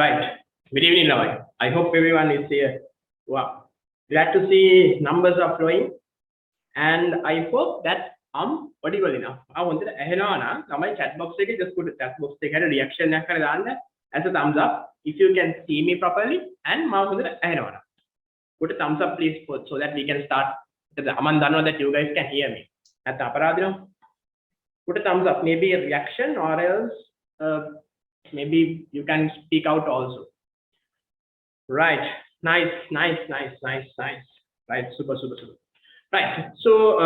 Right. Good evening, Lavai. I hope everyone is here. Wow. Glad to see numbers are flowing. And I hope that I'm audible enough. I wanted to ahead my chat box just put a chat box take a reaction as a thumbs up if you can see me properly and put a thumbs up please so that we can start the Amandano that you guys can hear me. At the Aparadino. Put a thumbs up, maybe a reaction or else maybe you can speak out also. Right. Nice. Right. Super. Right. So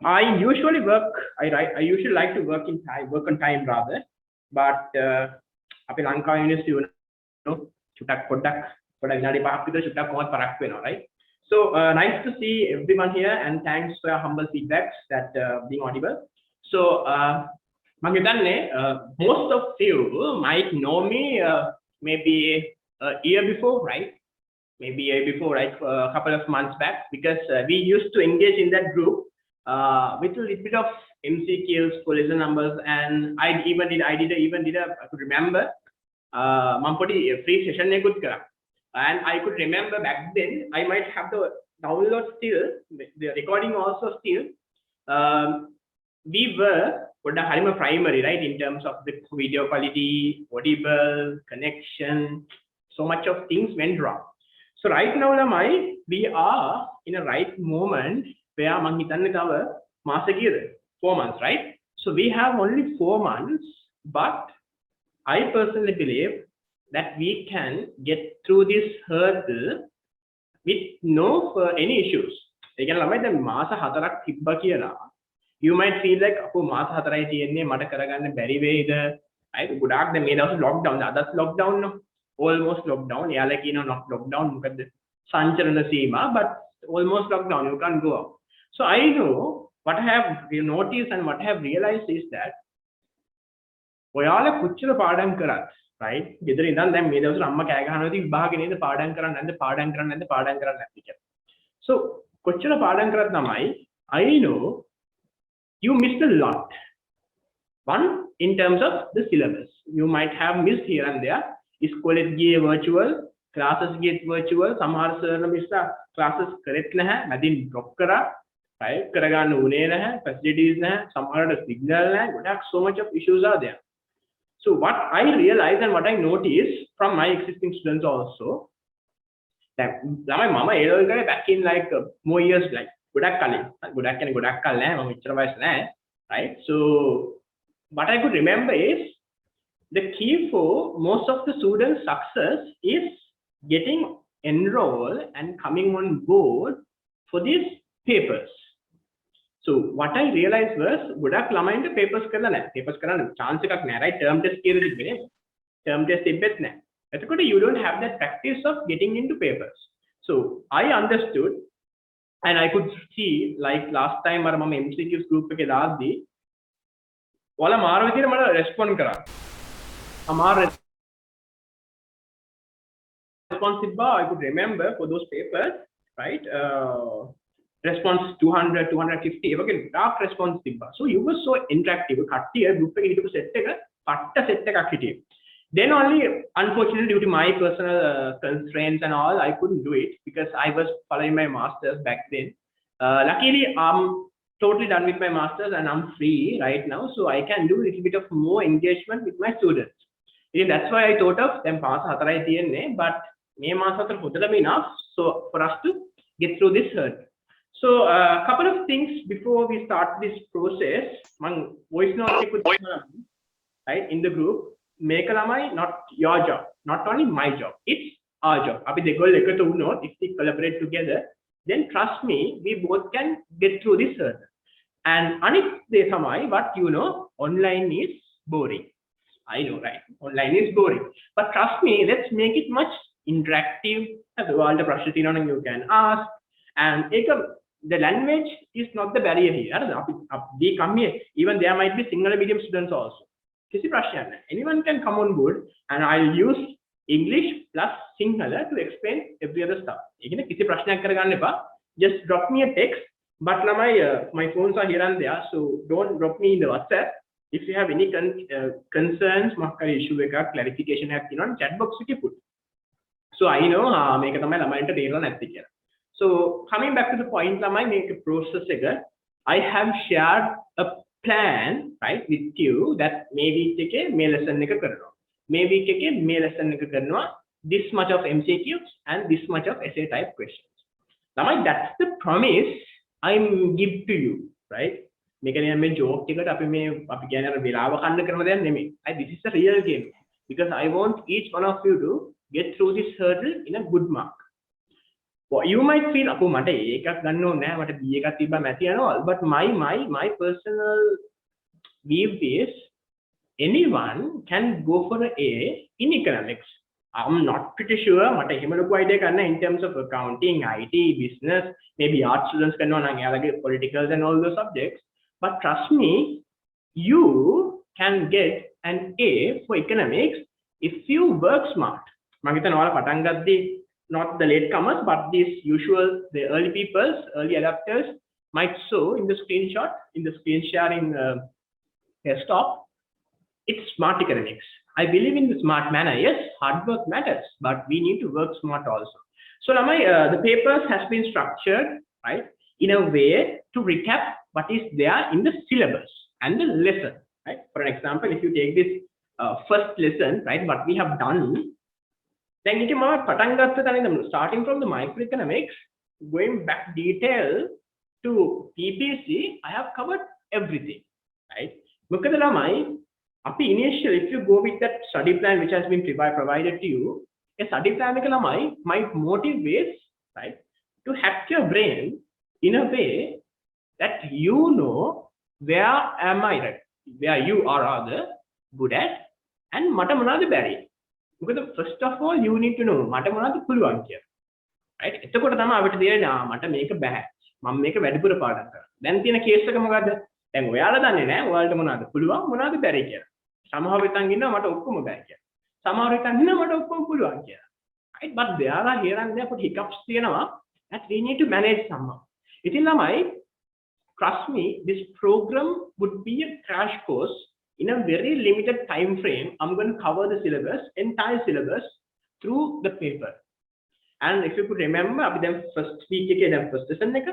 I usually work. I usually like to work in time. Work on time rather. But up in Lanka University, you know, right? So nice to see everyone here, and thanks for your humble feedbacks that being audible. So most of you might know me maybe a year before, right? Maybe a year before, right? A couple of months back, because we used to engage in that group with a little bit of MCQs, collision numbers, and I could remember Mampoti free session and I could remember back then I might have the download still, the recording also still. We were primary, right, in terms of the video quality, audible, connection, so much of things went wrong. So right now, we are in a right moment where 4 months, right? So we have only 4 months, but I personally believe that we can get through this hurdle with no any issues. You might feel like, oh, මාස 4යි තියෙන්නේ මට කරගන්න බැරි වේද? right? ගොඩාක් දැන් මේ දවස් lockdown අදත් lockdown no. Almost lockdown. එයාලා කියනවා not lockdown මොකද සංචරණ සීමා, but almost lockdown, you can't go out. So I know what I have noticed and what I have realized is that ඔයාලා කොච්චර පාඩම් කරත්, right? ගෙදර ඉඳන් දැන් මේ දවස්වල අම්මා කෑ ගහනවා ඉතින් විභාගෙ නේද පාඩම් කරන්නේ නැද්ද? So කොච්චර පාඩම් කරත් තමයි I know you missed a lot. One, in terms of the syllabus, you might have missed here and there. Is college gate virtual, classes get virtual. Samhar sir ne missed classes correct naha, madin drop kara, right? Karagan une naha, facilities naha, samhar signal naha. So much of issues are there. So what I realized and what I noticed from my existing students also, that my mama back in like more years like. Right? So what I could remember is the key for most of the students' success is getting enrolled and coming on board for these papers. So what I realized was ගොඩක් ළමයින්ට papers කරලා නැහැ. Papers කරන්න chance එකක් නැහැ, right? Term test කියලා තිබ්බේ. Term test තිබ්බෙත් නැහැ. එතකොට you don't have that practice of getting into papers. So I understood. And I could see, like last time, our MCQs group ke දාද්දී ඔයාලා මාර විදියට මට respond කරා. අමාර response තිබ්බා. I could remember for those papers, right? Response 200, 250 ඒ වගේ dark response තිබ්බා. So you were so interactive. කට්ටිය group එකේ හිටපු set එක පට්ට set එකක් හිටියේ. Then only, unfortunately, due to my personal constraints and all, I couldn't do it because I was following my masters back then. Luckily, I'm totally done with my masters and I'm free right now, so I can do a little bit of more engagement with my students. That's why I thought of them pass 4යි තියෙන්නේ, but මේ මාස 4 හොඳටම enough so for us to get through this hurdle. So a couple of things before we start this process. Mang voice note එකකුත් right in the group. Make not your job, not only my job, it's our job. If we collaborate together, then trust me, we both can get through this hurdle. And what you know, online is boring. I know, right? Online is boring. But trust me, let's make it much interactive. You can ask. And the language is not the barrier here. We come here. Even there might be single medium students also. Anyone can come on board and I'll use English plus Sinhala to explain every other stuff. Just drop me a text, but my phones are here and there, so don't drop me in the WhatsApp. if you have any concerns මොකක් issue එකක් clarification එකක් තියෙනවා chat box එකේ put. So I know මේක තමයි ළමයින්ට තේරෙලා නැති කියලා. So coming back to the point ළමයි මේක process එක I have shared a plan right with you that මේ week එකේ මේ lesson එක කරනවා. මේ week එකේ මේ lesson එක කරනවා this much of MCQs and this much of essay type questions. ළමයි that's the promise I give to you right. මේක නිකන් මේ joke එකට අපි කියන්නේ අර වෙලාව කන්න කරන දෙයක් නෙමෙයි. This is a real game because I want each one of you to get through this hurdle in a good mark. Well, you might feel අපෝ මට ඒකක් ගන්න ඕනේ නෑ මට B එකක් තිබ්බම ඇති යනවා but my personal view is anyone can go for a A in economics. I'm not pretty sure මට එහෙම ලොකු idea එකක් නැහැ in terms of accounting, IT, business, maybe art students කරනවා නම් එයාලගේ politicals and all those subjects. But trust me, you can get an A for economics if you work smart. මම හිතනවා ඔයාලා පටන් ගද්දී not the latecomers but these usual the early peoples, early adapters might show in the screenshot in the screen sharing desktop. It's smart economics. I believe in the smart manner. Yes, hard work matters, but we need to work smart also. So the papers has been structured right in a way to recap what is there in the syllabus and the lesson. Right. For an example, if you take this first lesson, right, what we have done. Then you can starting from the microeconomics, going back detail to PPC. I have covered everything. Right. Look at the initially, if you go with that study plan which has been provided to you, a study plan might motivate right to hack your brain in a way that you know where am I right, where you are rather good at and mata monada bari. Because first of all you need to know mata monada පුළුවන් කියලා. right එතකොට තමයි අපිට තේරෙන්නේ මට මේක බෑ මම මේක වැඩිපුර පාඩම් කරා. දැන් තියෙන කේස් එක මොකද්ද? දැන් ඔයාලා දන්නේ නැහැ ඔයාලට මොනවද පුළුවන් මොනවද බැරි කියලා. සමහර විටන් ඉන්නවා මට ඔක්කොම බෑ කියලා. සමහර විටන් ඉන්නවා මට ඔක්කොම පුළුවන් කියලා. right but there are here and there hiccups තියෙනවා that we need to manage somehow. ඉතින් ළමයි trust me this program would be a crash course in a very limited time frame. I'm going to cover the syllabus entire syllabus through the paper. And if you could remember අපි දැන් first week එකේ දැන් first lesson එක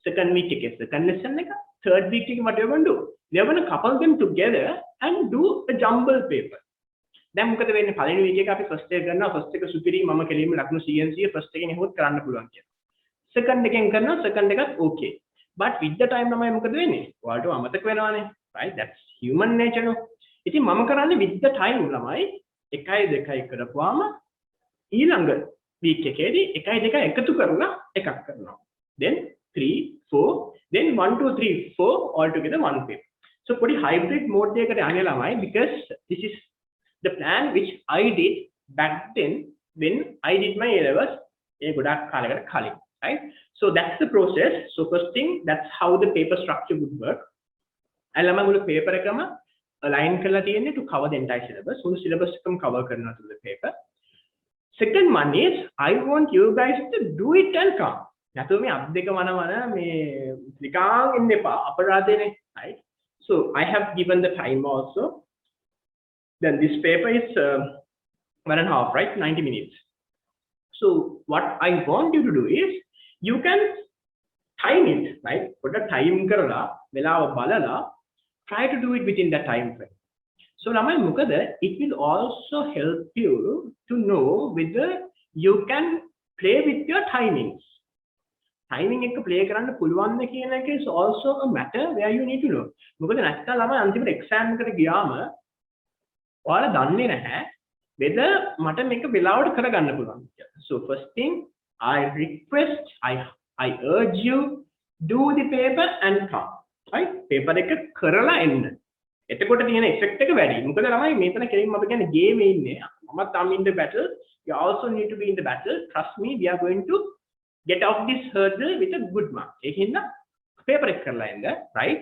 second week එකේ second lesson එක third week එකේ what we are going to do we are going to couple them together and do a jumble paper. දැන් මොකද වෙන්නේ පළවෙනි week එකේ අපි first එක කරනවා first එක සුපිරි මම කෙලින්ම ලකුණු CNC first එකෙන් එහෙමත් කරන්න පුළුවන් කියලා. second එකෙන් කරනවා second එකත් okay. But with the time තමයි මොකද වෙන්නේ? ඔයාලට අමතක වෙනවානේ. right that's human nature no. ඉතින් මම කරන්නේ with the time ළමයි 1 2 කරපුවාම ඊළඟ week එකේදී 1 2 එකතු කරලා එකක් කරනවා. then 3 4 then 1 2 3 4 all together one paper. So put a hybrid mode එකකට යන්නේ ළමයි because this is the plan which I did back then when I did my A levels ඒ ගොඩක් කාලයකට කලින්. right so that's the process. So first thing that's how the paper structure would work. and ළමයිගොල්ලෝ paper එකම align කරලා තියෙන්නේ to cover the entire syllabus. so the syllabus එකම cover කරනවා through the paper. Second one is I want you guys to do it and come. නැතුව මේ අත් දෙක වන මේ නිකන් ඉන්න එපා අපරාධනේ. right so I have given the time also. Then this paper is 1.5 right 90 minutes. So what I want you to do is you can time it right put a time කරලා වෙලාව බලලා try to do it within that time frame. So ළමයි මොකද it will also help you to know whether you can play with your timings. timing එක play කරන්න පුළුවන්ද කියන එක is also a matter where you need to know. මොකද නැත්නම් ළමයි අන්තිමට exam එකට ගියාම ඔයාලා දන්නේ නැහැ whether මට මේක වෙලාවට කරගන්න පුළුවන්ද කියලා. So first thing I request I urge you do the paper and come. right paper එක කරලා එන්න. එතකොට තියෙන effect එක වැඩි. මොකද ළමයි මේතන කෙලින්ම අපි කියන්නේ game එකේ ඉන්නේ. මමත් I'm in the battle. You also need to be in the battle. Trust me we are going to get off this hurdle with a good mark. ඒකින්ද paper එක කරලා එන්න. right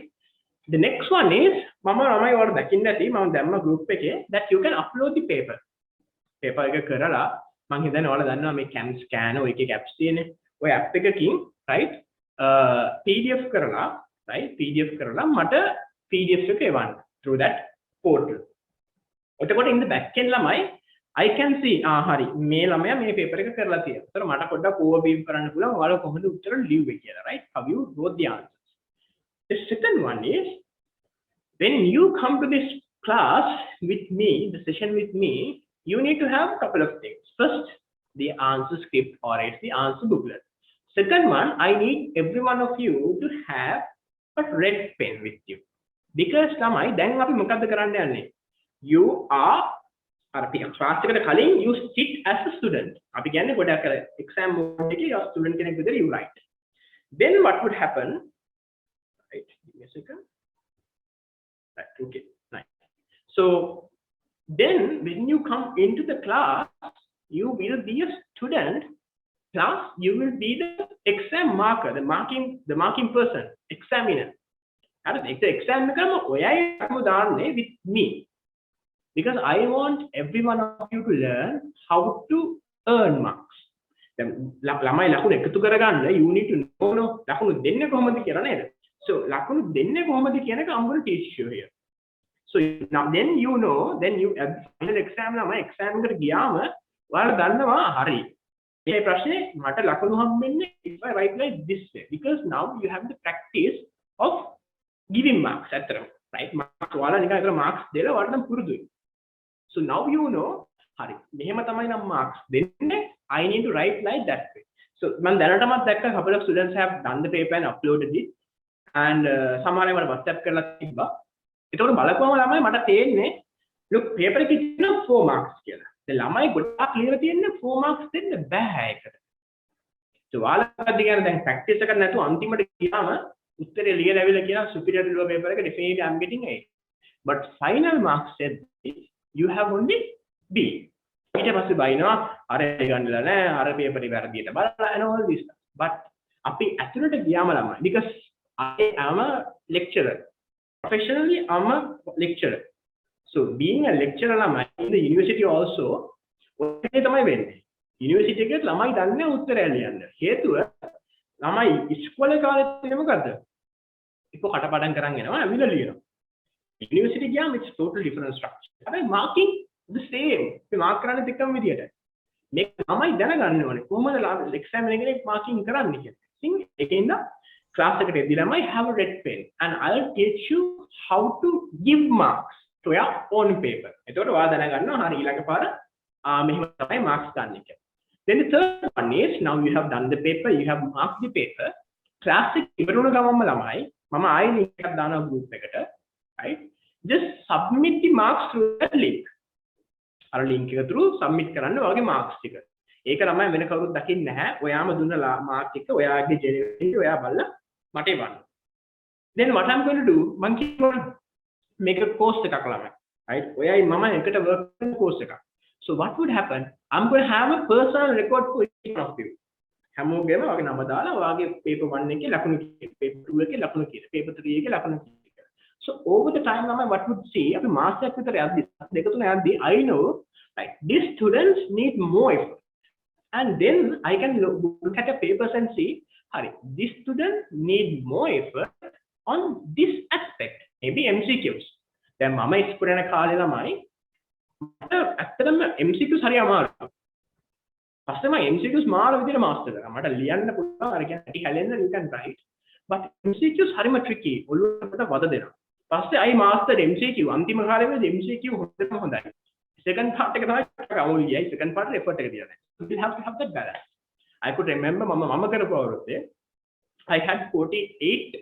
the next one is මම ළමයි ඔයාලා දකින්න ඇති මම දැම්ම group එකේ that you can upload the paper. paper එක කරලා මම හිතන්නේ ඔයාලා දන්නවා මේ cam scanner ඔය එකේ apps තියෙන්නේ. ඔය app එකකින් right PDF කරලා right PDF කරලා මට PDF එක එවන්න. through that portal. එතකොට in the back end ළමයි I can see හරි මේ ළමයා මේ paper එක කරලා තියෙනවා. ඒතර මට පොඩ්ඩක් overview කරන්න පුළුවන් ඔයාලා කොහොමද උත්තර ලියුවේ කියලා, right? How you wrote the answers. The second one is when you come to this class with me, the session with me, you need to have a couple of things. First, the answer script or it's the answer booklet. Second one, I need every one of you to have a red pen with you. Because ළමයි දැන් අපි මොකද්ද කරන්න යන්නේ? You are class එකට කලින් you sit as a student. අපි කියන්නේ ගොඩක් අර exam mode එකේ you student කෙනෙක් විතර you write. Then what would happen? Right, give me a second. Right, okay, nice. So then when you come into the class, you will be a student plus you will be the exam marker, the marking person, examiner. හරිද? exam එකම ඔයයි දාන්නේ with me. Because I want every one of you to learn how to earn marks. දැන් ළමයි ලකුණු එකතු කරගන්න you need to know ලකුණු දෙන්නේ කොහොමද කියලා නේද? So ලකුණු දෙන්නේ කොහොමද කියන එක I'm going to teach you here. So now then you know, then you final exam ළමයි exam එකට ගියාම ඔයාලා දන්නවා හරි. මේ ප්‍රශ්නේ මට ලකුණු හම්බෙන්නේ if I write like this way, because now you have the practice of giving marks ඇත්තටම, right? marks ඔයාලා නිකන් ඒතර marks දෙලා ඔයාලට නම් පුරුදුයි. So now you know, hari මෙහෙම තමයි නම් marks දෙන්නේ. I need to write like that way. So මම දැනටමත් දැක්ක couple of students have done the paper and uploaded it, and සමහර අය මට WhatsApp කරලා තිබ්බා. ඒතකොට බලපුවම ළමයි මට තේන්නේ look paper එකේ තියෙන 4 marks කියලා. දැන් ළමයි ගොඩක් ලියලා තියෙන්නේ 4 marks දෙන්න බෑ ඒකට. So ඔයාලට කියන්නේ දැන් practice එකක් නැතුව අන්තිමට ගියාම උත්තරේ ලියලා ඇවිල්ලා කියන superior to lower paper එක definitely I'm getting 8. But final marks said this, you have only B. ඊට පස්සේ බයිනවා අර ගන්නලා නෑ අර paper එක වැරදියට බලලා and all this stuff. But අපි ඇතුළට ගියාම ළමයි because I am a lecturer. Professionally I'm a lecturer. So being a lecturer ළමයි in the university also ඔය තමයි වෙන්නේ. University එකේ ළමයි දන්නේ උත්තරය ලියන්න. හේතුව ළමයි ඉස්කෝලේ කාලේ තියෙන මොකද්ද? ඒක කටපාඩම් කරන් එනවා ඇවිල්ලා ලියනවා. University ගියාම it's totally different structure. හැබැයි marking the same. අපි මාක් කරන්නේ දෙකම විදියට. මේක තමයි දැනගන්න ඕනේ. කොහොමද exam එකේ marking කරන්නේ කියලා. ඉතින් ඒකෙන්ද class එකට එද්දී ළමයි have a red pen and I'll teach you how to give marks to your own paper. එතකොට ඔයා දැනගන්නවා හරි ඊළඟ පාර මෙහෙම තමයි marks ගන්න එක. Then the third one is now you have done the paper, you have marked the paper. Class එක ඉවර වුණ ගමන්ම ළමයි මම ආයෙ link එකක් දානවා group එකට. Right? Just submit the marks through that link. අර link එක through submit කරන්න ඔයාගේ marks ටික. ඒක ළමයි වෙන කවුරුත් දකින්නේ නැහැ. ඔයාම දුන්න mark එක ඔයාගේ genuine ඔයා බලලා මට එවන්න. Then what I'm going to do මම කියනවා මේක course එකක් ළමයි. Right? ඔයයි මම එකට work කරන course එකක්. So what would happen? I'm going to have a personal record for each one of you. හැමෝගෙම ඔයාගේ නම දාලා ඔයාගේ paper 1 එකේ ලකුණු කීයද, paper 2 එකේ ලකුණු කීයද, paper 3 එකේ ලකුණු කීයද. So over the time now what would see අපි මාසයක් විතර යද්දි දෙක තුන යද්දි I know like these students need more effort, and then I can look at the papers and see hari this student need more effort on this aspect, maybe MCQs. දැන් මම ඉස්කෝලේ යන කාලේ ළමයි මට ඇත්තටම MCQs හරි අමාරුයි. පස්සේ මම MCQs මාර විදිහට මාස්ටර් කරා. මට ලියන්න පුළුවන් අර කියන්නේ calendar you can write, but MCQs හරිම tricky. ඔළුවට වද දෙනවා. පස්සේ I mastered MCQ. අන්තිම කාලේ වෙලදී MCQ හොඳටම හොඳයි. Second part එක තමයි අවුලියයි. Second part effort එක දියලා. You will have to have that balance. I could remember මම කරපු අවුරුද්දේ I had 48,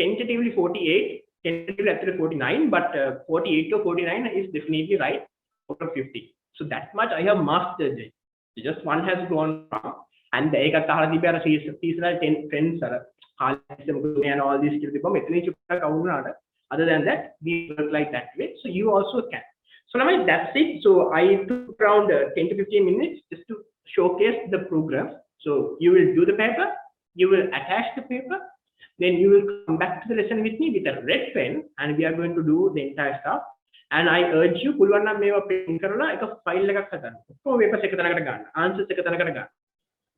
tentatively 48, tentatively actually 49, but 48 to 49 is definitely right out of 50. So that much I have mastered it. Just one has gone wrong, and ඒකත් අහලා තිබ්බේ අර seasonal trends අර කාලෙට මොකද යන all these කියලා තිබ්බම එතනින් චුට්ටක් අවුරුනාට. Other than that, we work like that way. So you also can. So now that's it. So I took around 10 to 15 minutes just to showcase the program. So you will do the paper, you will attach the paper, then you will come back to the lesson with me with a red pen, and we are going to do the entire stuff. And I urge you, පුළුවන් නම් මේවා print කරලා එක file එකක් හදන්න. ඔක්කොම papers එක තැනකට ගන්න. answers එක තැනකට ගන්න.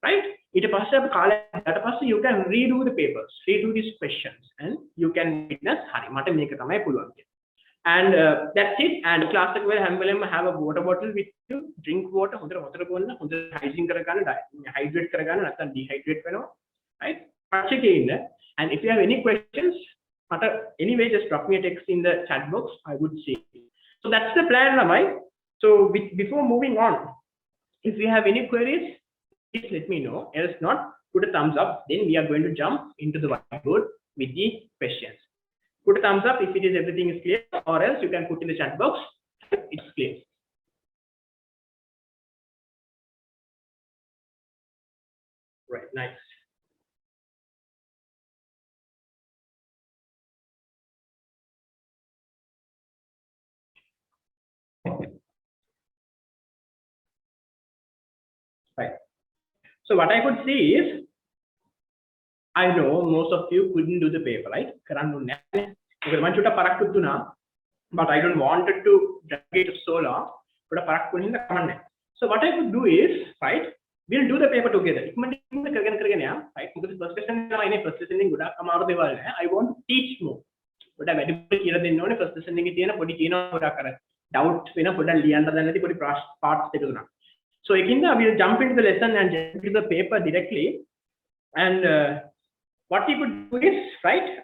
Right? ඊට පස්සේ අපි කාලයට පස්සේ you can redo the papers, redo these questions, and you can witness හරි මට මේක තමයි පුළුවන් කියලා. And that's it. And class එක වෙල හැම වෙලෙම have a water bottle with you, drink water, හොඳට වතුර බොන්න, හොඳට hygiene කරගන්න, hydrate කරගන්න, නැත්නම් dehydrate වෙනවා, right? patch එකේ ඉන්න. And if you have any questions, anyway, just drop me a text in the chat box, I would see. So that's the plan, lamai. So before moving on, if you have any queries, please let me know. Else not, put a thumbs up, then we are going to jump into the whiteboard with the questions. Put a thumbs up if it is everything is clear, or else you can put in the chat box it's clear. Right, nice. Right. So what I could see is, I know most of you couldn't do the paper, right? But I don't wanted to drag it so long. So what I could do is, right, we'll do the paper together. Right? First lesson, I want to teach more. But I first lesson doubt parts. So again, we'll jump into the lesson and jump into the paper directly. And what we could do is, right,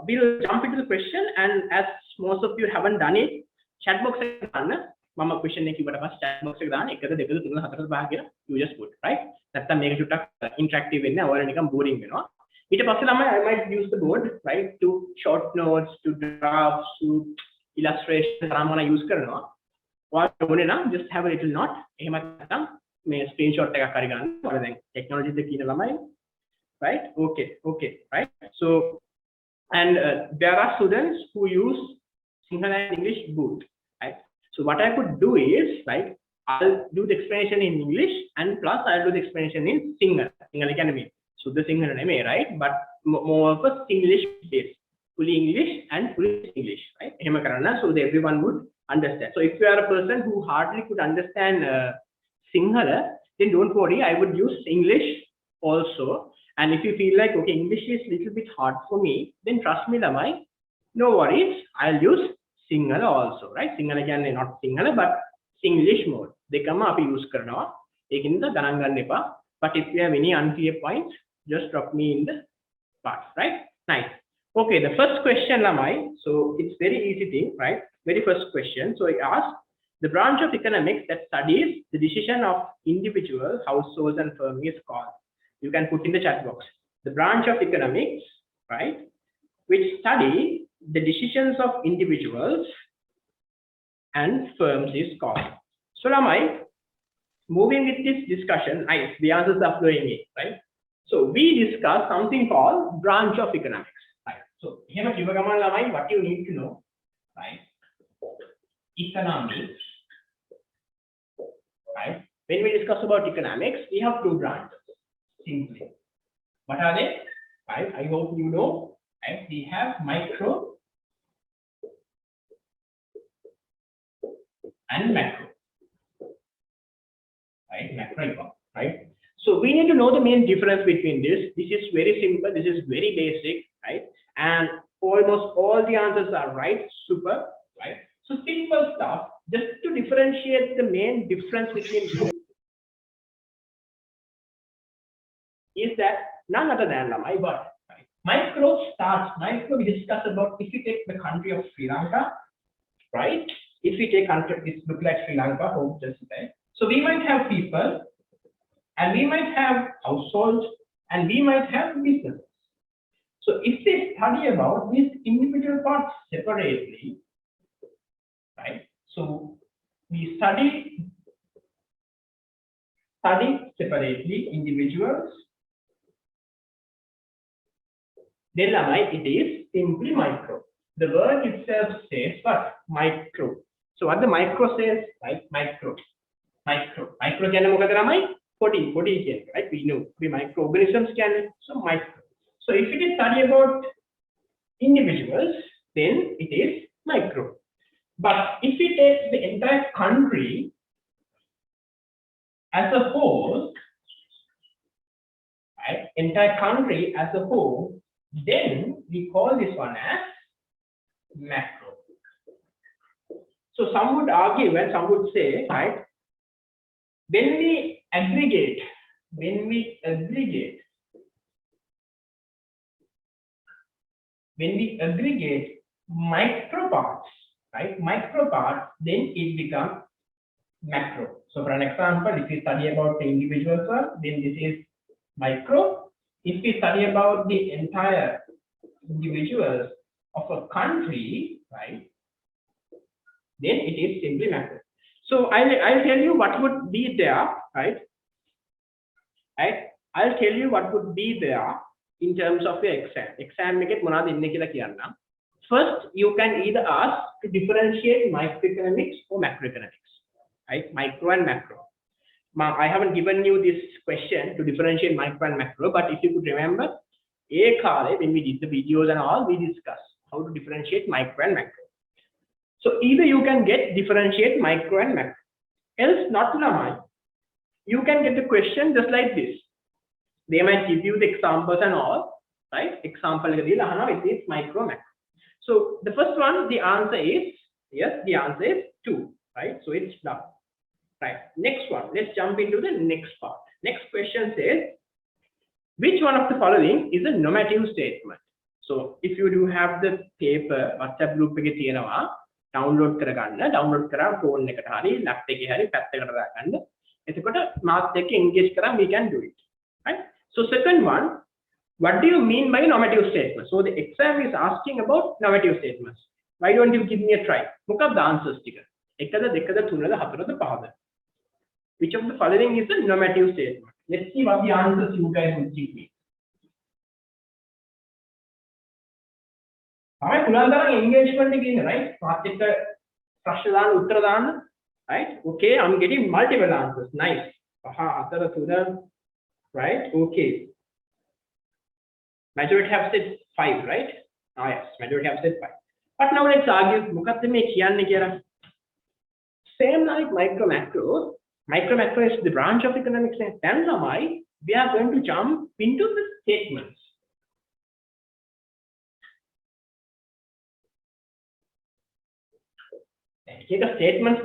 we'll jump into the question, and as most of you haven't done it, chat box mama question chat box you just put, right? That's make it interactive or boring, you know. I might use the board, right, to short notes, to drafts, to illustrations. Use just have a little note. Screenshot technology right? Okay, right? So, and there are students who use Sinhala and English both, right? So what I could do is, right, I'll do the explanation in English, and plus I'll do the explanation in Sinhala Academy. So the Sinhala name, right? But more of a English base, fully English and fully English, right? So that everyone would understand. So if you are a person who hardly could understand Sinhala, then don't worry, I would use English also. And if you feel like, okay, English is a little bit hard for me, then trust me, Lamai, no worries, I'll use Sinhala also, right? Sinhala again, not Sinhala, but Singlish mode. They come up use karna, in the Gananga. But if you have any unclear points, just drop me in the part, right? Nice. Okay, the first question, Lamai. So it's very easy thing, right? Very first question. So I asked, the branch of economics that studies the decision of individuals, households, and firms is called. You can put in the chat box. The branch of economics, right, which study the decisions of individuals and firms is called. So Lamai, moving with this discussion, nice, the answers are flowing in, right? So we discussed something called branch of economics, right? So here, Lamai, what you need to know, right? Economics, right? When we discuss about economics, we have two branches. Simply, what are they? Right? I hope you know. Right? We have micro and macro. Right? Macro, right? So we need to know the main difference between this. This is very simple. This is very basic, right? And almost all the answers are right. Super, right? So simple stuff. Just to differentiate the main difference between is that none other than Lamai, but right? Micro we discuss about if you take the country of Sri Lanka, right? If we take country, it look like Sri Lanka, home just there. So we might have people, and we might have households, and we might have businesses. So if they study about these individual parts separately, right? So we study separately individuals, then it is simply micro. The word itself says what? Micro. So what the micro says, right? Micro can right? We know the microorganisms can, so micro. So if it is study about individuals, then it is micro. But if we take the entire country as a whole, right? Entire country as a whole, then we call this one as macro. So some would argue and some would say, right, when we aggregate micro parts, right, then it becomes macro. So for an example, if we study about the individual cell, then this is micro. If we study about the entire individuals of a country, right, then it is simply macro. So I'll tell you what would be there, right? I'll tell you what would be there in terms of your exam. Exam එක මොනවද ඉන්නේ කියලා කියන්න. First, you can either ask to differentiate microeconomics or macroeconomics, right? Micro and macro. I haven't given you this question to differentiate micro and macro, but if you could remember, when we did the videos and all, we discussed how to differentiate micro and macro. So either you can get differentiate micro and macro, else not lamai. You can get the question just like this. They might give you the examples and all, right? Example it is micro macro. So the first one, the answer is yes, the answer is 2, right? So it's done. Right. Next one, let's jump into the next part. Next question says, which one of the following is a normative statement? So if you do have the paper, WhatsApp group එකේ තියෙනවා, download කරගන්න, download කරා phone එකට හරි laptop එකේ හරි පැත්තකට දාගන්න. එතකොට මාත් එක්ක engage කරා, we can do it. Right? So second one, what do you mean by normative statement? So the exam is asking about normative statements. Why don't you give me a try? මොකක්ද answers ටික? 1ද 2ද 3ද 4ද 5ද? Which of the following is a normative statement? Let's see what the answers you guys will give me. Alright, engagement again, right? Right? Okay, I'm getting multiple answers. Nice. Right? Okay. Majority have said 5, right? Ah, yes, majority have said 5. But now let's argue. Same like micro macro. Micro macro is the branch of economics. Then we are going to jump into the statements. Statements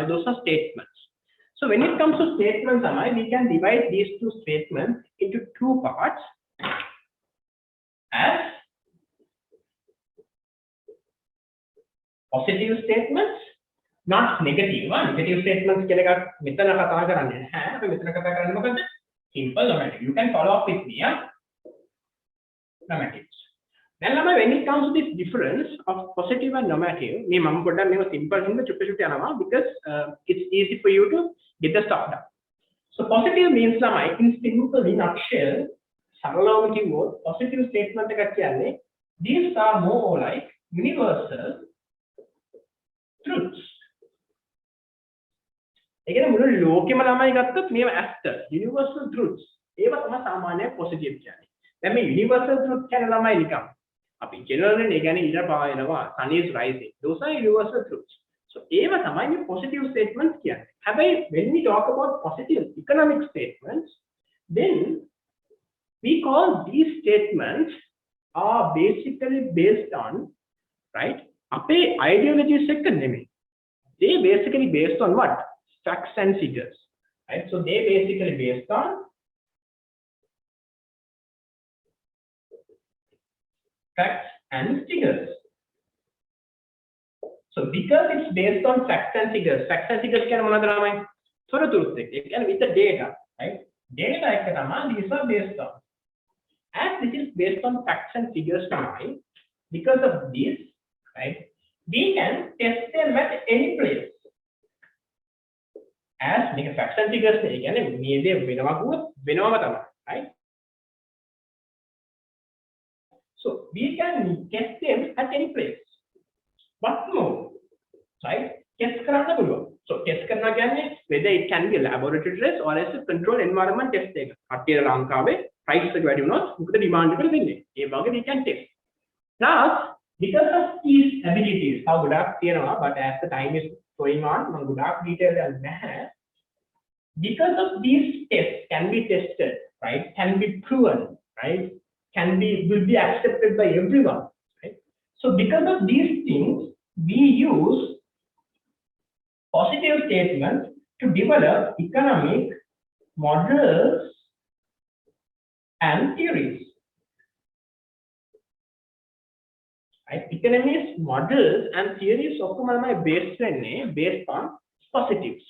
those are statements. So when it comes to statements, we can divide these two statements into two parts as positive statements, not negative. Negative statements simple normative. You can follow up with me. Normatives. Then when it comes to this difference of positive and normative, simple because it's easy for you to get the stuff done. So positive means in simple nutshell, positive statement these are more like universal truths. Again, universal truths. Positive. That means universal truth can generally sun is rising. Those are universal truths. So positive statements. When we talk about positive economic statements, then we call these statements are basically based on, right? Ideology second name. They basically based on what? Facts and figures. Right? So they basically based on facts and figures. So because it's based on facts and figures can with the data, right? Data these are based on. As this is based on facts and figures, because of this, right, we can test them at any place. As facts and figures, right? So we can test them at any place. But no, right? Test karana puluwan. So test karana kiyanne whether it can be a laboratory test or as a controlled environment test එක. කට්ටිය ලංකාවේ price එක වැඩි වුණොත් මොකද demand එක දෙන්නේ. ඒ වගේ we can test. Now, because of these abilities, how ගොඩක් තියෙනවා, but as the time is going on, මම ගොඩක් detail එකක් නැහැ. Because of these tests can be tested, right? Can be proven, right? Will be accepted by everyone, right? So because of these things, we use positive statements to develop economic models and theories. Right? Economics models and theories are based on positives.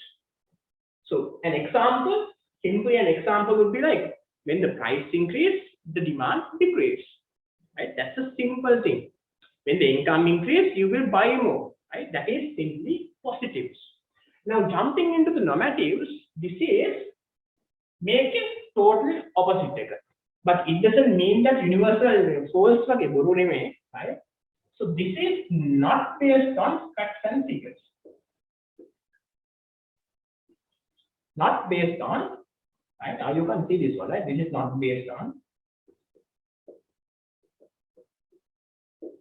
So an example, simply an example would be like when the price increase, the demand decrease. Right? That's a simple thing. When the income increase, you will buy more. Right? That is simply positives. Now jumping into the normatives, this is make it totally opposite. But it doesn't mean that universal force right? So this is not based on facts and figures. Not based on, right? Now you can see this one, right? This is not based on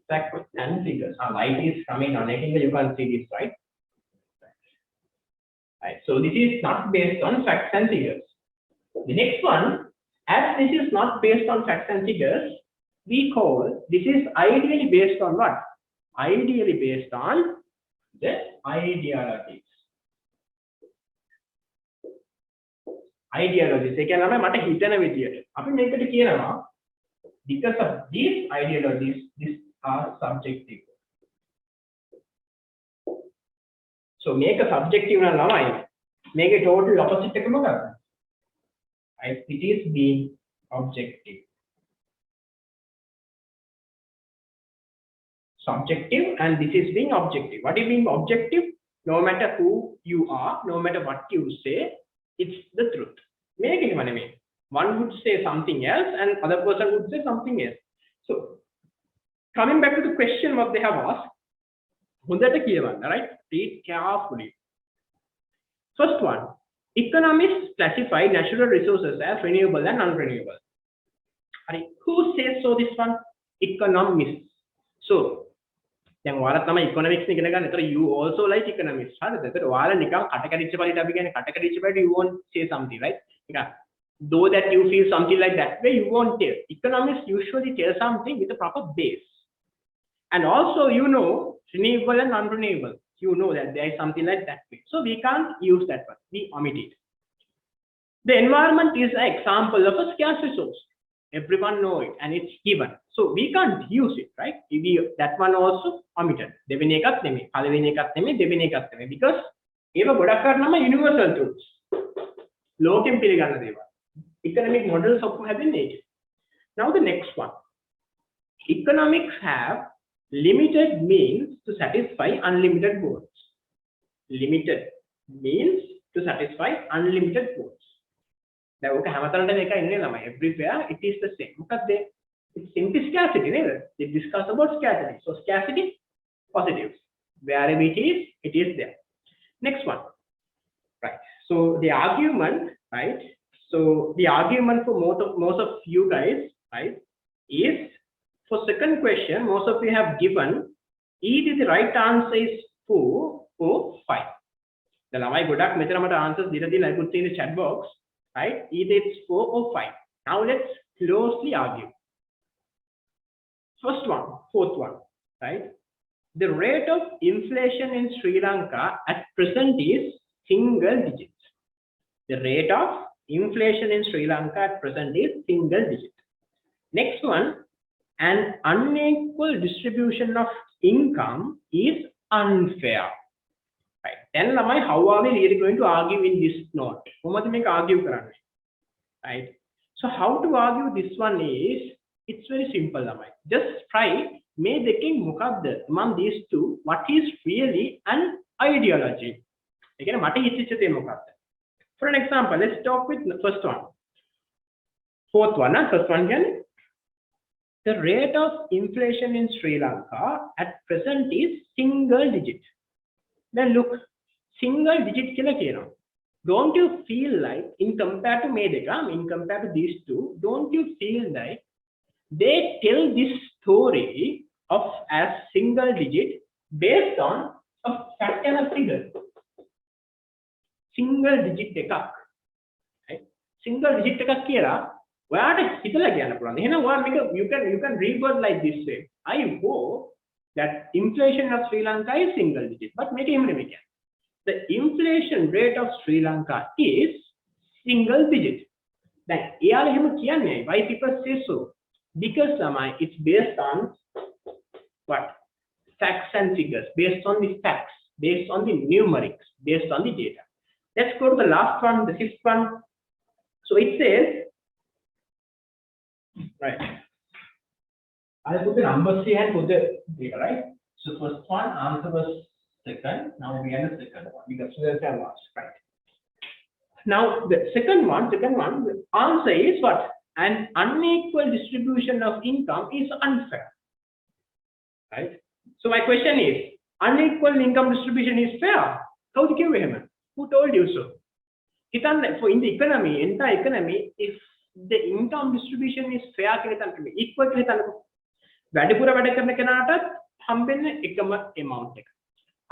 facts and figures. Now light is coming on it, you can see this, right? Right. So this is not based on facts and figures. The next one, as this is not based on facts and figures, we call this is ideally based on what? Ideally based on the ideologies. Ideologies. ඒ කියන්නේ මට හිතන විදියට. අපි මේකට කියනවා because of these ideologies, these are subjective. So make a subjective නම් ළමයි. මේකේ total opposite එක මොකක්ද? It is being objective. Subjective and this is being objective. What is being objective? No matter who you are, no matter what you say, it's the truth. One would say something else and other person would say something else. So coming back to the question what they have asked, right? Read carefully. First one, economists classify natural resources as renewable and non-renewable. Who says so this one? Economists. So දැන් ඔයාලා තමයි economics ඉගෙන ගන්න. ඒතර you also like economics. හරිද? ඒතර ඔයාලා නිකන් කටකඩිච්ච පරිදි අපි කියන්නේ කටකඩිච්ච පරිදි you won't say something, right? නිකන් though that you feel something like that way, you won't tell. Economists usually tell something with a proper base. And also you know renewable and non-renewable. You know that there is something like that way. So we can't use that one. We omit it. The environment is an example of a scarce resource. Everyone know it and it's given. So we can't use it, right? That one also omitted. දෙවෙනි එකත් නෙමෙයි. පළවෙනි එකත් නෙමෙයි, දෙවෙනි එකත් නෙමෙයි. Because ඒව ගොඩක් කරනම universal truths. ලෝකෙන් පිළිගන්න දේවල්. Economic models ඔක්කොම හැදෙන්නේ ඒක. Now the next one. Economics have limited means to satisfy unlimited goals. Limited means to satisfy unlimited goals. දැන් ඔක හැමතැනටම එකයි ඉන්නේ ළමයි. Everywhere it is the same. මොකද it's simply scarcity, නේද? They discuss about scarcity. So scarcity, positives. Wherever it is there. Next one. Right. So the argument, right? So the argument for most of you guys, right, is for second question, most of you have given either the right answer is 4 or 5. The ළමයි ගොඩක් මෙතන මට answers දීලා I could see in the chat box, right? Either it's 4 or 5. Now let's closely argue. First one, fourth one, right? The rate of inflation in Sri Lanka at present is single digits. The rate of inflation in Sri Lanka at present is single digit. Next one, an unequal distribution of income is unfair. Right. Then how are we really going to argue in this note? Argue, right? So how to argue this one is, it's very simple. Just try among these two, what is really an ideology? Again, for an example, let's talk with the first one. Fourth one, first one again. The rate of inflation in Sri Lanka at present is single digit. Then look, single digit kila. Don't you feel like in compared to these two, don't you feel like they tell this story of as single digit based on a fact and a figure? Single digit එකක්, right? Single digit එකක් කියලා ඔයාට හිතලා කියන්න පුළුවන්. එහෙනම් ඔයා මේක you can reword like this way. I hope that inflation of Sri Lanka is single digit. But make him remember, the inflation rate of Sri Lanka is single digit. Then, why people say so? Because it's based on what? Facts and figures, based on the facts, based on the numerics, based on the data. Let's go to the last one, the fifth one. So it says, right. I'll put the numbers here and put the data, right? So first one, answer was second. Now we are the second one because there's a loss, right? Now the second one, the answer is what? An unequal distribution of income is unfair, right? So my question is, unequal income distribution is fair? How do you give him? Who told you so? For in the economy, entire economy, if the income distribution is fair, equal, වැඩිපුර වැඩ කරන කෙනාට හම්බෙන්නේ එකම amount එක.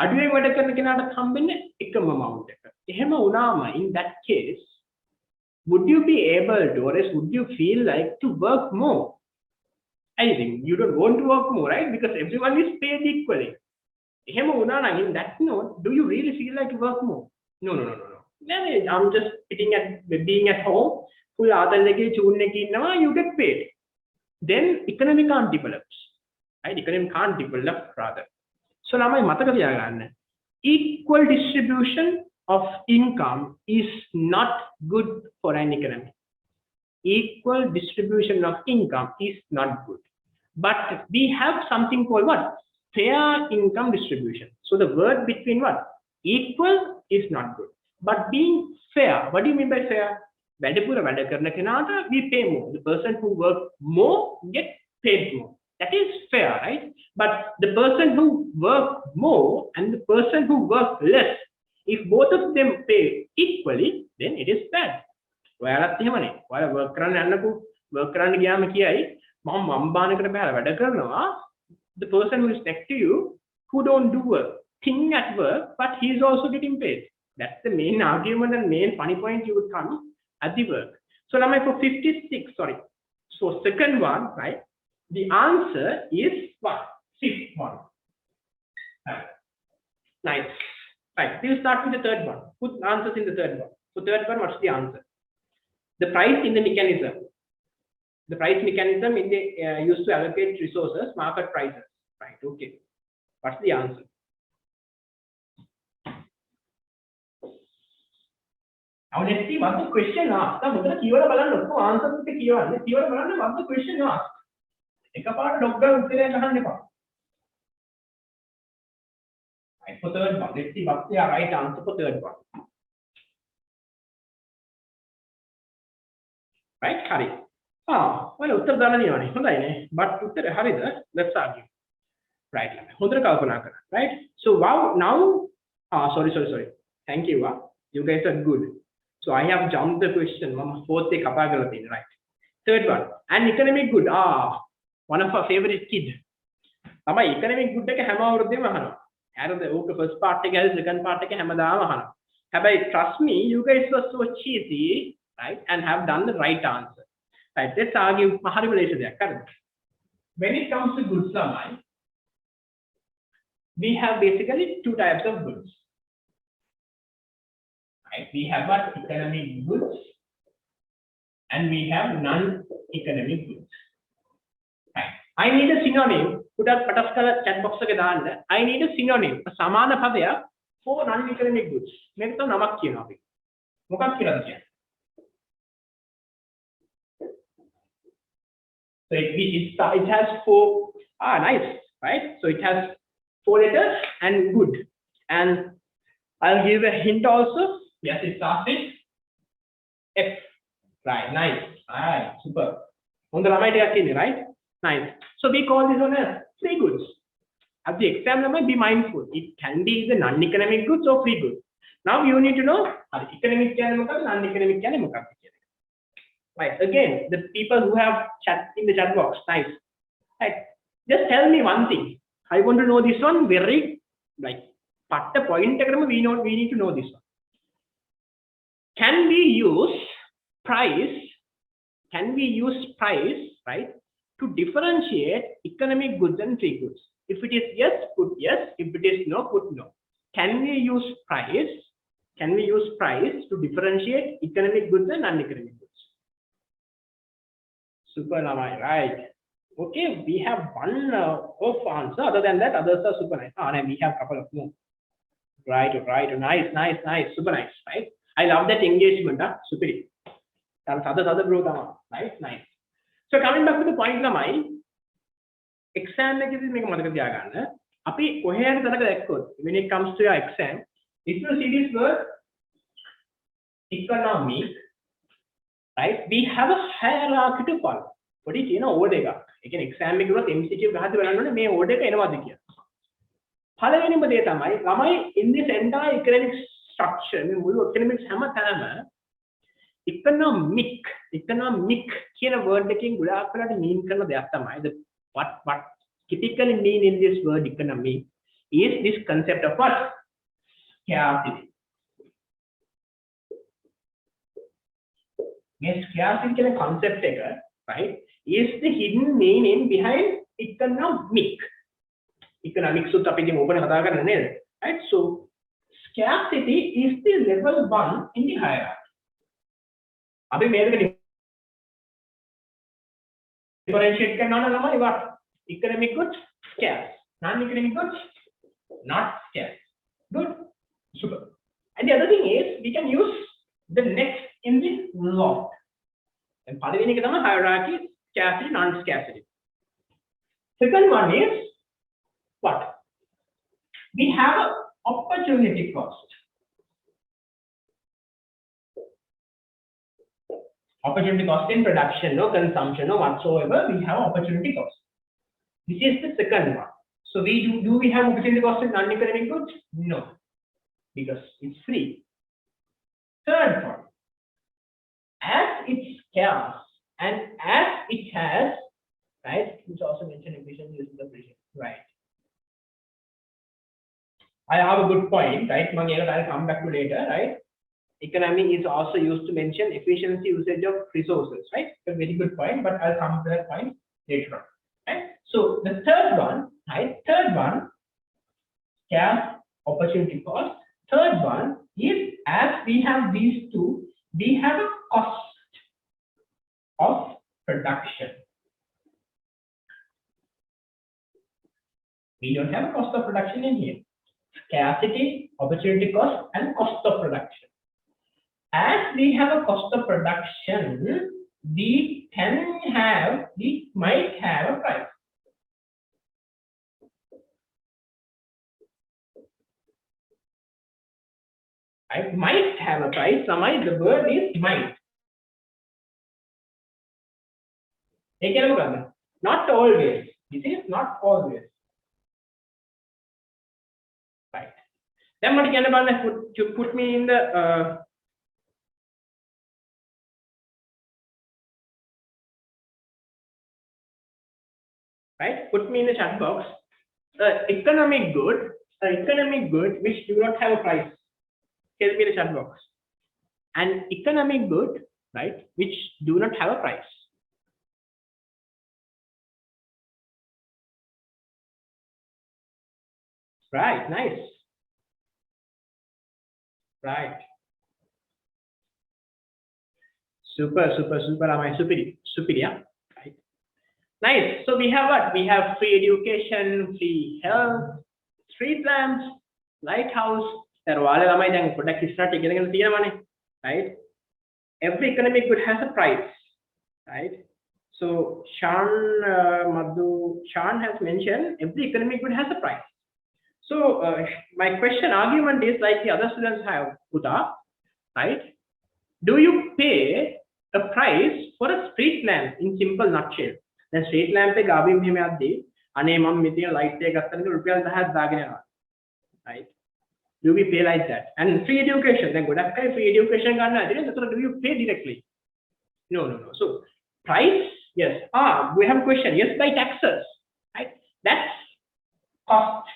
අඩුවෙන් වැඩ කරන කෙනාට හම්බෙන්නේ එකම amount එක. එහෙම වුණාම in that case, would you be able to, or else would you feel like to work more? I think you don't want to work more, right? Because everyone is paid equally. එහෙම වුණා නම් in that note, do you really feel like to work more? No. I'm just being at home, full ආතල් එකේ චූන් එකේ ඉන්නවා, you get paid. Then economy can't develop, right? Economy can't develop rather. So now my මතක තියාගන්න. Equal distribution of income is not good for an economy. Equal distribution of income is not good. But we have something called what? Fair income distribution. So the word between what? Equal is not good. But being fair, what do you mean by fair? වැඩිපුර වැඩ කරන කෙනාට we pay more. The person who works more get paid more. That is fair, right? But the person who works more and the person who works less, if both of them pay equally, then it is bad. ඔයාලත් එහෙමනේ. ඔයාලා work කරන්න යන්නකෝ. work කරන්න ගියාම කියයි මම අම්බානකට බහලා වැඩ කරනවා. The person who is next to you who don't do a thing at work, but he is also getting paid. That's the main argument and main funny point you would come at the work. So now for 56, sorry. So second one, right? The answer is what? Fifth one. Right. Nice. Right. We'll start with the third one. Put answers in the third one. So third one, what's the answer? The price in the mechanism. The price mechanism in the used to allocate resources, market prices. Right. Okay. What's the answer? Now let's see what the question asked. Now මුදල කියවලා බලන්න ඔක්කොම answers ටික කියවන්න. කියවලා බලන්න what the question asked. එකපාරට dog ගාලා උත්තරය ගහන්න එපා. Right, for third one. Let's see what's the right answer for third one. Right, හරි. ඔයාලා උත්තර දාලා නියවනේ. හොඳයිනේ. But උත්තරේ හරිද? Let's argue. Right. හොඳට කල්පනා කරන්න. Right? So wow, now sorry. Thank you. You guys are good. So I have jumped the question. Mama fourth එක කපා කරලා තියෙනවා. Right. Third one. An economic good. One of our favorite kids. තමයි economic good එක හැම අවුරුද්දේම අහනවා. හරිද? ඕක first part එක හරි second part එක හැමදාම අහනවා. හැබැයි trust me, you guys were so cheesy, right? And have done the right answer. Right. Let's argue. හරි වෙලෙයිද දෙයක් හරිද? When it comes to goods line, we have basically two types of goods. Right? We have what? Economic goods and we have non-economic goods. Right. I need a synonym. Put up chat box එක දාන්න. I need a synonym. සමාන පදයක් for non-economic goods. මේක තමයි නමක් කියනවා අපි. මොකක්ද කියලාද කියන්නේ? So it has four. Nice, right? So it has 4 letters and good. And I'll give a hint also. Yes, it starts with F. Right, nice. Alright, super. On the right? Nice. So we call this one as free goods. At the exam number, be mindful. It can be the non-economic goods or free goods. Now you need to know economic non-economic. Right. Again, the people who have chat in the chat box, nice. Right. Just tell me one thing. I want to know this one very like patta point we need to know this one. Can we use price, right, to differentiate economic goods and free goods. If it is yes, put yes. If it is no, put no. Can we use price? Can we use price to differentiate economic goods and non-economic goods? Super, Lamai, right? Okay, we have one off answer. Other than that, others are super nice. And we have a couple of more. Right. Nice. Super nice, right? I love that engagement. Super. Other bro, right? Nice. So coming back to the point, Lamai, exam make when it comes to your exam, if you see this word economic, right? We have a hierarchy to follow. What is order? Again, exam make MCQ may order in this entire economic structure, economics economic word mean what typically mean in this word economy is this concept of what? Scarcity. Yes, scarcity is a concept, right? Is the hidden meaning behind economic. Economics, right? So scarcity is the level 1 in the hierarchy. Differentiate what? Economic goods, scarce. Non-economic goods, not scarce. Good, super. And the other thing is we can use the next in the log. And hierarchy, scarcity, non-scarcity. Second one is what? We have an opportunity cost. Opportunity cost in production, no consumption, no whatsoever. We have opportunity cost. This is the second one. So we do we have opportunity cost in non-economic goods? No, because it's free. Third one, as it's scarce and as it has, right? It's also mentioned efficiency using the precision, right? I have a good point, right? I'll come back to later, right? Economy is also used to mention efficiency usage of resources, right? A very good point, but I'll come to that point later on, right? So the third one, right? Third one, scarce, opportunity cost. Third one is as we have these two, we have a cost of production. We don't have a cost of production in here. Scarcity, opportunity cost, and cost of production. As we have a cost of production, we might have a price. I might have a price. The word is might. Not always. This is not always. Right. Then what can you put me in the right? Put me in the chat box. Economic good which do not have a price. Tell me in the chat box. An economic good, right, which do not have a price. Right, nice. Right. Super, am superior. Right. Nice. So we have what? We have free education, free health, street lamps, lighthouse. Right? Every economic good has a price, right? So Shan has mentioned every economic good has a price. So my argument is like the other students have put up, right? Do you pay a price for a street lamp in simple nutshell? Then street lamp pe gabi me addi ane mam metin light te gattana rupiya 1000 dagena, right? Do we pay like that? And free education, then good free education do you pay directly? No. So price, yes. We have a question. Yes, by taxes, right? That's cost.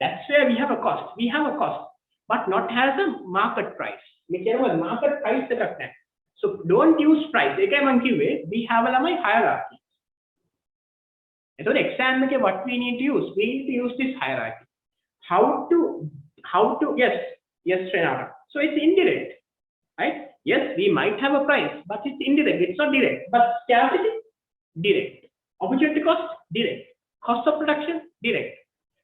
That's where we have a cost. We have a cost, but not as a market price. Market price. So don't use price. We have a hierarchy. So the exam, okay, what we need to use? We need to use this hierarchy. How to, yes, Renata. So it's indirect, right? Yes, we might have a price, but it's indirect, it's not direct. But scarcity, direct. Opportunity cost, direct. Cost of production, direct.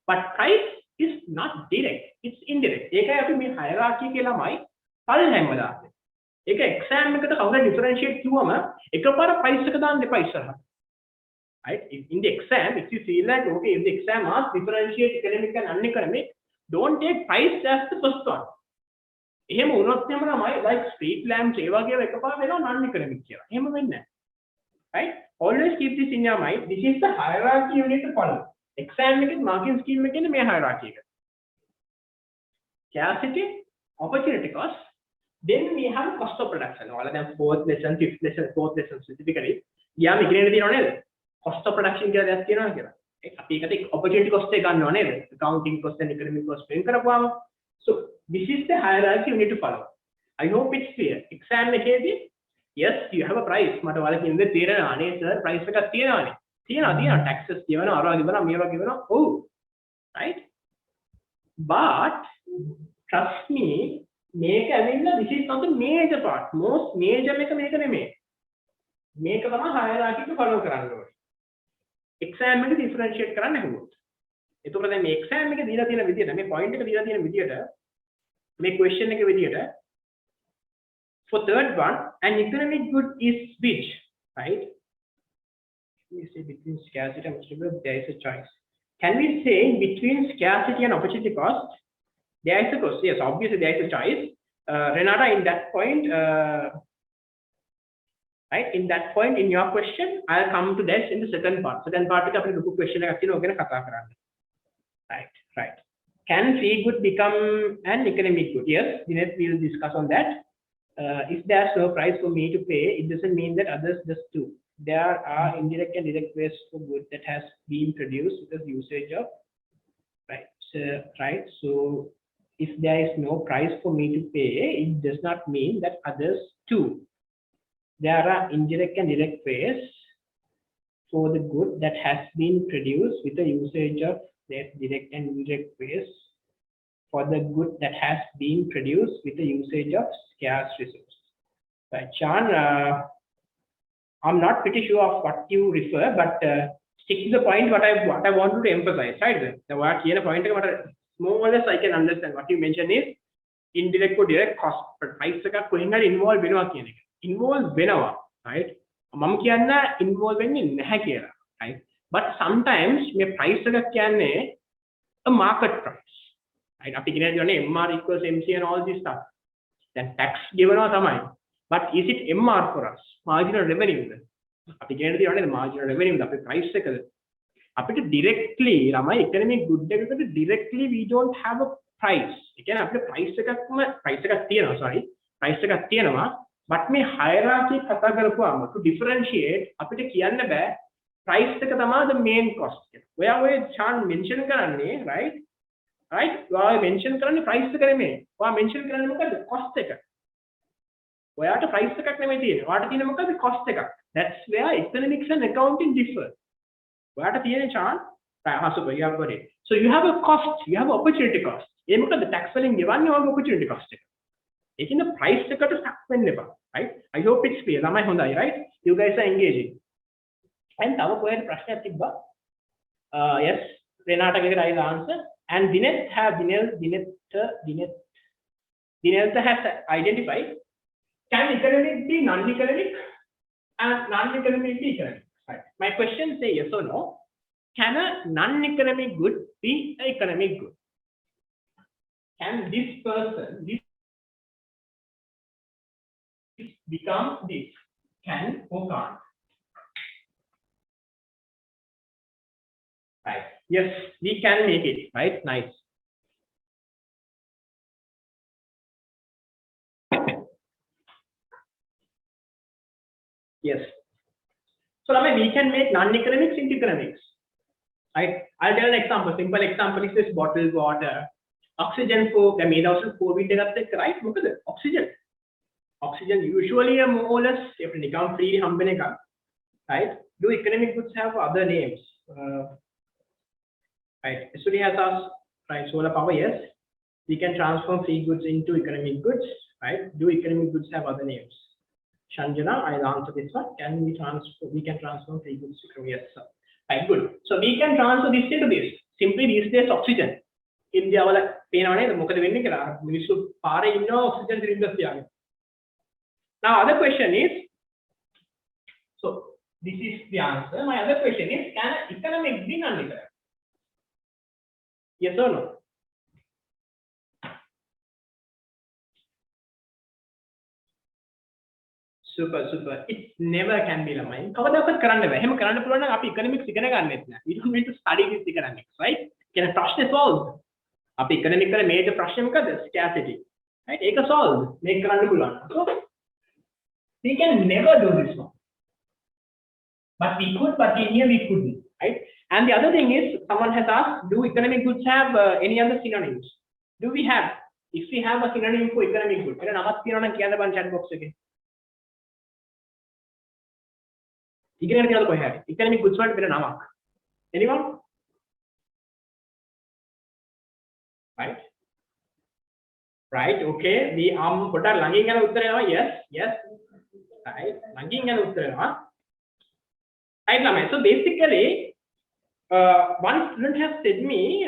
But price is not direct, it's indirect. ඒකයි අපි මේ hierarchy කියලාමයි පළවෙනිම දාන්නේ. ඒක exam එකට කවුරු differentiate කිව්වම එකපාර price එක දාන්න එපා ඉස්සරහට. Right? In the exam, if you feel like, okay, if the exam asks differentiate economic and uneconomic, don't take price as the first one. එහෙම වුණොත් එහෙම තමයි like street lamps ඒ වගේ එකපාර වෙනවා non-economic කියලා. එහෙම වෙන්නේ නැහැ. Right? Always keep this in your mind. This is the hierarchy you need to follow. Exam එකේ marking scheme එකේ මේ hierarchy එක. Scarcity, opportunity cost, then we have cost of production. All of them fourth lesson specifically. යාම ඉගෙනගෙන තියෙනව නේද? Cost of production කියලා දැක් තියෙනවා කියලා. අපි ඒකට opportunity cost එක ගන්නව නේද? Accounting cost and economic cost වෙන් කරපුවාම. So this is the hierarchy you need to follow. I hope it's clear. Exam එකේදී yes, you have a price. මට ඔයාලා කියන්නේ තේරෙනවා නේ sir price එකක් තියෙනවානේ. තියෙනවා taxes කියවනවා අරවා කියවනවා මේවා කියවනවා. Oh. Right? But trust me, මේක ඇවිල්ලා this is not the major part. Most major එක මේක නෙමෙයි. මේක තමයි hierarchy එක follow කරන්න ඕනේ. exam එක differentiate කරන්න හැමෝත්. එතකොට දැන් මේ exam එක දීලා තියෙන විදියට මේ point එක දීලා තියෙන විදියට මේ question එක විදියට for third one an economic good is which, right? We say between scarcity and opportunity there is a choice. Can we say between scarcity and opportunity cost there is a cost? Yes, obviously there is a choice. Renata, in that point, right, in that point in your question, I'll come to this in the second part. Second part එක අපිට ලොකු question එකක් තියෙනවා ඔගෙන කතා කරන්න. Right. Can free good become an economic good? Yes, we will discuss on that. If there's no price for me to pay, it doesn't mean that others just do. There are indirect and direct ways for good that has been produced with the usage of right. So if there is no price for me to pay, it does not mean that others too. There are indirect and direct ways for the good that has been produced with the usage of that direct and indirect ways for the good that has been produced with the usage of scarce resources. Right, Sean, I'm not pretty sure of what you refer, but stick to the point what I wanted to emphasize, right? The what here point more or less I can understand. What you mentioned is indirect or direct cost, but price එක කොහෙන් හරි involve වෙනවා කියන එක. Involve වෙනවා, right? මම කියන්න involve වෙන්නේ නැහැ කියලා, right? But sometimes මේ price එක කියන්නේ a market price, right? අපි කියන්නේ MR equals MC and all this stuff. Then tax ගෙවනවා තමයි. But is it MR for us? Marginal revenue. අපි කියන්නේ marginal revenue අපි price එකද? අපිට directly ළමයි economic good එකකට directly we don't have a price. ඒ කියන්නේ අපිට price එකක් තියෙනවා. But මේ hierarchy කතා කරපුවාම to differentiate අපිට කියන්න බෑ price එක තමයි the main cost එක. ඔයා ඔය Chan mention කරන්නේ right? ඔයා mention කරන්නේ price එක නෙමෙයි. ඔයා mention කරන්නේ මොකද්ද? cost එක. ඔයාට price එකක් නෙමෙයි තියෙන්නේ. ඔයාට තියෙන්නේ මොකද්ද? cost එකක්. That's where economics and accounting differ. ඔයාට තියෙන්නේ Chan super, you have got it. So you have a cost, you have opportunity cost. ඒ මොකද්ද? tax වලින් ගෙවන්නේ ඔයාගේ opportunity cost එක. ඒකින්ද price එකට stuck වෙන්න එපා. Right? I hope it's clear. ළමයි හොඳයි, right? You guys are engaging. And තව කොහෙද ප්‍රශ්නයක් තිබ්බා? Yes, Renata gave the right answer. And Dinet has identified, can economic be non-economic and non-economic be economic? Right. My question say yes or no. Can a non-economic good be an economic good? Can this person become this? Can or can't? Right. Yes, we can make it. Right. Nice. Yes. So we can make non-economics into economics. Right. I'll tell an example. Simple example is this bottled water. Oxygen for the main house for we did right? Look at it. Oxygen usually more or less if you come free right? Do economic goods have other names? Right. Study has asked, right, solar power, yes. We can transform free goods into economic goods, right? Do economic goods have other names? Shanjana, I'll answer this one. We can transform free goods to economic, yes, sir. Right, good. So we can transfer this into this. Simply these days oxygen. India wala peenawane මොකද වෙන්නේ කියලා මිනිස්සු පාරේ ඉන්නවා oxygen cylinders තියාගෙන. Now other question is, so this is the answer. My other question is, can economic be non-economic? Yes or no? Super. It never can be lamai. කවදාකවත් කරන්න බෑ. එහෙම කරන්න පුළුවන් නම් අපි economics ඉගෙන ගන්නෙත් නෑ. We don't need to study this economics, right? කියන ප්‍රශ්නේ solve. අපි economics වල major ප්‍රශ්නේ මොකද? Scarcity. Right? ඒක solve. මේක කරන්න පුළුවන්. So we can never do this one. But we could, but in here we couldn't, right? And the other thing is, someone has asked, do economic goods have any other synonyms? Do we have? If we have a synonym for economic goods, එන නමක් තියෙනවා නම් කියන්න බලන්න chat box එකේ. ඉගෙනගෙන කියලා කොහේ හරි. economic goods වලට වෙන නමක්. Anyone? Right? Right, okay. We පොඩ්ඩක් ළඟින් යන උත්තරේ එනවා. Yes. Right. ළඟින් යන උත්තරේ එනවා. Right, Lamai. So basically, one student has said me,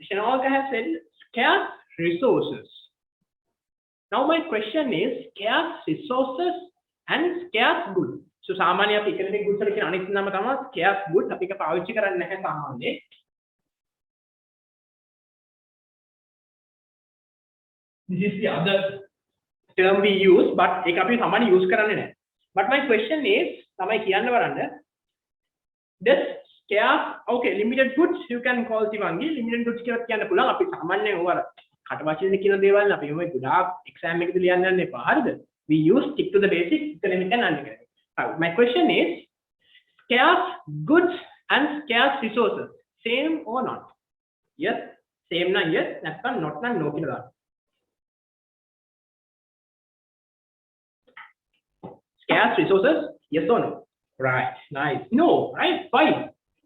Shanalka has said scarce resources. Now my question is scarce resources and scarce goods. So सामान्य आप economic goods वल කියන අනිත් නම තමයි scarce goods. අපි ඒක පාවිච්චි කරන්නේ නැහැ සාමාන්‍යයෙන්. This is the other term we use, but ඒක අපි සාමාන්‍ය use කරන්නේ නැහැ. But my question is, තමයි කියන්න බලන්න. This scarce, okay, limited goods you can call Sivangi. Limited goods කියලා කියන්න පුළුවන්. අපි සාමාන්‍යයෙන් ඕවා කටවචින් කියන දේවල් අපි ඔය ගොඩාක් exam එකේදී ලියන්න යන්න එපා. හරිද? We use stick to the basic economic and non-economic. My question is, scarce goods and scarce resources, same or not? Yes, same na yes, නැත්නම් not na no කියලා දාන්න. Scarce resources, yes or no? Right, nice. No, right? Why?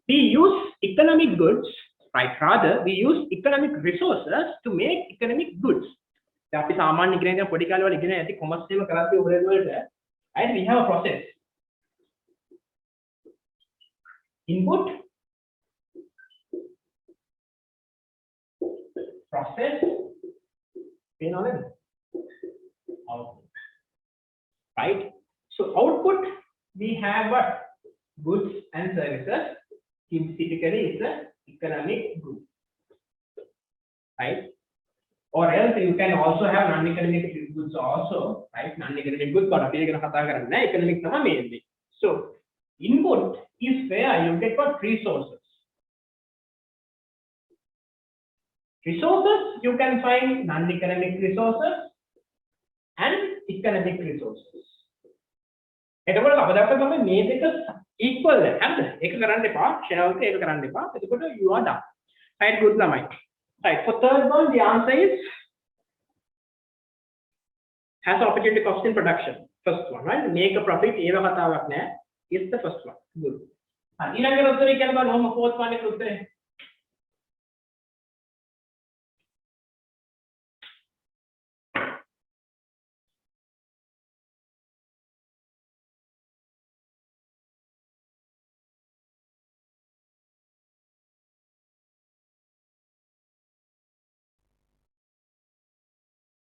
We use economic goods, right? Rather, we use economic resources to make economic goods. අපි සාමාන්‍ය ඉගෙන ගන්න පොඩි කාලේ වල ඉගෙන ඇති කොමර්ස් එකම කරද්දී ඔය වලට, right? We have a process. Input, process, output, right? So output, we have what? Goods and services. Typically, it's an economic good, right? Or else you can also have non-economic goods also, right? Non-economic goods, but අපි ඒක කතා කරන්නේ නැහැ. Economic තමයි mainly. So input is where you get what? Resources. Resources, you can find non-economic resources and economic resources. එතකොට අපදාක තමයි මේ දෙක equal ද? හරිද? ඒක කරන්න එපා. ෂෙනල්ක ඒක කරන්න එපා. එතකොට you are done. Right, good lamai. Right, for third one the answer is has opportunity cost in production. First one, right? Make a profit ඒව කතාවක් නෑ. Is the first one. Good. ඊළඟට උත්තරේ කියන්න බලන්න ඕම fourth one එකේ උත්තරේ.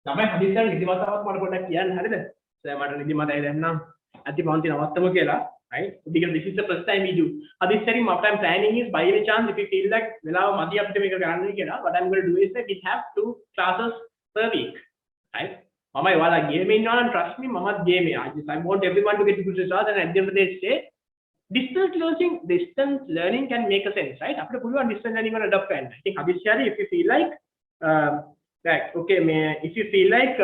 ළමයි හදිස්සියෙන් නිදිමතාවක් මට පොඩ්ඩක් කියන්න හරිද? සර් මට නිදිමතයි දැන් නම් අති පන්ති නවත්තමු කියලා, right? Because this is the first time we do. හදිස්සියෙන් what I'm planning is, by any chance if you feel like වෙලාව මදි අපිට මේක කරන්න කියලා, what I'm going to do is that we have 2 classes per week, right? මමයි ඔයාලා ගේමේ ඉන්නවා නම් trust me මමත් ගේමේ. I want everyone to get good results, and at the end of the day say distance learning can make a sense, right? අපිට පුළුවන් distance learning වල adopt කරන්න. ඉතින් හදිස්සියෙන් if you feel like right, okay, if you feel like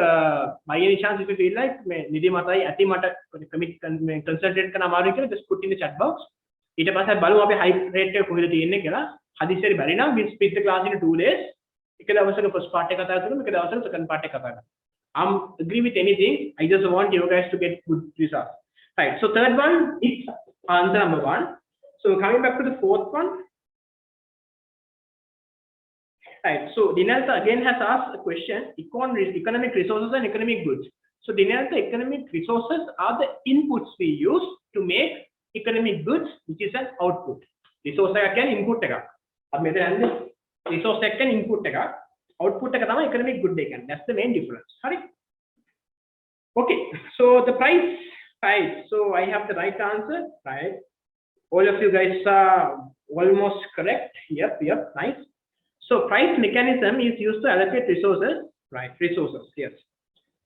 by any chance if you feel like nidhi matai ati mata concentrate කරන අමාරුයි කියලා just put in the chat box. ඊට පස්සේ බලමු අපි high rate එක කොහෙද තියෙන්නේ කියලා. හදිස්සියෙන් බැරි නම් we split the class into 2 days. එක දවසක first part එක කතා කරමු, එක දවසක second part එක කතා කරමු. I'm agree with anything. I just want you guys to get good results. Right, so third one is answer number 1. So coming back to the fourth one. Right. So Dinelta again has asked a question: economic resources and economic goods. So Dinelta, economic resources are the inputs we use to make economic goods, which is an output. Resource can input එක. අපි මෙතන යන්නේ resource එක can input එක. Output එක තමයි economic good එක. That's the main difference. හරි. Okay. So the price, right? So I have the right answer, right? All of you guys are almost correct. Yep, nice. So price mechanism is used to allocate resources, right? Resources, yes.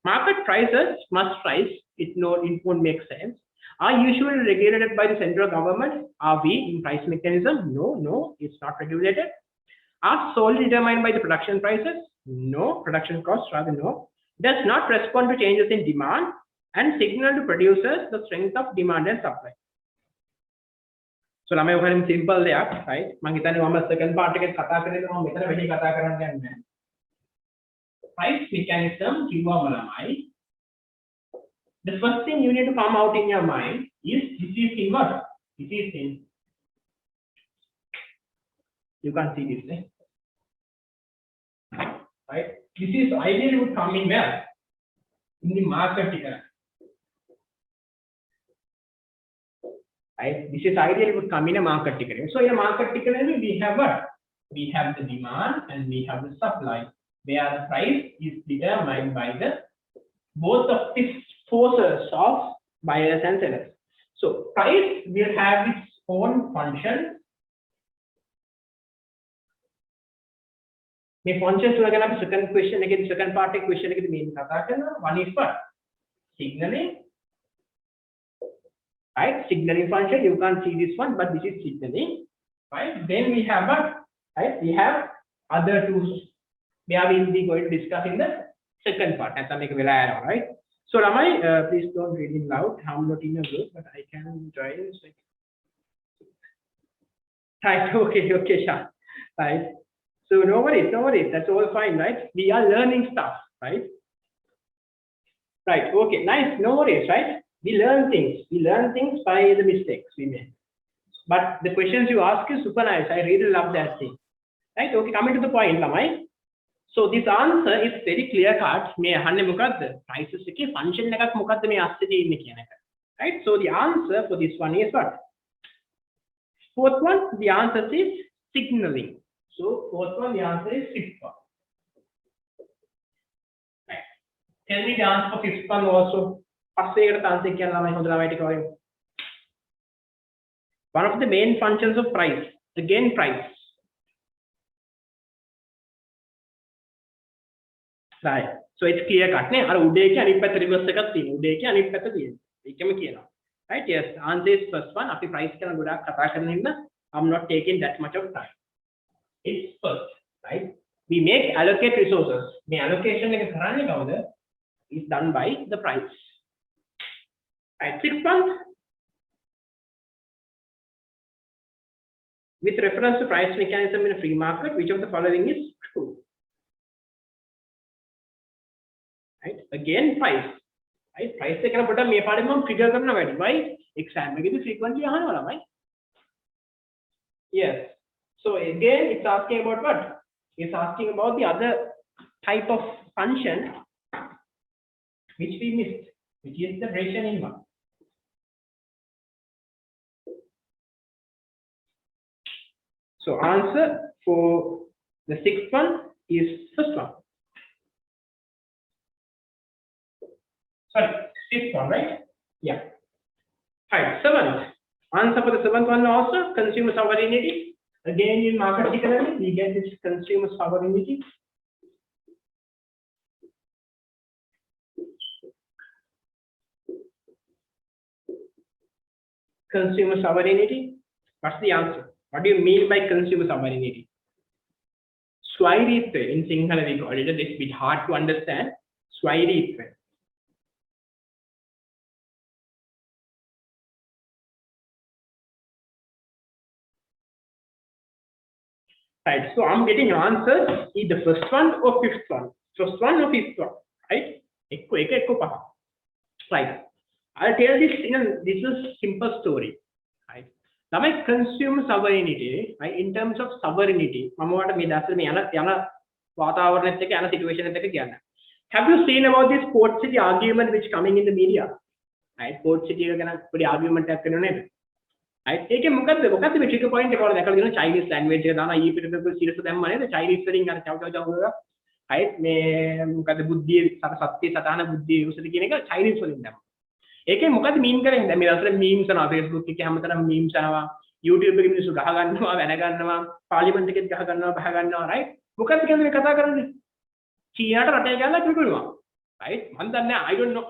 Market prices must rise. It won't make sense. Are usually regulated by the central government. Are we in price mechanism? No, it's not regulated. Are solely determined by the production prices? No, production costs rather no. Does not respond to changes in demand and signal to producers the strength of demand and supply. So ළමයි ඔකෙන් simple දෙයක්, right? මම හිතන්නේ මම second part එකේ කතා කරන්නේ මම මෙතන වෙඩි කතා කරන්න යන්නේ. Price mechanism කිව්වම ළමයි, the first thing you need to come out in your mind is this is in what? This is in, you can see this, right? This is ideally would come in where? In the market ticker. Right? This is ideally would come in a market ticker. So in a market ticker, we have what? We have the demand and we have the supply, where the price is determined by the both of these forces of buyers and sellers. So price will have its own function. මේ functions වල ගැන අපි second question එකේදී second part එක question එකේදී මේ කතා කරනවා. One is what? Signaling. Right? Signaling function, you can't see this one, but this is signaling. Right? Then we have what? Right? We have other tools where we will be going to discuss in the second part. Right? So Ramai, please don't read it loud. I'm not in a group, but I can try this. Right? Okay, Shah. Right? So no worries. That's all fine, right? We are learning stuff, right? Right. Okay. Nice. No worries, right? We learn things by the mistakes we make. But the questions you ask is super nice. I really love that thing. Right? Okay. Coming to the point, Lamai. So this answer is very clear cut. Me ahanne mokadda? Prices එකේ function එකක් මොකද්ද මේ අස්සේ තියෙන්නේ කියන එක. Right? So the answer for this one is what? Fourth one, the answer is signaling. So fourth one, the answer is fifth one. Right. Tell me the answer for fifth one also. පස්සේකට answer එක කියන්න ළමයි හොඳ ළමයි ටික වගේ. One of the main functions of price, again price. Right. So it's clear cut නේ. අර උඩේ එකේ අනිත් පැත්ත reverse එකක් තියෙනවා. උඩේ එකේ අනිත් පැත්ත තියෙනවා. ඒකම කියනවා. Right? Yes. Answer is first one. අපි price ගැන ගොඩාක් කතා කරන හින්දා I'm not taking that much of time. It's first, right? We make allocate resources. The allocation එක කරන්නේ කවුද? Is done by the price. Right. Sixth one. With reference to price mechanism in a free market, which of the following is true? Right? Again, price. Right? Price එක කරන කොට මේ පාඩේ මම figure කරනවා වැඩි. Why? Exam එකේදී frequently අහනවා ළමයි. Yes. So again, it's asking about what? It's asking about the other type of function which we missed, which is the rationing one. So answer for the sixth one is first one. Sorry, fifth one, right? Yeah. Right. Seventh. Answer for the seventh one also consumer sovereignty. Again, in market economy, we get this consumer sovereignty. Consumer sovereignty. What's the answer? What do you mean by consumer sovereignty? Swairitve in Sinhala we call it. It's a bit hard to understand. Swairitve. Right, so I'm getting answers either first one or fifth one. First one or fifth one, right? Right. I'll tell this in a little simple story. Right. තමයි consumer sovereignty, right? In terms of sovereignty, මම ඔයාලට මේ දැස්සේ මේ යන වාතාවරණයත් එක්ක යන situation එකත් එක්ක කියන්න. Have you seen about this port city argument which coming in the media? Right? Port city එක ගැන පොඩි argument එකක් වෙනව නේද? right? ඒකේ මොකද්ද මේ trigger point එක වල දැකලා දෙනවා Chinese language එක දානවා ඊ පිටට සිරස දැම්මා නේද? Chinese වලින් අර චව් චව් චව් එක. right? මේ මොකද්ද බුද්ධිය සත්‍ය සතාන බුද්ධිය යොසද කියන එක Chinese වලින් දැම්මා. ඒකේ මොකද්ද මීන් කරන්නේ? දැන් මේ දවස්වල memes යනවා Facebook එකේ හැමතැනම memes යනවා. YouTube එකේ මිනිස්සු ගහ ගන්නවා, වැන ගන්නවා, පාර්ලිමේන්තු එකෙත් ගහ ගන්නවා, බහ ගන්නවා, right? මොකද්ද කියන්නේ මේ කතා කරන්නේ? චීනට රටේ ගාලා කිව්වනවා. right? මම දන්නේ I don't know.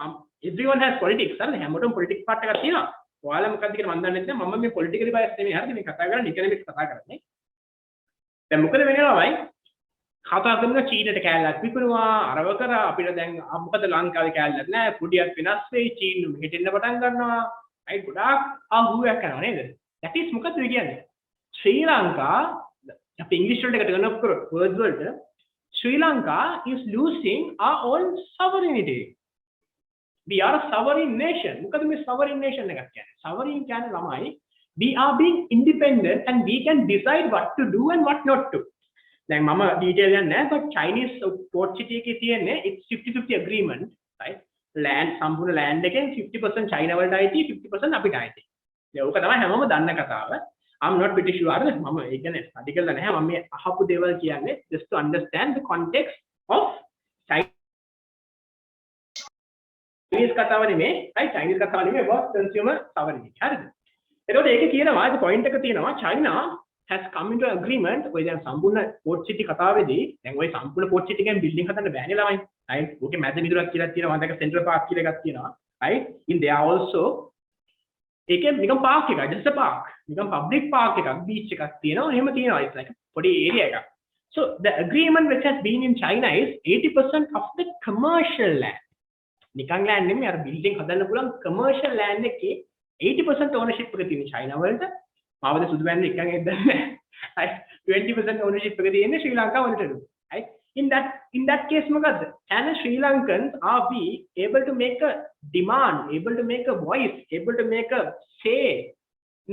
Everyone has politics. හරිද? හැමෝටම politics part එකක් තියෙනවා. ඔයාලා මොකද්ද කියලා මම දන්නේ නැහැ. මම මේ politically biased නෙමෙයි. හරිද? මේ කතා කරන්නේ economics කතා කරන්නේ. දැන් මොකද වෙන්නේ ළමයි? කතා කරන චීනට කෑල්ලක් විකුණුවා අරව කරා අපිට දැන් මොකද ලංකාවේ කෑල්ලක් නැහැ කුඩියක් වෙනස් වෙයි චීනු මෙහෙටෙන්න පටන් ගන්නවා right ගොඩාක් අහුවක් කරනවා නේද that is මොකද කියන්නේ ශ්‍රී ලංකා අපි ඉංග්‍රීසි වලට කනප් කරොත් words වලට ශ්‍රී Lanka is losing our own sovereignty we are a sovereign nation මොකද මේ sovereign nation එකක් කියන්නේ sovereign කියන්නේ ළමයි we are being independent and we can decide what to do and what not to දැන් මම ඩීටේල් යන්නේ නැහැ but Chinese port city එකේ තියෙන්නේ it's 50-50 agreement right land සම්පූර්ණ land එකෙන් 50% China වලට අයිති 50% අපිට අයිති. ඒක තමයි හැමෝම දන්න කතාව. I'm not pretty sure මම ඒ කියන්නේ ස්ටඩි කරලා නැහැ මම මේ අහපු දේවල් කියන්නේ just to understand the context of Chinese කතාව නෙමෙයි right Chinese කතාව නෙමෙයි about consumer sovereignty. හරිද? එතකොට ඒකේ කියනවා ඒක point එක තියෙනවා China has come into an agreement ඔය දැන් සම්පූර්ණ port city කතාවේදී දැන් ඔය සම්පූර්ණ port city එකෙන් building හදන්න බෑනේ ළමයි right ඕකේ මැද මිදුරක් කියලා තියෙනවා මම දැක්ක central park කියලා එකක් තියෙනවා right in there also ඒකේ නිකන් park එකක් just a park නිකන් public park එකක් beach එකක් තියෙනවා එහෙම තියෙනවා it's like පොඩි area එකක් so the agreement which has been in China is 80% of the commercial land නිකන් land නෙමෙයි අර building හදන්න පුළුවන් commercial land එකේ 80% ownership එක තියෙන China වලට මාවද සුදු බෑන්ඩ් එකක් එද්දන්නේ right 20% ownership එක තියෙන්නේ ශ්‍රී ලංකාව වලට right in that case මොකද්ද can Sri Lankans are we able to make a demand able to make a voice able to make a say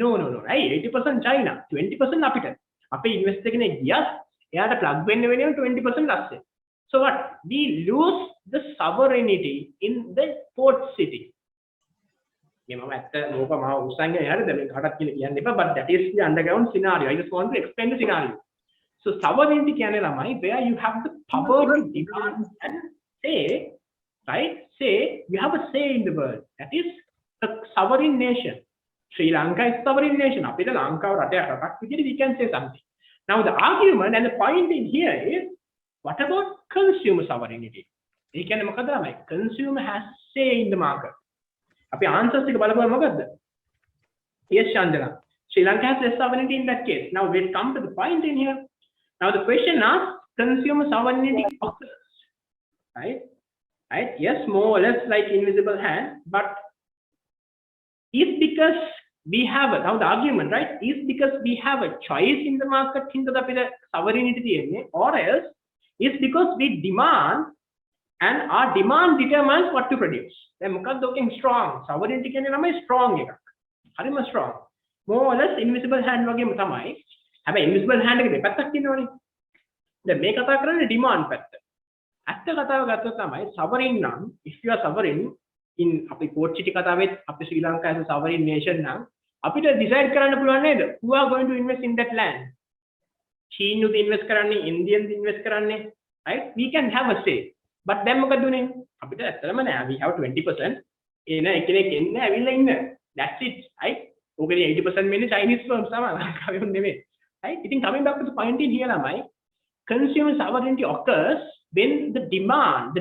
no right 80% China 20% අපිට අපේ ඉන්වෙස්ට් එකනේ ගියත් එයාට ප්ලග් වෙන්න වෙන්නේ 20% ලස්සේ so what we lose the sovereignty in the port city මම ඇත්ත ලෝක මම උස්සන්නේ හරිද මේ කාටත් කියලා කියන්න එපා but that is the underground scenario I just want to explain the scenario so sovereignty කියන්නේ ළමයි where you have the power to demand and say right say you have a say in the world that is a sovereign nation Sri Lanka is sovereign nation අපිට ලංකාව රටක් විදිහට we can say something now the argument and the point in here is what about consumer sovereignty ඒ කියන්නේ මොකද ළමයි consumer has say in the market අපි answers එක බලපුවා මොකද්ද? Yes Chandana. Sri Lanka has less sovereignty in that case. Now we'll come to the point in here. Now the question asks consumer sovereignty occurs. Right? Yes, more or less like invisible hand, but is because we have now the argument, right? Is because we have a choice in the market into the sovereignty or else is because we demand and our demand determines what to produce. Then මොකක්ද ඔකෙන් strong sovereignty කියන්නේ තමයි strong එකක්. හරිම strong. More or less invisible hand වගේම තමයි. හැබැයි invisible hand එකේ දෙපැත්තක් තියෙනවනේ. දැන් මේ කතා කරන්නේ demand පැත්ත. ඇත්ත කතාව ගත්තොත් තමයි sovereign නම් if you are sovereign in අපි port city කතාවෙත් අපි ශ්‍රී ලංකාව as a sovereign nation නම් අපිට decide කරන්න පුළුවන් නේද? Who are going to invest in that land? චීනුද invest කරන්නේ, Indians invest කරන්නේ, right? We can have a say. But then මොකද උනේ අපිට ඇත්තටම නෑ we have 20% එන එකෙක් එන්න ඇවිල්ලා ඉන්න that's it right ඔකනේ 80% වෙන්නේ Chinese firms තමයි ලංකාවේ නෙමෙයි right ඉතින් coming back to the point in here ළමයි consumer sovereignty occurs when the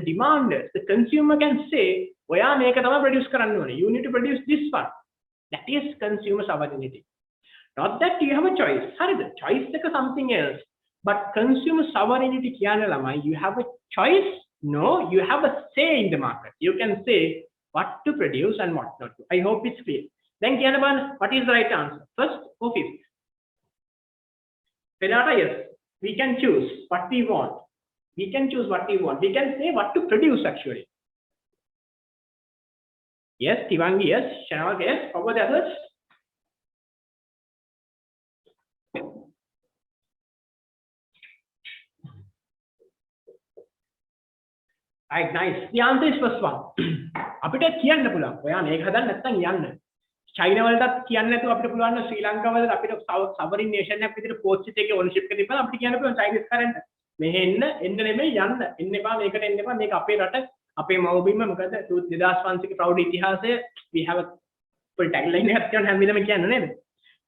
demanders the consumer can say ඔයා මේක තමයි produce කරන්න ඕනේ you need to produce this one that is consumer sovereignty not that you have a choice හරිද choice එක something else but consumer sovereignty කියන්නේ ළමයි you have a choice No, you have a say in the market. You can say what to produce and what not to. I hope it's clear. Then Kianaban, what is the right answer? First or fifth? Penata, yes. We can choose what we want. We can choose what we want. We can say what to produce actually. Yes, Tivangi, yes. Shanawak, yes. How about the others? Right, nice. The answer is first one. අපිට කියන්න පුළුවන්. ඔයා මේක හදන්න නැත්නම් යන්න. China වලටත් කියන්න නැතුව අපිට පුළුවන් ශ්‍රී ලංකාව වල අපිට සවරින් නේෂන් එකක් විදිහට පෝස්ට් එකේ ඕනර්ෂිප් එක දීපන් අපිට කියන්න පුළුවන් චයිනීස් කරන්ට්. මෙහෙ එන්න නෙමෙයි යන්න. එන්න එපා මේකට එන්න එපා මේක අපේ රට අපේ මව්බිම මොකද 2005 ප්‍රෞඩ ඉතිහාසය we have a full tagline එකක් කියන හැම වෙලම කියන්න නේද?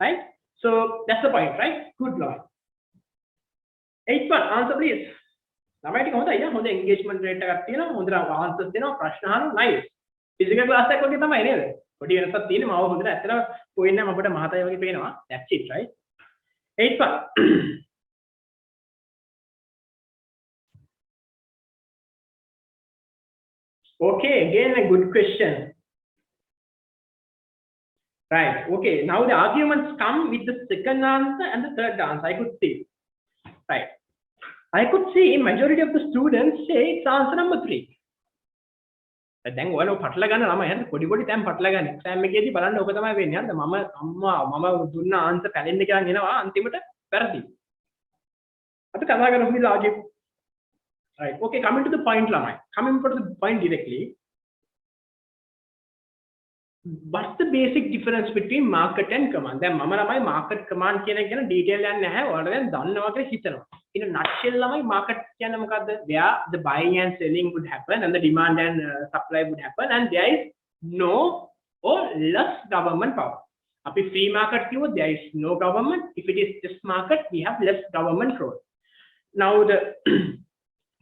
Right? So that's the point, right? Good Lord. 8th one, answer please. ළමයි ටික හොඳයි යා හොඳ engagement rate එකක් තියෙනවා හොඳට answers දෙනවා ප්‍රශ්න අහනවා nice. physical class එකක් වගේ තමයි නේද? පොඩි වෙනසක් තියෙන්නේ මම හොඳට ඇත්තටම පොයින් නම් අපිට මහතයි වගේ පේනවා. That's it, right? 8th one. Okay, again a good question. Right, okay, now the arguments come with the second answer and the third answer, I could see. Right, I could see majority of the students say it's answer number 3. දැන් ඔයාලා පටල ගන්න ළමයි හරිද පොඩි පොඩි තැන් පටල ගන්න exam එකේදී බලන්න ඔක තමයි වෙන්නේ හරිද මම දුන්න ආන්සර් කැලෙන්න කියලා එනවා අන්තිමට වැරදි අපි කතා කරමු මේ logic. Right, okay, coming to the point ළමයි coming to the point directly. What's the basic difference between market and command? දැන් මම ළමයි market command කියන එක ගැන detail යන්නේ නැහැ ඔයාලා දැන් දන්නවා කියලා හිතනවා. In a nutshell ළමයි market කියන්නේ මොකද්ද? Where the buying and selling would happen and the demand and supply would happen and there is no or less government power. අපි free market කිව්වොත් there is no government. If it is just market we have less government role. Now the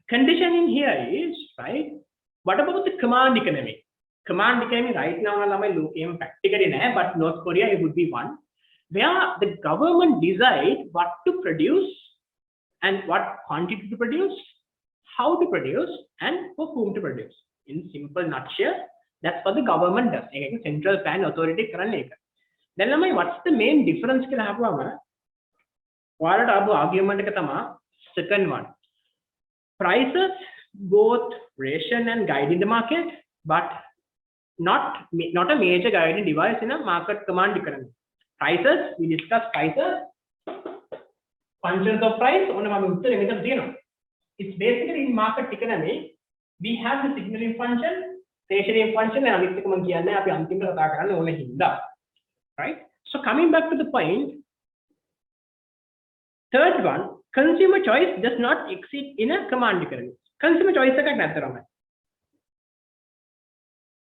condition in here is, right, what about the command economy? Command economy right now ළමයි ලෝකෙම practically නැහැ but North Korea it would be one where the government decide what to produce and what quantity to produce, how to produce and for whom to produce. In simple nutshell that's what the government does. ඒක central plan authority කරන්නේ ඒක. දැන් ළමයි what's the main difference කියලා අහපුවම ඔයාලට ආපු argument එක තමයි second one. Prices both ration and guide in the market but not a major guiding device in a market command economy. Prices, we discuss prices, functions of price. It's basically in market economy we have the signaling function, stationary function and right? So coming back to the point, third one, consumer choice does not exist in a command economy. Consumer choice එකක් නැතරම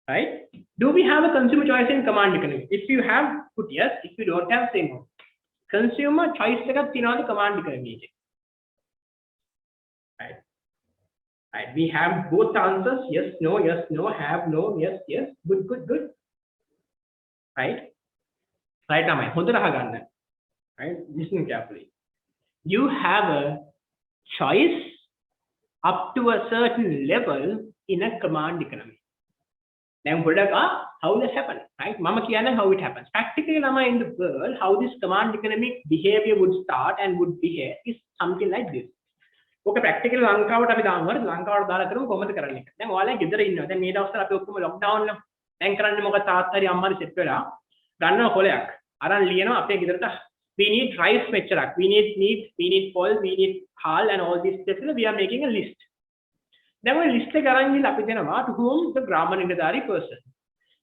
right? Do we have a consumer choice in command economy? If you have, put yes. If you don't have, say no. Consumer choice එකක් තියෙනවද command economy එකේ? Right? Right. We have both answers. Yes, no, have, no, yes, yes. Good. Right? Right now, හොඳට අහගන්න. Right? Listen carefully. You have a choice up to a certain level in a command economy. Then how this happen, right? Mama kiyana how it happens. Practically in the world, how this command economic behavior would start and would behave is something like this. Okay, practically ලංකාවට අපි දානවා ලංකාවට දාලා කරමු කොහොමද කරන්නේ? දැන් ඔයාලා ගෙදර ඉන්නවා. දැන් මේ දවස්වල අපි ඔක්කොම lockdown නේ. දැන් කරන්නේ මොකද තාත්තාරි අම්මාරි සෙට් වෙලා ගන්නවා කොලයක්. අරන් ලියනවා අපේ ගෙදරට we need rice මෙච්චරක්. We need meat, we need oil, we need hal and all these stuff. We are making a list. Then we list එක අරන් ගිහලා අපි දෙනවා to whom the grammar නිලධාරි person.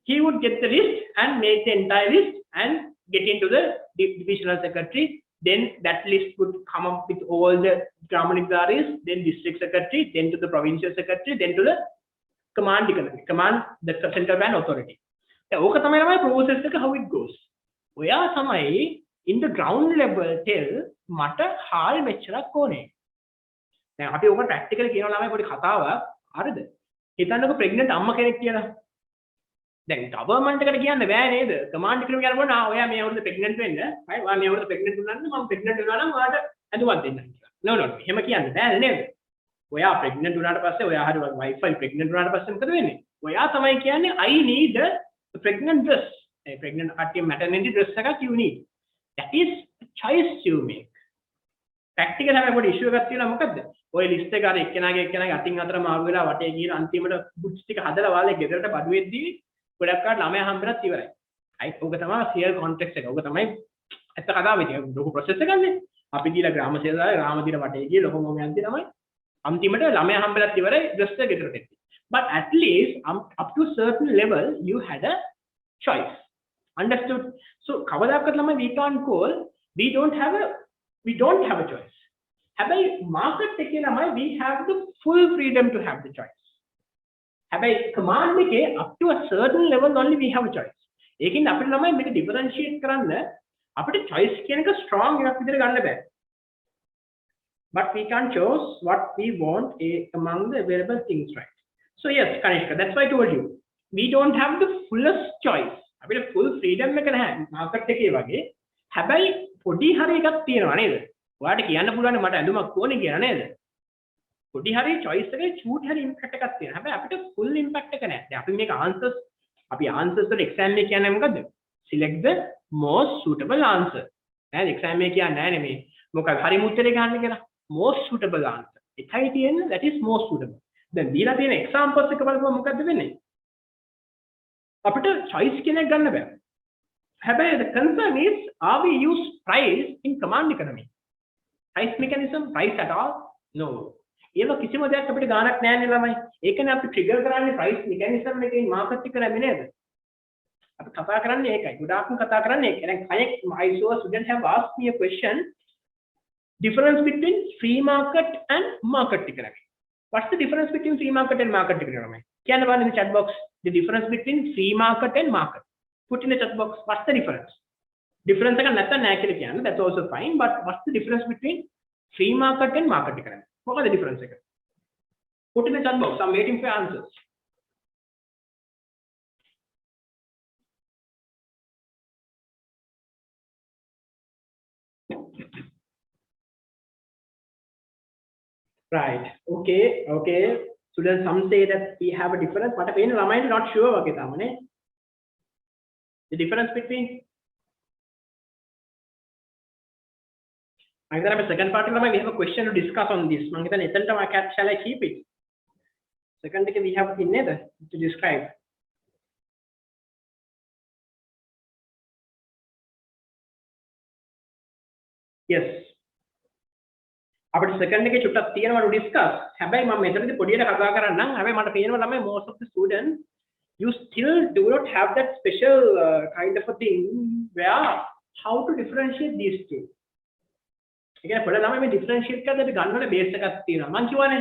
He would get the list and make the entire list and get into the divisional secretary. Then that list would come up with all the grammar niladharis, then district secretary, then to the provincial secretary, then to the command the central plan authority. ඕක තමයි ළමයි process එක how it goes. ඔයා තමයි in the ground level tell මට හාල් මෙච්චරක් ඕනේ. දැන් අපි ඔක ප්‍රැක්ටිකලි කියනවා ළමයි පොඩි කතාවක් හරිද? හිතන්නකෝ ප්‍රෙග්නන්ට් අම්මා කෙනෙක් කියලා. දැන් ගවර්න්මන්ට් එකට කියන්න බෑ නේද? කමාන්ඩ් එකට කියනකොට ඔයා මේ අවුරුද්ද ප්‍රෙග්නන්ට් වෙන්න. right? ඔයා මේ අවුරුද්ද ප්‍රෙග්නන්ට් වුණා නම් මම ප්‍රෙග්නන්ට් වෙනවා නම් ඔයාට ඇඳුමක් දෙන්නම් කියලා. no එහෙම කියන්න බෑ නේද? ඔයා ප්‍රෙග්නන්ට් වුණාට පස්සේ ඔයා හරි වයිෆයි ප්‍රෙග්නන්ට් වුණාට පස්සේ මොකද වෙන්නේ? ඔයා තමයි කියන්නේ I need a pregnant dress. A pregnant maternity dress එකක් you need. That is a choice you make. practical හැම පොඩි issue එකක් තියෙනවා මොකද්ද? ඔය list එක අර එක්කෙනාගේ අතින් අතර මාරු වෙලා වටේ ගිහින් අන්තිමට boots ටික හදලා වාලේ ගෙදරට බඩු වෙද්දී ගොඩක් කාට ළමයා හම්බෙලත් ඉවරයි. right? ඕක තමයි real context එක. ඕක තමයි ඇත්ත කතාව ඉතින් ලොකු process එකක් නේ. අපි ගිහලා ග්‍රාම සේවය ග්‍රාම දින වටේ ගිහලා ලොකම යන්ති තමයි අන්තිමට ළමයා හම්බෙලත් ඉවරයි dress එක ගෙදරට එන්නේ. but at least up to a certain level you had a choice. Understood? So කවදාකවත් ළමයි we can't call we don't have a choice. හැබැයි market එකේ ළමයි we have the full freedom to have the choice. හැබැයි command එකේ up to a certain level only we have a choice. ඒකින් අපිට ළමයි මේක differentiate කරන්න අපිට choice කියන එක strong එකක් විදිහට ගන්න බෑ. But we can choose what we want among the available things, right? So yes, Kanishka, that's why I told you we don't have the fullest choice. අපිට full freedom එක නැහැ market එකේ වගේ. හැබැයි පොඩි හරි එකක් තියෙනවා නේද? ඔයාලට කියන්න පුළුවන් මට ඇඳුමක් ඕනේ කියලා නේද? පොඩි හරි choice එකේ චූටි හරි impact එකක් තියෙනවා. හැබැයි අපිට full impact එක නැහැ. දැන් අපි මේක answers වල exam එකේ කියන්නේ මොකද්ද? Select the most suitable answer. නේද? exam එකේ කියන්නේ නැහැ නෙමෙයි. මොකක්ද හරි උත්තරේ ගන්න කියලා. Most suitable answer. එකයි තියෙන්නේ that is most suitable. දැන් දීලා තියෙන examples එක බලපුවම මොකද්ද වෙන්නේ? අපිට choice කෙනෙක් ගන්න බෑ. හැබැයි the concern is are we use price in command economy? Price mechanism, price at all? No. ඒව කිසිම දෙයක් අපිට ගාණක් නැහැ නේ ළමයි. ඒකනේ අපි trigger කරන්නේ price mechanism එකේ market economy නේද? අපි කතා කරන්නේ ඒකයි. ගොඩාක්ම කතා කරන්නේ ඒක. දැන් කයෙක් I saw a student have asked me a question, difference between free market and market economy. What's the difference between free market and market economy? කියන්න බලන්න in the chat box the difference between free market and market. Put in the chat box what's the difference. Difference එක නැත්නම් නැහැ කියලා කියන්න, that's also fine, but what's the difference between free market and market economy? මොකද difference එක? Put in the chat box. I'm waiting for answers. Right. Okay. So then some say that we have a difference, but again, I'm not sure වගේ තමයි. The difference between I think the second part we have a question to discuss on this. Shall I keep it? Second we have another to describe. Yes. අපිට second එකේ චුට්ටක් තියෙනවා to discuss. හැබැයි මම මෙතනදී පොඩියට කතා කරන්නම්. හැබැයි මට පේනවා ළමයි most of the students you still do not have that special kind of a thing where how to differentiate these two. ඒ කියන්නේ පොඩ ළමයි මේ differentiate කරද්දී අපි ගන්න ඕනේ base එකක් තියෙනවා. මම කියවනේ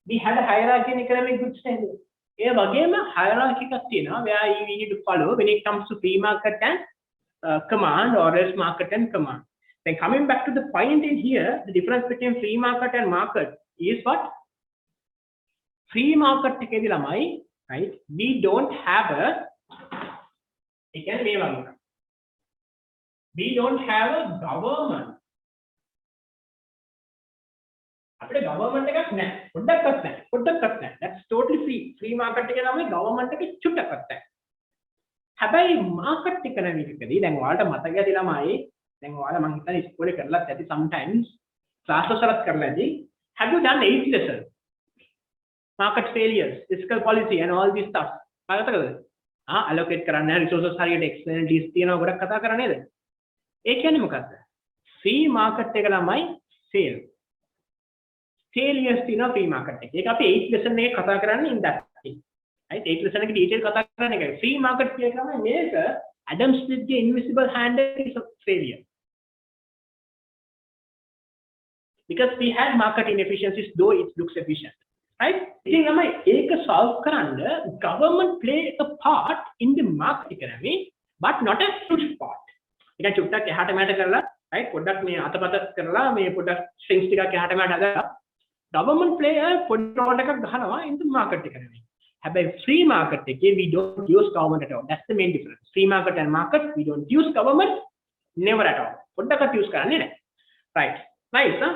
we had a hierarchy in economic goods standard. ඒ වගේම hierarchy එකක් තියෙනවා where we need to follow when it comes to free market and command or else market and command. Then coming back to the point in here, the difference between free market and market is what? Free market එකේදී ළමයි, right? We don't have a we don't have a government. අපිට government එකක් නැහැ. පොඩ්ඩක්වත් නැහැ. That's totally free. Free market එකේ ළමයි government එකේ චුට්ටක්වත් නැහැ. හැබැයි market economy එකේදී දැන් ඔයාලට මතකයි ළමයි then ඔයාලා මං හිතන්නේ ඉස්කෝලේ කරලත් ඇති sometimes classes වලත් කරලා ඇති. Have you done 8th lesson? Market failures, fiscal policy and all this stuff. මතකද? allocate කරන්න resources හරියට externalities තියෙනවා ගොඩක් කතා කරා නේද? ඒ කියන්නේ මොකද්ද? free market එක ළමයි failures තියෙනවා free market එකේ. ඒක අපි 8th lesson එකේ කතා කරන්නේ in that thing. Right? 8th lesson එකේ detail කතා කරන්නේ ඒකයි. Free market කියන එක මේක Adam Smith's invisible hand is a failure. Because we had market inefficiencies, though it looks efficient, right? ඉතින් ළමයි ඒක solve කරන්න government play a part in the market economy, but not a huge part. ඒක චුට්ටක් එහාට මෙහාට කරලා, right? පොඩ්ඩක් මේ අතපත කරලා මේ පොඩ්ඩක් strings ටිකක් එහාට මෙහාට හදලා government play a පොඩි role එකක් ගහනවා in the market economy. හැබැයි free market එකේ we don't use government at all. That's the main difference. Free market and market we don't use government never at all. පොඩ්ඩක්වත් use කරන්නේ නැහැ. Right. Nice, huh?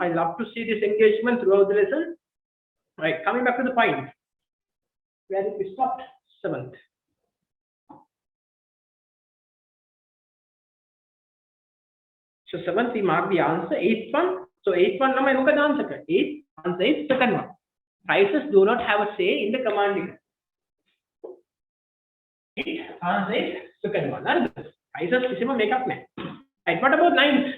I love to see this engagement throughout the lesson. Right, coming back to the point. Where did we stop? 7th. So 7th we mark the answer. 8th one. So 8th one, look at the answer. 8th answer is second one. Prices do not have a say in the commanding. 8th answer is second one. Prices kisima make up mein. Right, what about 9th?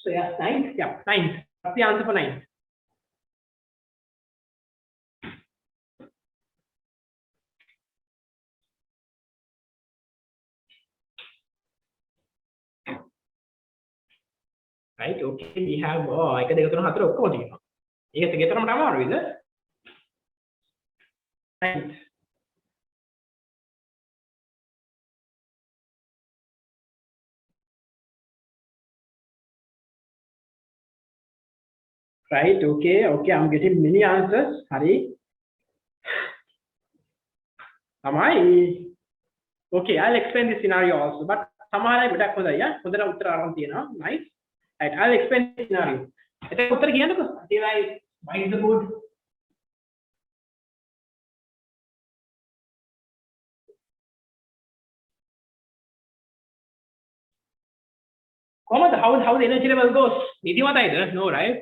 So yeah, 9th. Yeah, 9th. What's the answer for 9th? right? Okay, we have 1 2 3 4 ඔක්කොම තියෙනවා. ඒක ගෙතරමට අමාරුයිද? right. Right, okay, I'm getting many answers. Hari. Okay, I'll explain this scenario also, but සමහර අය ගොඩක් හොඳයි යා. හොඳට උත්තර අරන් තියෙනවා. Nice. Right, I'll explain the scenario. එතකොට උත්තර කියන්නකෝ. Why is the board? කොහමද how the energy level goes? නිදිමතයිද? No, right?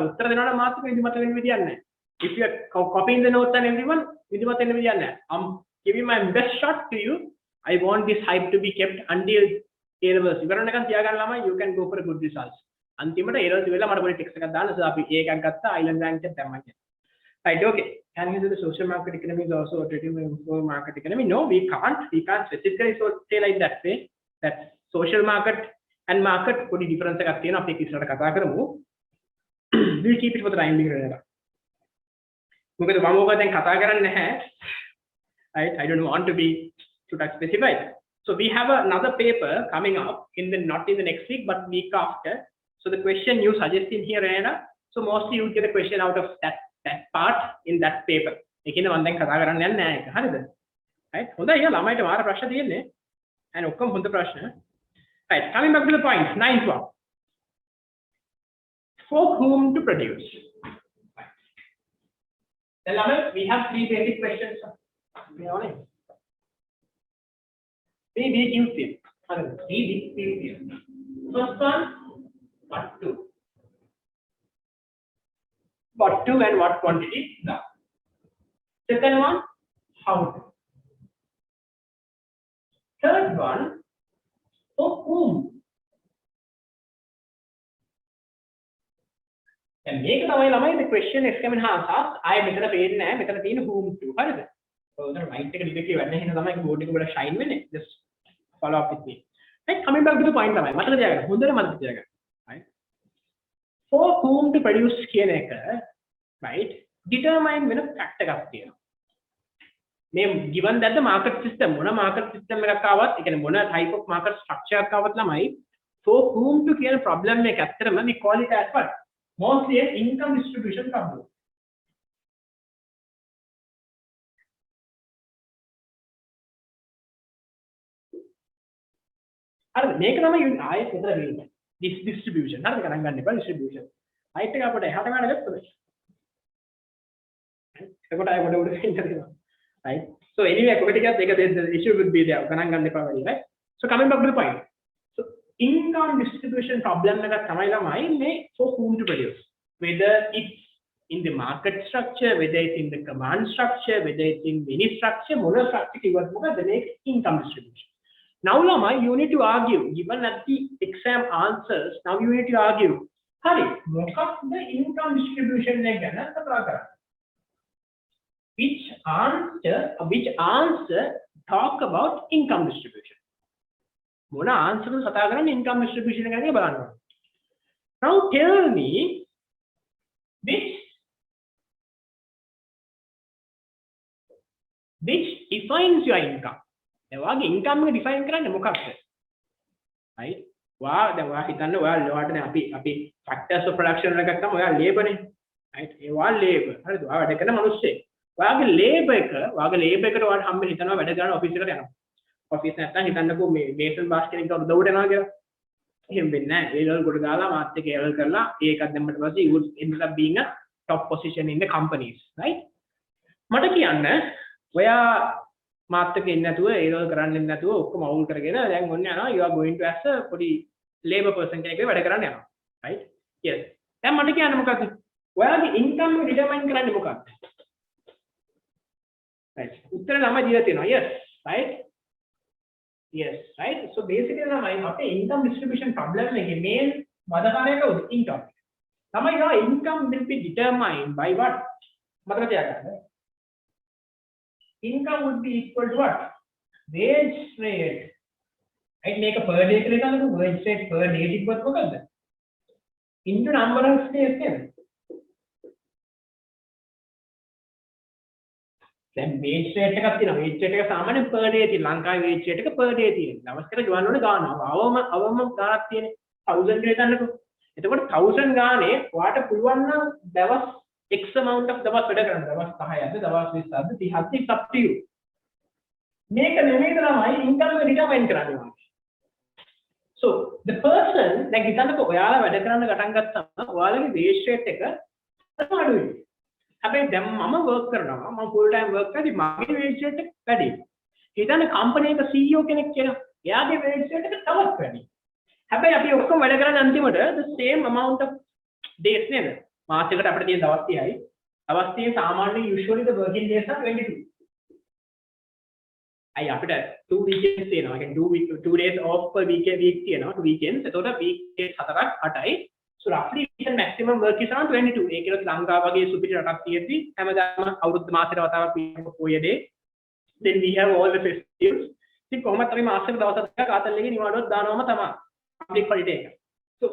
උත්තර දෙනවනම් මාත්‍රික නිදිමත වෙන්න විදියක් නැහැ. If you are copying the notes and everyone, නිදිමත වෙන්න විදියක් නැහැ. I'm giving my best shot to you. I want this hype to be kept until A levels. ඉවරනකන් තියාගන්න ළමයි, you can go for a good results. අන්තිමට A levels වෙලා මට පොඩි ටෙක්ස්ට් එකක් දාන්න. so අපි A එකක් ගත්තා, island rank එක දැම්මා කියන්නේ. Right, okay. Can you say the social market economy is also a traditional market economy? No, we can't. We can't specifically say like that way. That social market and market put a difference එකක් තියෙනවා. අපි ඒක ඉස්සරහට කතා කරමු. We'll keep it for the time being. මොකද මම ඔක දැන් කතා කරන්නේ නැහැ. Right, I don't want to be too specified. So we have another paper coming up not in the next week but week after. So the question you suggest in here, Rena, so mostly you get a question out of that part in that paper. ඒකනේ මම දැන් කතා කරන්න යන්නේ නැහැ ඒක. හරිද? right, හොඳයි යා ළමයිට මාර ප්‍රශ්න තියෙන්නේ. and ඔක්කොම හොඳ ප්‍රශ්න. right, coming back to the point, 9th one. For whom to produce? Then we have 3 basic questions. Three big things. First one, what to? What to and what quantity? No. Second one, how to? Third one, for whom? And මේක තමයි ළමයි the question examine answers. ආයෙ මෙතන පේන්නේ නැහැ. මෙතන තියෙන whom to. හරිද? So උතන right එක ඩිලීට් එකේ වෙන්න හින්දා තමයි ඒක board එක වල shine වෙන්නේ. Just follow up with me. Right, coming back to the point තමයි. මතක තියාගන්න. හොඳට මතක තියාගන්න. Right? For whom to produce කියන එක, right? Determine වෙන fact එකක් තියෙනවා. මේ given that the market system මොන market system එකක් ආවත්, ඒ කියන්නේ මොන type of market structure එකක් ආවත් ළමයි for whom to කියන problem එක ඇත්තටම we call it as what? Mostly an income distribution problem. හරිද? මේක තමයි ආයෙත් මෙතන වෙන්නේ. This distribution. හරිද? ගණන් ගන්න එපා distribution. right එක අපිට එහාට ගන්න ගත්තොත්. එතකොට ආයෙ මොඩ උඩ ඉන්නවා. right? So anyway කොහෙට ගියත් ඒක the issue would be there. ගණන් ගන්න එපා වැඩි, right? So coming back to the point. So income distribution problem එක තමයි ළමයි මේ for whom to produce. Whether it's in the market structure, whether it's in the command structure, whether it's in any structure, mono structure keyword moga the next income distribution. Now Lama, you need to argue, given at the exam answers, now you need to argue, Hari, moga the income distribution ගැන කතා කරා. Which answer talk about income distribution? මොන answer කතා කරන්නේ income distribution ගැන කියලා බලන්න. Now tell me which defines your income. දැන් ඔයාගේ income එක define කරන්නේ මොකක්ද? right? දැන් ඔයා හිතන්න ඔයාලට දැන් අපි factors of production එකක් ගත්තම ඔයා labor නේ. right? ඒ ඔයා labor. හරිද? ඔයා වැඩ කරන මිනිස්සෙක්. ඔයාගේ labor එකට ඔයාලා හැම හිතනවා වැඩ කරන office එකට යනවා. office නැත්තම් හිතන්නකෝ මේ මේසන් බාස් කෙනෙක්ට උදව්වට යනවා කියලා. එහෙම වෙන්නේ නැහැ. ඒ level කොට දාලා මාත් එක්ක level කරලා ඒකක් දැම්මට පස්සේ you would end up being a top position in the companies. right? මට කියන්න ඔයා මාත් එක්ක ඉන්නේ නැතුව ඒ level කරන්නේ නැතුව ඔක්කොම අවුල් කරගෙන දැන් ඔන්න යනවා you are going to as a පොඩි labor person කෙනෙක් වැඩ කරන්න යනවා. right? yes. දැන් මට කියන්න මොකද්ද? ඔයාගේ income එක determine කරන්නේ මොකක්ද? right? උත්තර ළමයි දීලා තියෙනවා. yes. right? yes. right? so basically ළමයි අපේ income distribution problem එකේ main වදකාරයක income. ළමයි ගා income will be determined by what? මතක තියාගන්න. Income would be equal to what? Wage rate. Right? Make a per day කියලා ගන්නකො wage rate per day කිව්වොත් මොකද්ද? into number of days nේද? දැන් wage rate එකක් තියෙනවා. wage rate එක සාමාන්‍යයෙන් per day තියෙන. ලංකාවේ wage rate එක per day තියෙන. දවසකට ගෙවන්න ඕනේ ගානවා. අවම ගානක් තියෙන්නේ 1000 කියලා ගන්නකො. එතකොට 1000 ගානේ ඔයාට පුළුවන් නම් දවස් x amount of දවස් වැඩ කරන්න. දවස් 10ක්ද දවස් 20ක්ද 30ක්ද it's up to you. මේක නෙමෙයි තමයි income එක determine කරන්නේ ඔයාලා. So the person දැන් හිතන්නකෝ ඔයාලා වැඩ කරන්න පටන් ගත්තාම ඔයාලගේ wage rate එක අඩුයි. හැබැයි දැන් මම work කරනවා මම full time work කරද්දි මගේ wage rate එක වැඩි. හිතන්න company එක CEO කෙනෙක් කියලා එයාගේ wage rate එක තවත් වැඩි. හැබැයි අපි ඔක්කොම වැඩ කරන්නේ අන්තිමට the same amount of days නේද? මාසෙකට අපිට තියෙන දවස් 30යි. දවස් 30 සාමාන්‍යයෙන් usually the working days are 22. අය අපිට 2 weekends තියෙනවා. ඒ කියන්නේ 2 days off per week තියෙනවා 2 weekends. එතකොට week 4ක් 8යි. So roughly we can maximum work is around 22. ඒක කියලා ලංකාව වගේ සුපිරි රටක් තියෙද්දි හැමදාම අවුරුදු මාසෙට වතාවක් we day. Then we have all the festivals. ඉතින් කොහොමද අපි මාසෙක දවස් 10ක් ආතල්ලේගේ නිවාඩුවක් දානවම තමයි. Public holiday එක. So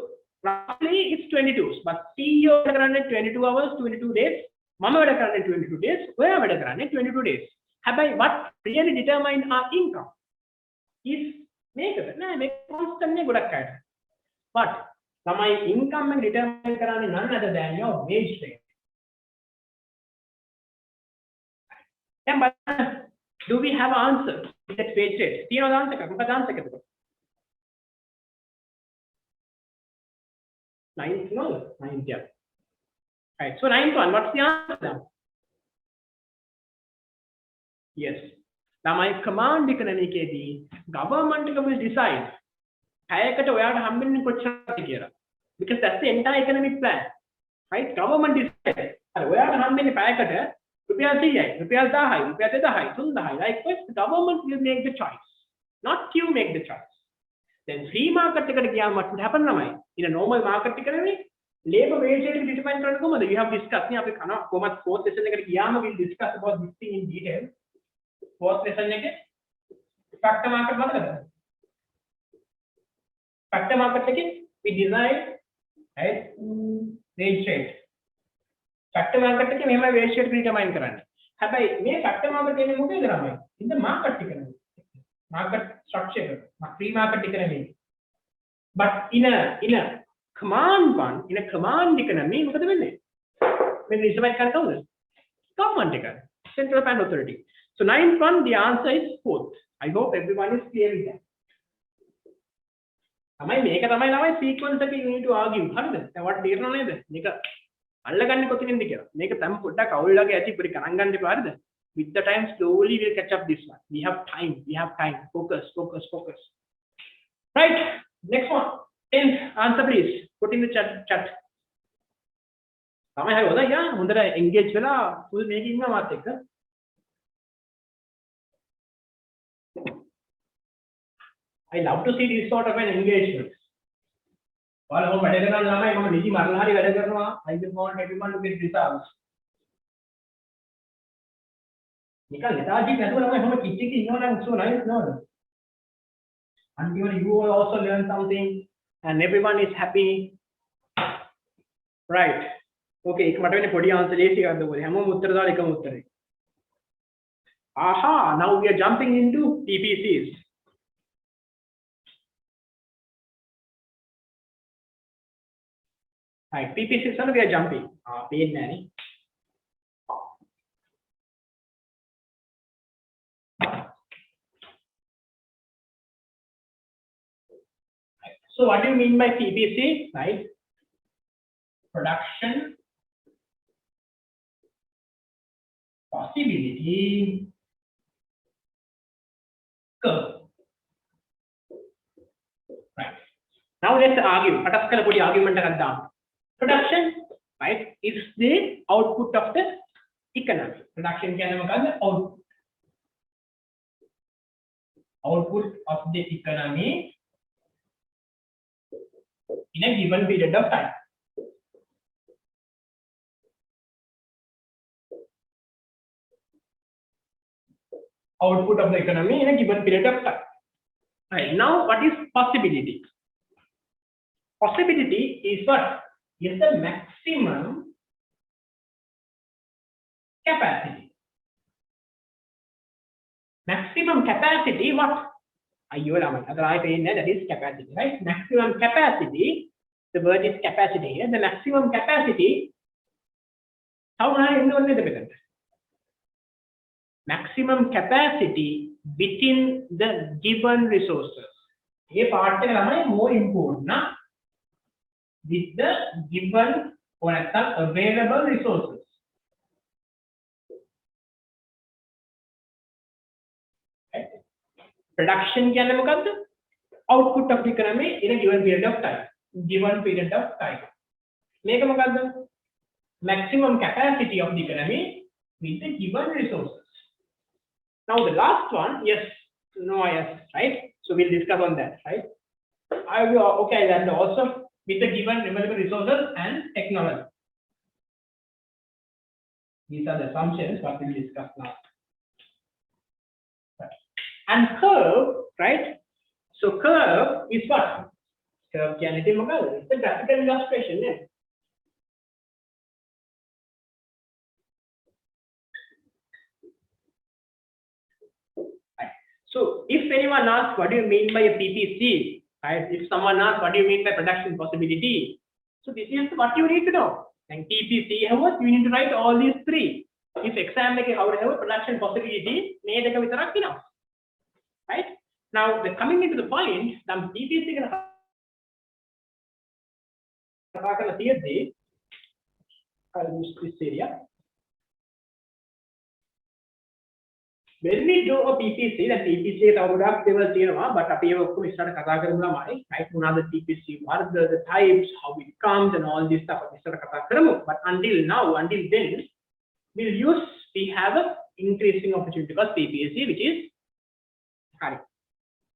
roughly it's 22. But CEO වැඩ කරන්නේ 22 hours 22 days. මම වැඩ කරන්නේ 22 days. ඔයා වැඩ කරන්නේ 22 days. හැබැයි what really determine our income is මේකද නෑ මේක constant නේ ගොඩක් අයට. But තමයි income එක determine කරන්නේ none other than your wage rate. දැන් බලන්න do we have an answer to that wage rate? තියෙනවද answer එකක්? මොකද answer එක එතකොට? 9th no 9th yeah. Right. So 9th one what's the answer then? Yes. තමයි command economy එකේදී government එක will decide පැයකට ඔයාට හම්බෙන්නේ කොච්චරද කියලා. Because that's the entire economic plan. Right? Government decide. අර ඔයාට හම්බෙන්නේ පැයකට රුපියල් 100යි, රුපියල් 1000යි, රුපියල් 2000යි, 3000යි. Like this, the government will make the choice. Not you make the choice. Then free market එකට ගියාම what would happen තමයි? In a normal market economy, labor wage rate determine කරන්න කොහොමද? We have discussed නේ අපි කනවා කොහොමද fourth session එකට ගියාම we'll discuss about this thing in detail. Fourth lesson එකේ factor market මතකද? Factor market එකේ we design right wage rate. Factor market එකේ මෙහෙම wage rate determine කරන්නේ. හැබැයි මේ factor market එන්නේ මොකේද ළමයි? in the market economy. Market structure, free market economy. But in a command one, in a command economy මොකද වෙන්නේ? මේ determine කරන්නේ කවුද? Government එක. Central bank authority. So 9th one, the answer is 4th. I hope everyone is clear with that. තමයි මේක තමයි ළමයි sequence එක you need to argue. හරිද? දැන් වට තේරෙනව නේද? මේක අල්ලගන්නේ කොතනින්ද කියලා. මේක තමයි පොඩ්ඩක් අවුල් වගේ ඇති පොඩි ගණන් ගන්න එපා හරිද? With the time slowly we'll catch up this one. We have time. Focus. Right. Next one. 10th answer please. Put in the chat. තමයි හරි හොඳයි යා. හොඳට engage වෙලා full මේක ඉන්නවා මාත් එක්ක. I love to see this sort of an engagement. ඔයාලා මොකද වැඩ කරන ළමයි මම නිදි මරලා හරි වැඩ කරනවා. I just want everyone to get results. නිකන් lethargic නැතුව ළමයි මොකද කිච් එකේ ඉන්නවා නම් so nice නේද? Until you will also learn something and everyone is happy. Right. Okay, ඒක මට වෙන්නේ පොඩි answer ලේසි එකක්ද මොකද හැමෝම උත්තර දාලා එකම උත්තරේ. Aha, now we are jumping into PPCs. Right, PPCs we are jumping. Paid nanny. So what do you mean by PPC? Right? Production possibility curve. Right. Now let's argue. Let us put the argument down. Production, right, is the output of the economy. Production can be output of the economy in a given period of time. Output of the economy in a given period of time. Right. Now, what is possibility? Possibility is what? is the maximum capacity. Maximum capacity what? That is capacity, right? Maximum capacity, the word is capacity here. The maximum capacity, how do you maximum capacity within the given resources. This part is more important with the given or available resources. Production output of the economy in a given period of time. Make a maximum capacity of the economy with the given resources. Now the last one, yes, no, yes, right? So we'll discuss on that, right? Okay, and also with the given available resources and technology. These are the assumptions what we'll discuss now. Right. And curve, right? So curve is what? Curve it's the graphical illustration. Yeah? Right. So if anyone asks what do you mean by a PPC, right? If someone asks what do you mean by production possibility, so this is what you need to know. And PPC, you need to write all these three. If exam like how to have a production possibility, right? Now the coming into the point, the PPC I'll use this area. When we do a PPC, the PPC is our but right? Another PPC, what are the types, how it comes, and all this stuff. But until now, until then, we have a increasing opportunity because PPC, which is correct.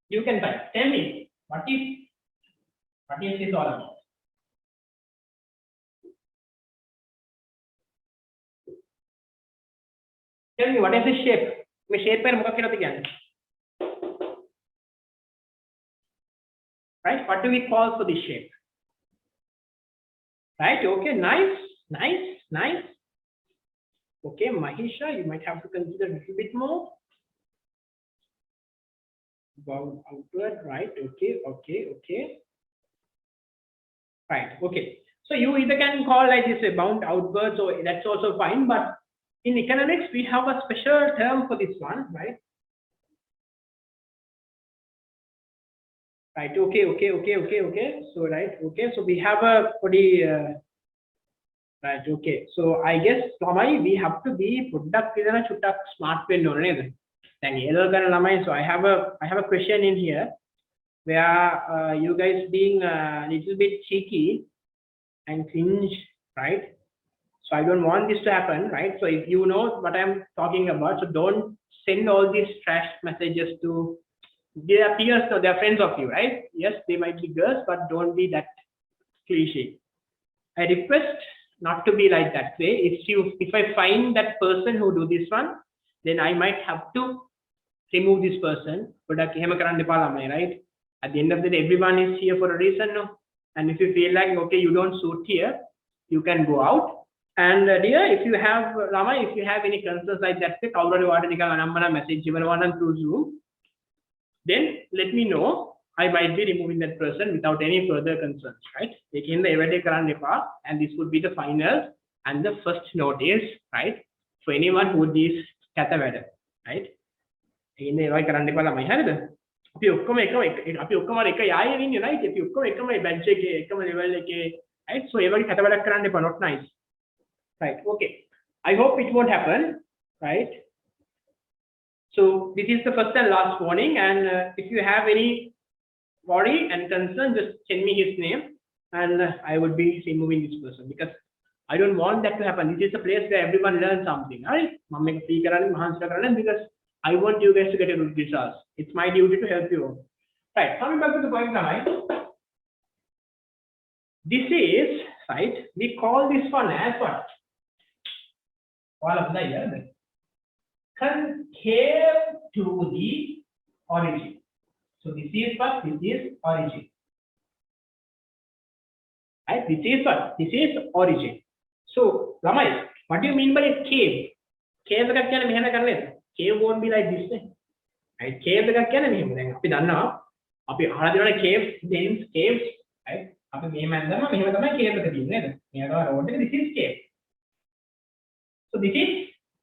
You can tell me what is this all about? Tell me what is the shape? Right? What do we call for this shape? Right? Okay, nice. Okay, Mahisha, you might have to consider a little bit more. Bound outward, right? Okay. Right, okay. So you either can call like this a bound outward, so that's also fine, but in economics, we have a special term for this one, right? Right, okay. So, right, okay. So we have a pretty, right, okay. So I guess, we have to be productive and a smart pen. So I have a question in here where you guys being a little bit cheeky and cringe, right? So I don't want this to happen, right? So if you know what I'm talking about, so don't send all these trash messages to their peers or their friends of you, right? Yes, they might be girls, but don't be that cliche. I request not to be like that way. If I find that person who do this one, then I might have to remove this person. But right? At the end of the day, everyone is here for a reason, no? And if you feel like okay, you don't suit here, you can go out. And dear, if you have Rama, if you have any concerns like that, message through Zoom, then let me know. I might be removing that person without any further concerns, right? And this would be the final and the first notice, right? For anyone who is right? Right? If you come right? So everybody not nice. Right, okay. I hope it won't happen, right? So this is the first and last warning, and if you have any worry and concern, just send me his name, and I would be removing this person because I don't want that to happen. This is a place where everyone learns something, right? Because I want you guys to get a good results. It's my duty to help you. Right, coming back to the point now. This is, right, we call this one as what? All of the year. Concave to the origin. So this is what? This is origin. Right? This is what? This is origin. So, Ramai, what do you mean by a cave? Cave එකක් කියන්නේ මෙහෙම කරන්නේ. Cave won't be like this නේ. Right? Cave එකක් කියන්නේ මෙහෙම. දැන් අපි දන්නවා අපි අහලා තියෙනවානේ caves, dens, caves, right? අපි මෙහෙම ඇඳලා මෙහෙම තමයි cave එක තියෙන්නේ නේද? මෙයා තමයි road එක. This is cave. So this is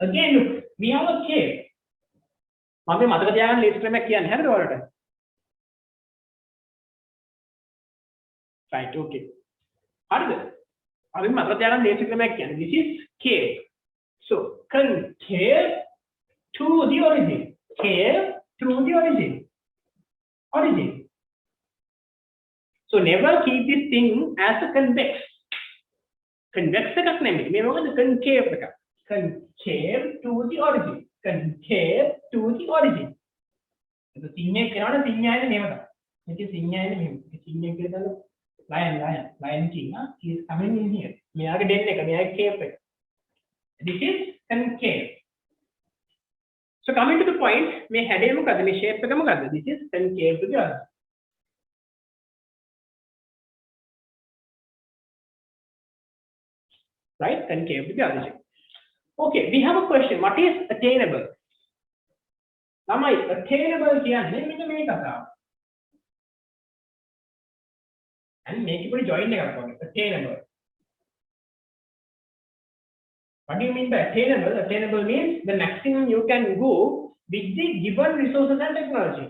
again look, we have a cave. මම මතක තියාගන්න ලේසි ක්‍රමයක් කියන්නේ හරිද ඔයාලට? Right, okay. හරිද? අපි මතක තියාගන්න ලේසි ක්‍රමයක් කියන්නේ this is cave. So concave to the origin. Cave to the origin. Origin. So never keep this thing as a convex. Convex එකක් නෙමෙයි. මේ මොකද concave එකක්. Concave to the origin. Concave to the origin. ඒක සිංහයෙන් කියනවනේ සිංහයනේ මෙහෙම තමයි. මේකේ සිංහයනේ මෙහෙම. සිංහයෙන් කියනද lion king he is coming in here. මෙයාගේ den එක මෙයාගේ cave එක. This is concave. So coming to the point, මේ හැඩය මොකද්ද? මේ shape එක මොකද්ද? This is concave to the origin. Right? Concave to the origin. Okay, we have a question. What is attainable? Lamai, attainable කියන්නේ මෙන්න මේ කතාව. And make it join එකක් වගේ. Attainable. What do you mean by attainable? Attainable means the maximum you can go with the given resources and technology.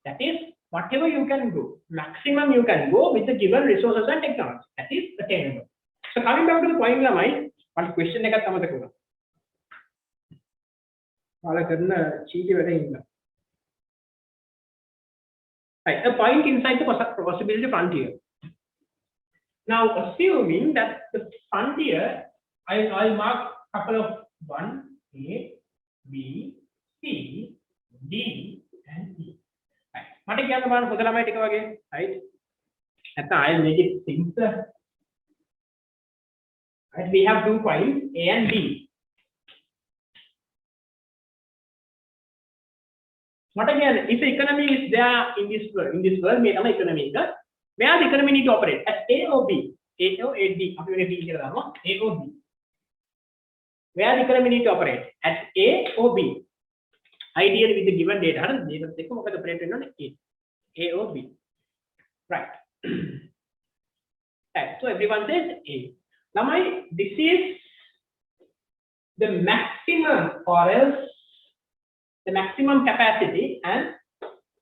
That is, whatever you can go, maximum you can go with the given resources and technology. That is attainable. So coming back to the point, Lamai, one question එකක් තමයි තකුණා. ඔයාලා කරන චීටි වැඩේ ඉන්න. Right, a point inside the possibility frontier. Now, assuming that the frontier, I'll mark a couple of 1, A, B, C, D, and E. Right. මට කියන්න බලන්න පොත ළමයි ටික වගේ. Right. නැත්නම් I'll make it simpler. Right. We have 2 points, A and B. මට කියන්නේ if the economy is there in this world මේ තමයි economy එක. Where the economy need to operate at A or B, A or D. අපි වෙන D කියලා දානවා A or B. Where the economy need to operate at A or B. Ideally with the given data. හරිද? මේකත් එක්ක මොකද operate වෙන්න ඕනේ A or B. Right. Right. So everyone says A. Lamai, this is the maximum or else the maximum capacity and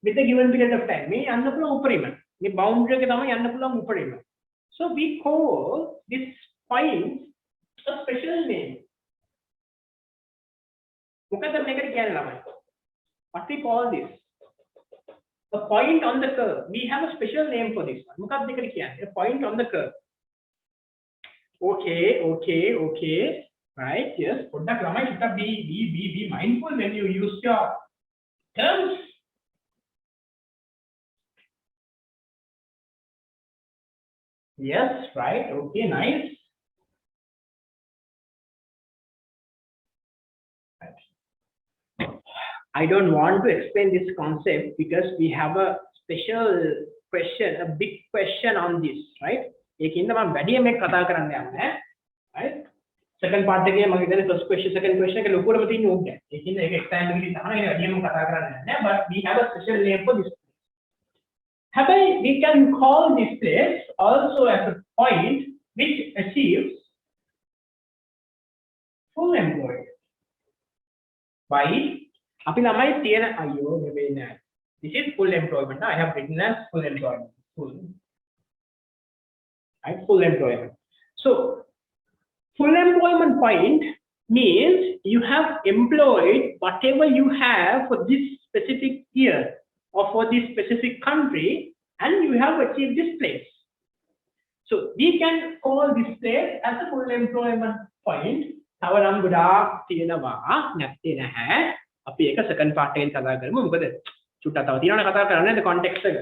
with the given period of time. මේ යන්න පුළුවන් උපරිම. මේ boundary එක තමයි යන්න පුළුවන් උපරිම. So we call this point a special name. මොකද මේකට කියන්නේ ළමයි? What we call this? A point on the curve. We have a special name for this one. මොකක්ද මේකට කියන්නේ? A point on the curve. Okay. Right? Yes. පොඩ්ඩක් ළමයි ටිකක් be mindful when you use your terms. Yes, right. Okay, nice. I don't want to explain this concept because we have a special question, a big question on this, right? ඒකින්ද මම වැඩි මේක කතා කරන්න යන්නේ, right? Second part එකේ මම හිතන්නේ first question, second question එක ලොකුවටම තියෙන ඕක. ඒකින්ද ඒක exam එකේදී තමයි වැඩිම කතා කරන්න යන්නේ, but we have a special name for this. Happily, we can call this place also as a point which achieves full employment. Why? අපි ළමයි තියෙන අයියෝ නෙවෙයි නෑ. This is full employment. I have written as full employment. Right? Full employment. So, full employment point means you have employed whatever you have for this specific year or for this specific country, and you have achieved this place. So we can call this place as a full employment point. තව නම් ගොඩාක් තියෙනවා නැත්තේ නැහැ. අපි ඒක second part එකෙන් කතා කරමු. මොකද චුට්ටක් තව තියෙනවනේ කතා කරන්න නේද context එක.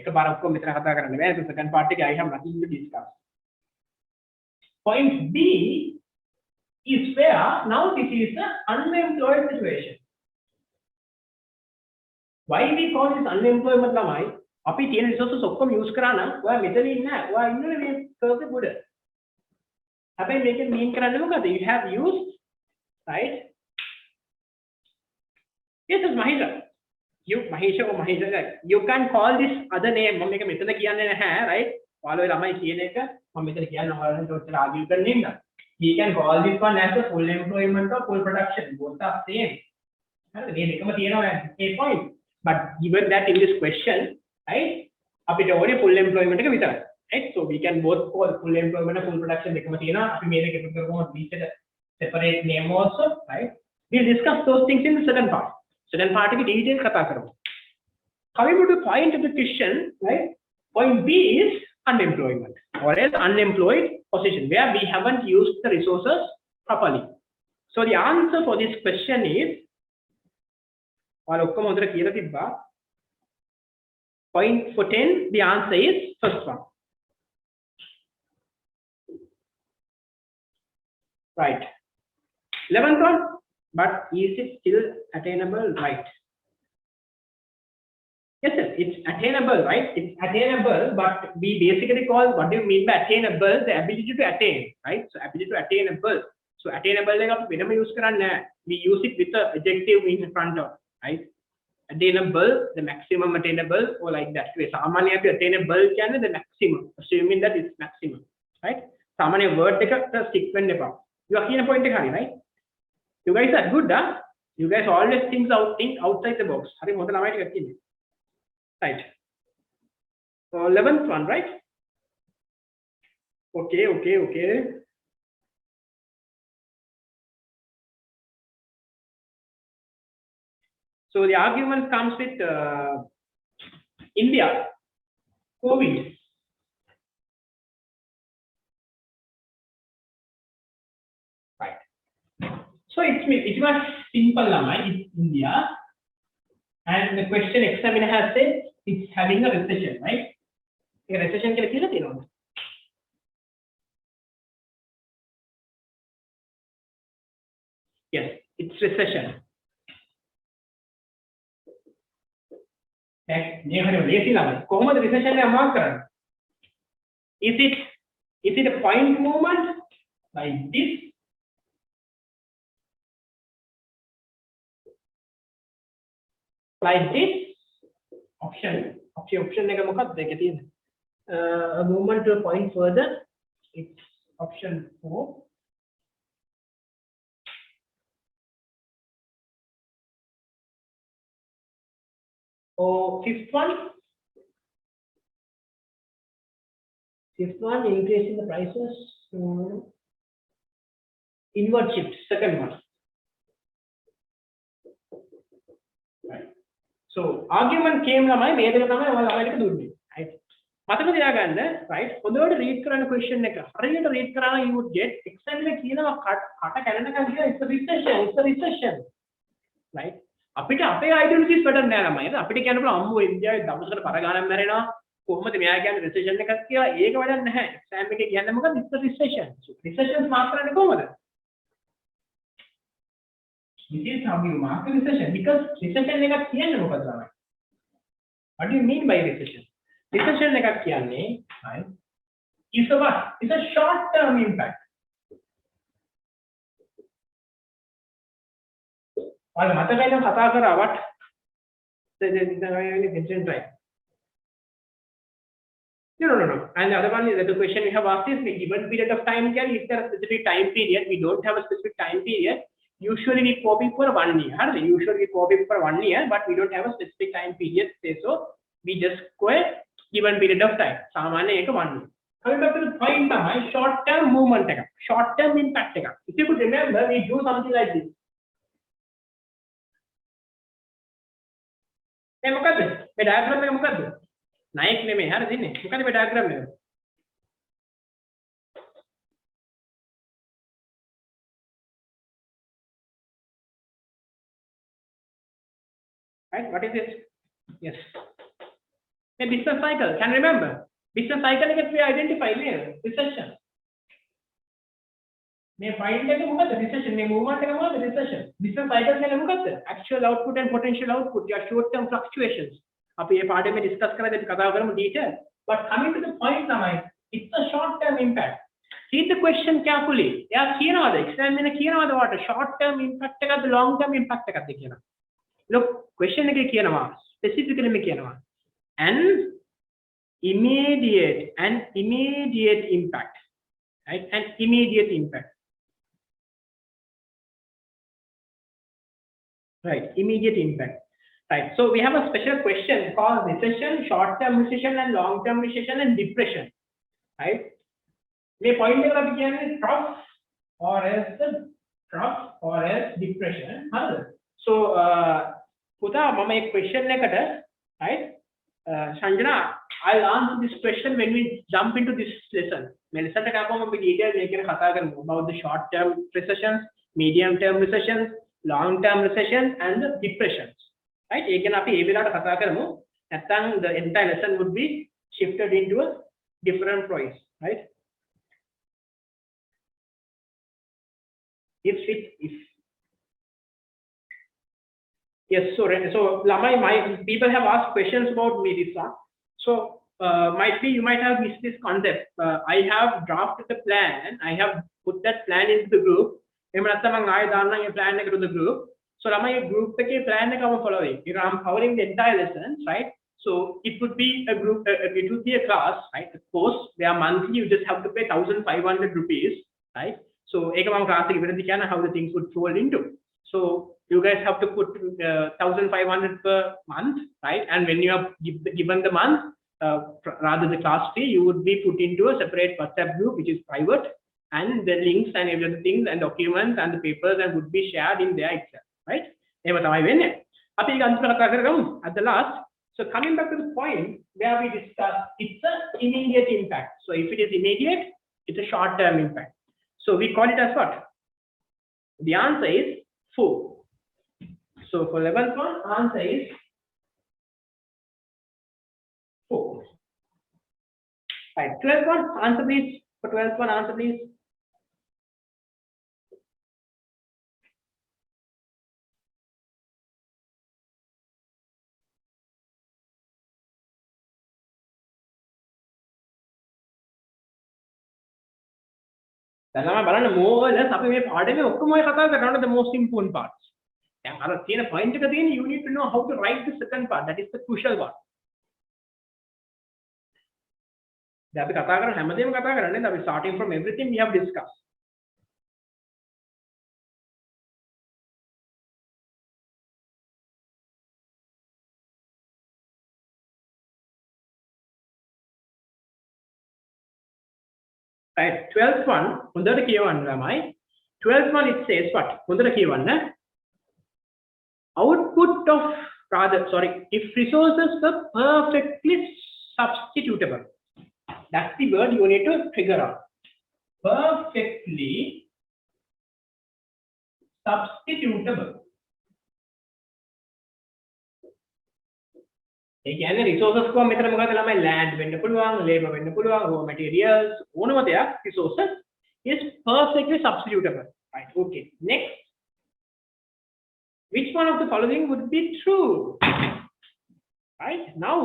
එකපාර ඔක්කොම මෙතන කතා කරන්න බෑ. ඒක second part එකේ I have nothing to discuss. Point B is where now this is an unemployed situation. Why we call this unemployment lamai? අපි තියෙන resources ඔක්කොම use කරා නම් ඔයා මෙතන ඉන්නේ නැහැ. ඔයා ඉන්නේ මේ curve එක උඩ. හැබැයි මේකෙන් mean කරන්නේ මොකද? You have used, right? Yes, it's Mahisha. You Mahisha or Mahisha, right? You can call this other name. මම මේක මෙතන කියන්නේ නැහැ, right? ඔයාලා ළමයි කියන එක මම මෙතන කියන්නේ ඔයාලට ඔච්චර argue කරන්නේ නැහැ. We can call this one as a full employment or full production. Both are same. හරිද? මේ දෙකම තියෙනවා a point. But given that in this question, right? අපිට ඕනේ full employment එක විතරයි. Right? So we can both call full employment and full production දෙකම තියෙනවා. අපි මේ දෙක එකතු කරගමු each separate name also, right? We'll discuss those things in the second part. Second part එකේ detail කතා කරමු. Coming to the point of the question, right? Point B is unemployment or else unemployed position where we haven't used the resources properly. So the answer for this question is ඔක්කොම හොඳට කියලා තිබ්බා. Point for 10, the answer is first one. Right. 11th one, but is it still attainable? Right. Yes, sir, it's attainable, right? It's attainable, but we basically call, what do you mean by attainable? The ability to attain, right? So ability to attainable. So attainable, we use we use it with the adjective in front of, right? Attainable, the maximum attainable, or like that. Samanya attainable can the maximum, assuming that it's maximum, right? Samanya word take a stick when you are here a point, right? You guys are good, huh? You guys always think outside the box. Right. So 11th one, right? Okay. So the argument comes with India, COVID. Right. So it's much simple, it's India. And the question examiner has said it's having a recession, right? A recession can feel it, Yes, it's recession. Recession is it a point movement like this? Like this? Option a movement to a point further. It's option 4. Or fifth one, increasing the prices. Inward shift, second one. Right. So argument came la mai medaka thamai ola lamai dunne, right? Mataka tiyaganna, right? Ododa read karana question එක හරියට read කරාම you would get exactly කියනවා කට කැලෙනකන් කියලා it's a recession, right? අපිට අපේ ideologies වැඩක් නෑ ළමයි. අපිට කියන්න පුළුවන් අම්මෝ ඉන්දියාවේ දවසකට බර ගණන් මැරෙනවා. කොහොමද මෙයා කියන්නේ recession එකක් කියලා? ඒක වැඩක් නැහැ. exam එකේ කියන්නේ මොකද? it's a recession. So recession mark කරන්නේ කොහොමද? This is how you mark a recession, because recession එකක් කියන්නේ මොකද ළමයි? What do you mean by recession? Recession එකක් කියන්නේ, right? Is a what? It's a short term impact. While Matagaya Hatakara, what? No. And the other one is that the question we have asked is the given period of time. Is there a specific time period? We don't have a specific time period. Usually we copy for 1 year. Usually we copy for 1 year, but we don't have a specific time period. Say so, we just go a given period of time. Samanya ek 1 year. Coming back to the point, short term movement, short term impact. If you could remember, we do something like this. මොකද්ද මේ diagram එක මොකද්ද නායක නෙමෙයි හරිද ඉන්නේ මොකද්ද මේ ඩයග්‍රෑම් එක right what is it yes a business cycle can remember business cycle එක we identify here recession මේ find එක මොකද්ද recession මේ movement එක මොකද්ද recession business cycle කියන්නේ මොකද්ද actual output and potential output your short term fluctuations අපි මේ පාඩමේ discuss කරලා අපි කතා කරමු detail. But coming to the point තමයි, it's a short term impact. Read the question carefully. එයා කියනවාද examiner කියනවාද වට short term impact එකක්ද long term impact එකක්ද කියලා. Look, question එකේ කියනවා specifically මේ කියනවා an immediate impact, right? An immediate impact, right? Immediate impact, right? So we have a special question called recession, short term recession and long term recession and depression, right? මේ point එක අපි කියන්නේ trough or else depression. හරිද? So පුතා මම මේ question එකට, right? Sanjana, I'll answer this question when we jump into this lesson. මේ lesson එක අපම අපි detail මේක ගැන කතා කරමු about the short term recessions, medium term recessions, long term recessions and the depressions, right? ඒ ගැන අපි ඒ වෙලාවට කතා කරමු. නැත්නම් the entire lesson would be shifted into a different voice, right? If yes, so Lamai, my people have asked questions about me this one. So might be you might have missed this concept. I have drafted the plan. I have put that plan into the group. එහෙම නැත්නම් මම ආයෙ දාන්නම් මේ plan එක to the group. So lamai group එකේ plan එක I'm following. I'm covering the entire lesson, right? So it would be a group, it would be a class, right? Of course, they are monthly. You just have to pay 1,500 rupees, right? So ඒක මම class එක ඉවරදී කියන how the things would fall into. So you guys have to put 1,500 per month, right? And when you have given the month, rather the class fee, you would be put into a separate WhatsApp group which is private, and the links and everything and documents and the papers and would be shared in there itself, right? එහෙම තමයි වෙන්නේ. අපි ඒක අන්තිමට කතා කරගමු at the last. So coming back to the point where we discussed, it's an immediate impact. So if it is immediate, it's a short term impact. So we call it as what? The answer is 4. So for 11th one, answer is 4. Right, 12th one, answer please. For 12th one, answer please. දැන් තමයි බලන්න more or less අපි මේ පාඩමේ ඔක්කොම ඔය කතා කරනවා the most important parts. දැන් අර තියෙන point එක තියෙන you need to know how to write the second part, that is the crucial one. දැන් අපි කතා කරන හැමදේම කතා කරන්නේ අපි starting from everything we have discussed. Right, 12th one, හොඳට කියවන්න ළමයි. 12th one it says what? හොඳට කියවන්න. Output of, if resources were perfectly substitutable. That's the word you need to figure out. Perfectly substitutable. ඒ කියන්නේ resources කොහොම මෙතන මොකද ළමයි land වෙන්න පුළුවන්, labor වෙන්න පුළුවන්, raw materials, ඕනම දෙයක් resources is perfectly substitutable, right? Okay, next, which one of the following would be true? Right, now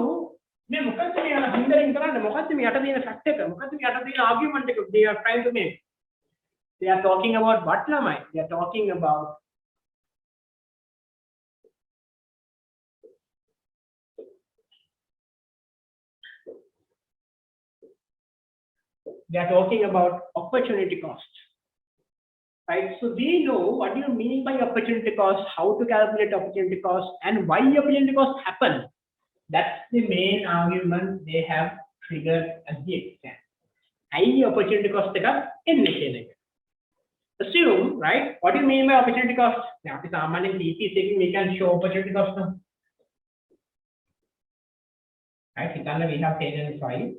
මේ මොකක්ද මේ අර hindering කරන්නේ, මොකක්ද මේ යට තියෙන fact එක, මොකක්ද මේ යට තියෙන argument එක they are trying to make? They are talking about what ළමයි? They are talking about opportunity cost, right? So we know what do you mean by opportunity cost, how to calculate opportunity cost, and why opportunity cost happen. That's the main argument they have triggered at the exam. I opportunity cost එක එන්නේ කියන එක. Assume, right? What do you mean by opportunity cost? Now, අපි සාමාන්‍යයෙන් DPS එකකින් we can show opportunity cost now. Right? හිතන්න we have taken 5.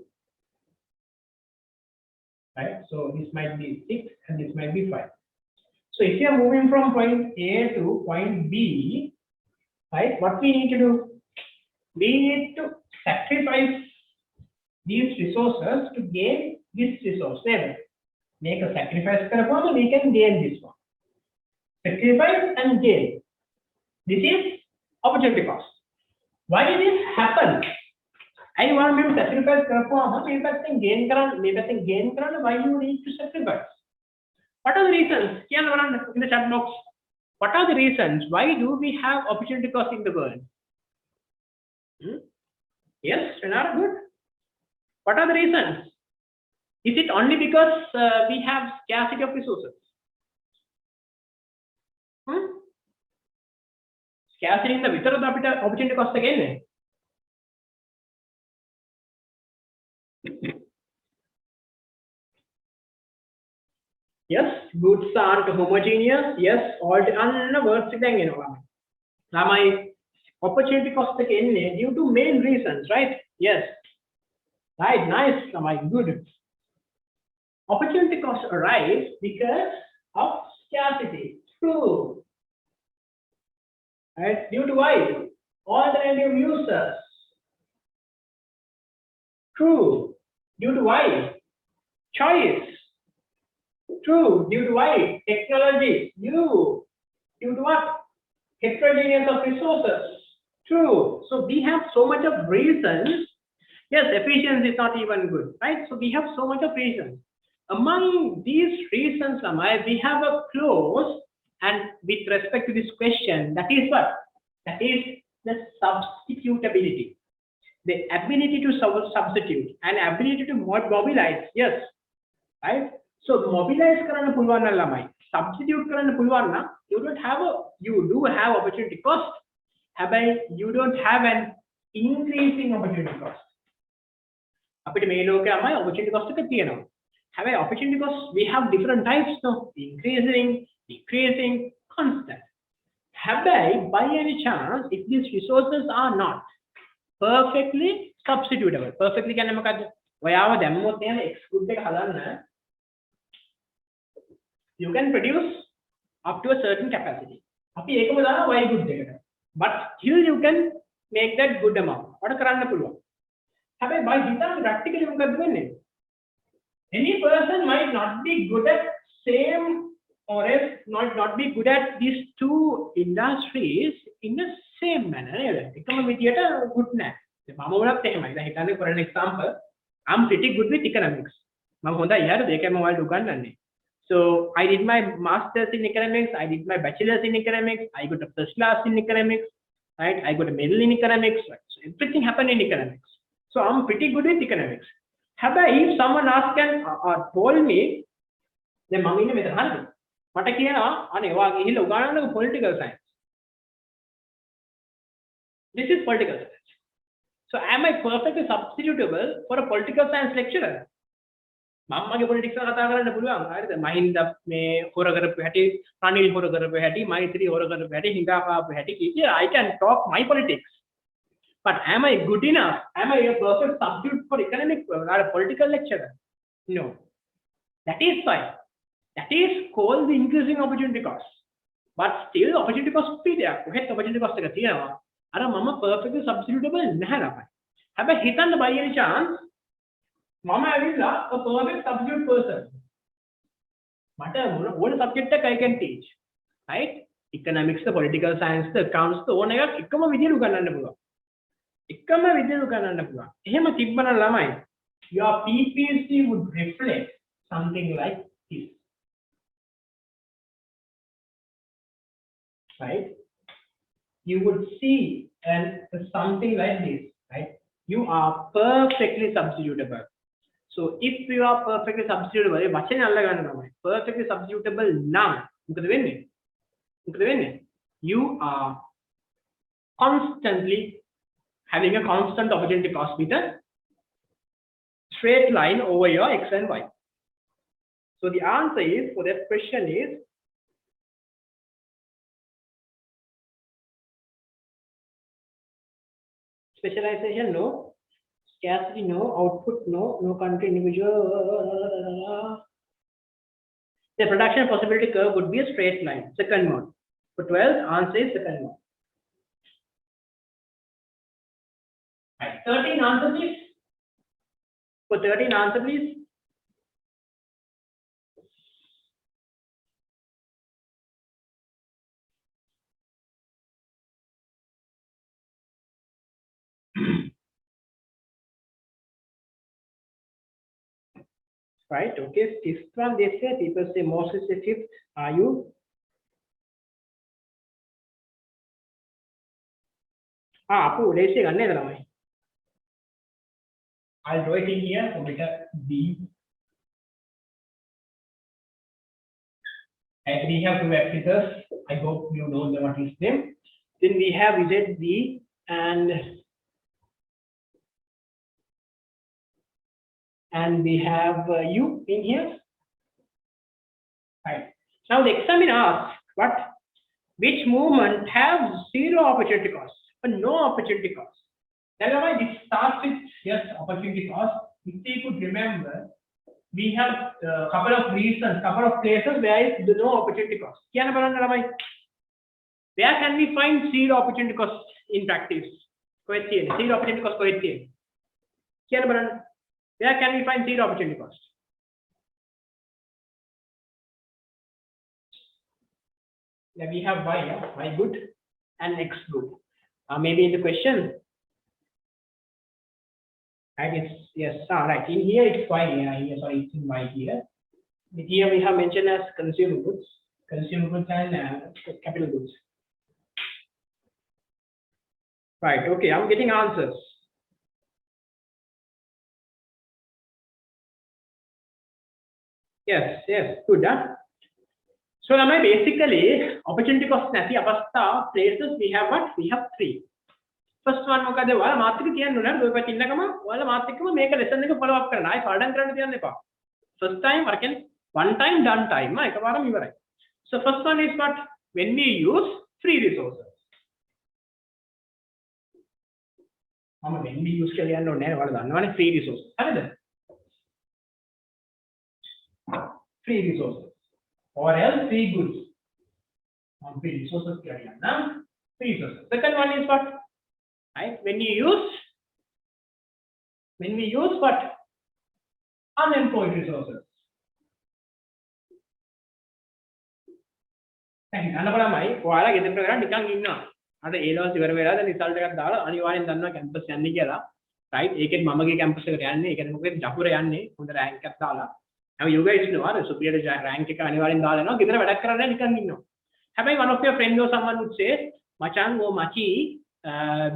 Right, so this might be 6 and this might be 5. So if you are moving from point A to point B, right, what we need to do? We need to sacrifice these resources to gain this resource. Then make a sacrifice and we can gain this one. Sacrifice and gain. This is opportunity cost. Why this happen? I want me to sacrifice performance. Maybe I think gain karan. Why you need to sacrifice? What are the reasons? In the chat box. What are the reasons? Why do we have opportunity cost in the world? Yes, Sanira, good. What are the reasons? Is it only because we have scarcity of resources? Scarcity in the විතරද අපිට opportunity cost එක එන්නේ? Yes, goods aren't homogeneous. Yes, all the words again, lamai opportunity cost එක එන්නේ due to main reasons, right? Yes. Right, nice, lamai, good. Opportunity costs arise because of scarcity. True. Right? Due to why? Alternative users. True. Due to why? Choice. True. Due to why? Technology. Due to what? Heterogeneous of resources. True. So we have so much of reasons. Yes, efficiency is not even good, right? So we have so much of reasons. Among these reasons, we have a clause, and with respect to this question, that is what? That is the substitutability. The ability to substitute and ability to mobilize. Yes, right? So mobilize karana pulwan na lamai. Substitute karana pulwan na, you do have opportunity cost. You don't have an increasing opportunity cost. අපිට මේ ලෝකේ අමයි opportunity cost එක තියෙනවා. හැබැයි opportunity cost we have different types, no? Increasing, decreasing, constant. හැබැයි by any chance, if these resources are not perfectly substitutable. Perfectly කියන්නේ මොකද්ද? ඔයාව දැම්මොත් එහෙම x good එක හදන්න you can produce up to a certain capacity. අපි ඒකම දානවා y good එකට. But still you can make that good amount. what කරන්න පුළුවන්. හැබැයි by හිතන්න practically මොකද වෙන්නේ? Any person might not be good at same or else not be good at these two industries in the same manner. එකම විදියට good නැහැ. මම වුණත් එහෙමයි. දැන් හිතන්න for an example, I'm pretty good with economics. මම හොඳයි යාර දෙකම ඔයාලට උගන්වන්නේ. So I did my masters in economics, I did my bachelor's in economics, I got a first class in economics, right? I got a medal in economics, right? So everything happened in economics. So I'm pretty good with economics. If someone asked or told me, then මම ඉන්නේ මෙතන හරිද? මට කියනවා අනේ ඔයා ගිහිල්ලා උගන්වන්න political science. This is political science. So am I perfectly substitutable for a political science lecturer? මම මගේ politics එක කතා කරන්න පුළුවන්. හරිද? මහින්ද මේ හොර කරපු හැටි, රනිල් හොර කරපු හැටි, මෛත්‍රී හොර කරපු හැටි, හිඟා පාපු හැටි කිය I can talk my politics. But am I good enough? Am I a perfect substitute for economic or a political lecturer? No. That is fine. That is called the increasing opportunity cost. But still opportunity cost පිටියක්. කොහෙත් opportunity cost එක තියෙනවා. අර මම perfectly substitutable නැහැ ළමයි. හැබැයි හිතන්න by any chance මම ඇවිල්ලා a perfect substitute person. මට ඕන subject එක I can teach. Right? Economics, the political science, the accounts, the ඕන එකක් එකම විදියට උගන්වන්න පුළුවන්. එකම විදියට උගන්වන්න පුළුවන්. එහෙම තිබ්බනම් ළමයි your PPC would reflect something like this. Right? You would see and something like this, right? You are perfectly substitutable. So if you are perfectly substitutable, වචනේ අල්ල ගන්න තමයි. Perfectly substitutable නම් මොකද වෙන්නේ? You are constantly having a constant opportunity cost with a straight line over your x and y. So the answer is for that question is specialization no, scarcity no, output no, no country individual. The production possibility curve would be a straight line. Second one. For 12, answer is second one. Right. 13 answer please. For 13 answer please. right? Okay, fifth one they say, people say Moses the fifth. Are you? Apu, they say another. I'll draw it in here for better B. And we have two actors. I hope you know what is them. Then we have ZB and we have U in here. Right. Now the examiner asks, which movement have zero opportunity cost or no opportunity cost? That's why this starts with yes opportunity cost. If you could remember, we have a couple of reasons, couple of places where is no opportunity cost. Where can we find zero opportunity cost in practice? Zero opportunity cost. Where can we find zero opportunity cost? Then we have y good and x good. Maybe in the question. Right, it's yes, right. In here it's y here, sorry, it's in y here. Here we have mentioned as consumer goods and capital goods. Right, okay, I'm getting answers. Yes, good. So now basically opportunity cost නැති අවස්ථා places we have what? We have three. First one මොකද? ඔයාලා මාත් එක්ක කියන්න ඕනේ. ඔය පැත්තේ ඉන්නකම ඔයාලා මාත් එක්කම මේක lesson එක follow up කරන්න. ආයි පාඩම් කරන්න තියන්න එපා. First time I can one time done time. එකපාරම ඉවරයි. So first one is what? When we use free resources. when we use කියලා යන්න ඕනේ නෑ. ඔයාලා දන්නවනේ free resources. හරිද? Free resources. Or else free goods. Free resources කියලා යන්න. Free resources. Second one is what? Right, when we use what? Unemployed resources. අනබලමයි ඔයාලා ගෙදර කරලා නිකන් ඉන්නවා. අර A levels ඉවර වෙලා දැන් රිසල්ට් එකක් දාලා අනිවාර්යෙන් දන්නවා කැම්පස් යන්නේ කියලා. right? ඒකෙත් මමගේ කැම්පස් එකට යන්නේ. ඒ කියන්නේ මොකද ජපුර යන්නේ. හොඳ රෑන්ක් එකක් දාලා. now you guys know අර superior rank එක අනිවාර්යෙන් දාලා යනවා. ගෙදර වැඩක් කරන්න නිකන් ඉන්නවා. හැබැයි one of your friend or someone would say මචං ඕ මචි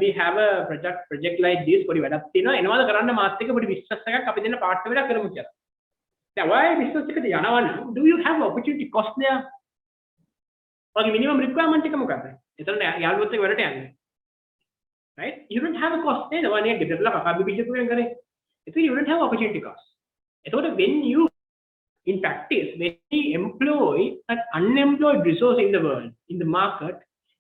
we have a project like this පොඩි වැඩක් තියෙනවා එනවාද කරන්න මාත් එක්ක පොඩි business එකක් අපි දෙන්න පාර්ට්නර් වෙලා කරමු කියලා. දැන් why business එකට යනවනම් do you have opportunity cost there? ඔයාගේ minimum requirement එක මොකක්ද? එතන යාළුවොත් එක්ක වැඩට යන්නේ. right? You don't have a cost there. ඔයාලා ගෙදරලා කකා බිබිජ්ජකුවෙන් කරේ. එතකොට you don't have opportunity cost. එතකොට when you in practice when we employ an unemployed resource in the world in the market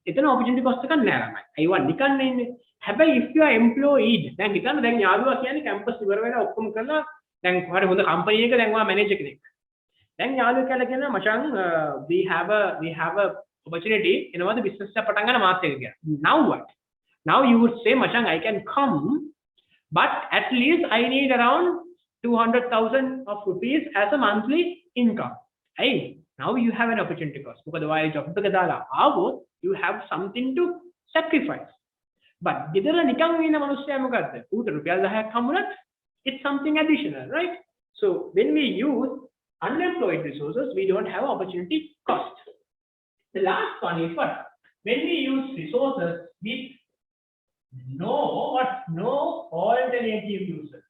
එතන opportunity cost එකක් නෑ ළමයි. අයිවා නිකන් නෙන්නේ. හැබැයි if you are employed දැන් හිතන්න දැන් යාළුවා කියන්නේ කැම්පස් ඉවර වෙලා ඔක්කොම කරලා දැන් හරි හොඳ කම්පැනි එකක දැන් ඔයා මැනේජර් කෙනෙක්. දැන් යාළුවා කියලා කියනවා මචං we have a opportunity එනවාද business එක පටන් ගන්න මාත් එක්ක කියලා. Now what? Now you would say මචං I can come but at least I need around 200,000 of rupees as a monthly income. Hey, now you have an opportunity cost. මොකද ඔයා job එක දාලා ආවොත් you have something to sacrifice. But ගෙදර නිකන් ඉන්න මිනිස්සයා මොකද්ද? ඌට රුපියල් 10ක් හම්බුනත් it's something additional, right? So when we use unemployed resources, we don't have opportunity cost. The last one is what? When we use resources with no alternative uses.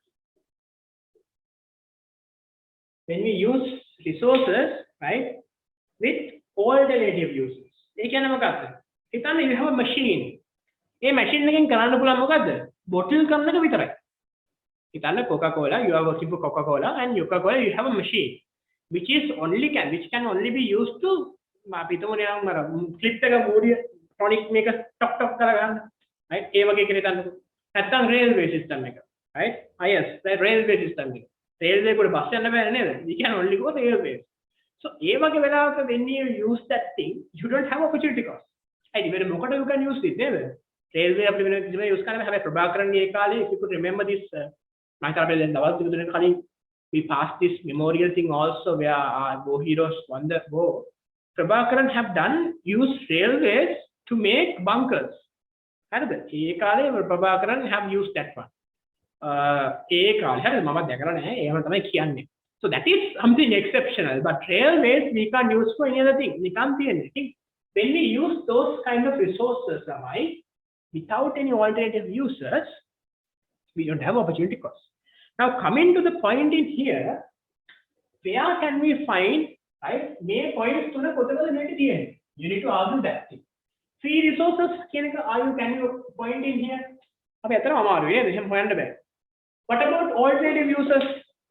When we use resources, right, with alternative uses. ඒ කියන්නේ මොකක්ද? හිතන්න you have a machine. A machine එකෙන් කරන්න පුළුවන් මොකද්ද? bottle කරන එක විතරයි. හිතන්න Coca-Cola, you are working for Coca-Cola and Coca-Cola you have a machine which can only be used to අපි හිතමු නිකන් අර clip එක මූඩිය tonic මේක ටොක් ටොක් කරලා ගන්න. right? ඒ වගේ කෙනෙක් හිතන්නකො. නැත්තම් railway system එක. right? yes, railway system එක. railway එකට බස් යන්න බෑ නේද? you can only go railway. So ඒ වගේ වෙලාවක when you use that thing you don't have opportunity cost. හරි වෙන මොකට you can use it නේද? railway අපි වෙන කිසිම use කරන්න බෑ. හැබැයි ප්‍රභාකරන්ගේ ඒ කාලේ if you could remember this මම හිතන්නේ අපි දැන් දවස් දෙක තුනකට කලින් we passed this memorial thing also where our war heroes won the war. Prabhakaran have used railways to make bunkers. හරිද? ඒ කාලේ Prabhakaran have used that one. ඒ කාලේ හරිද මම දැකලා නැහැ. ඒවම තමයි කියන්නේ. So that is something exceptional, but railways we can't use for any other thing. We can't see anything. When we use those kind of resources, without any alternative uses, we don't have opportunity cost. Now coming to the point in here, where can we find, right? May points to the you need to argue that thing. Free resources, can you point in here? What about alternative uses?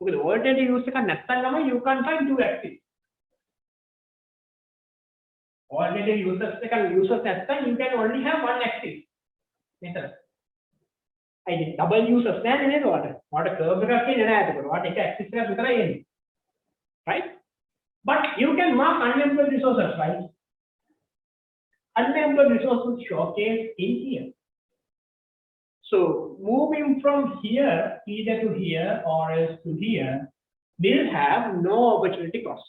Because alternative uses you can't find two active. Alternative uses you can only have one active. I did double uses what a curve what axis right? But you can mark unemployed resources, right? Unemployed resources showcase in here. So moving from here either to here or else to here will have no opportunity cost.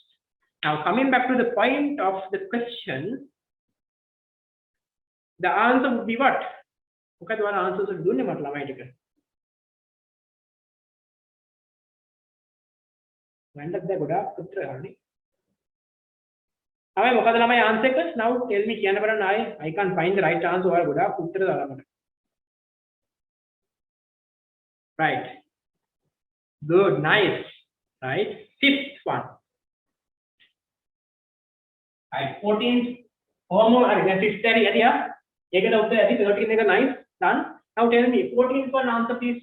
Now coming back to the point of the question, the answer would be what? Okay, the answers are doing what when does the good answer? Now tell me I can't find the right answer or good. Right. Good, nice. Right. Fifth one. Right. 14th. Fifth area. 13th nice. Done. Now tell me 14th one answer please.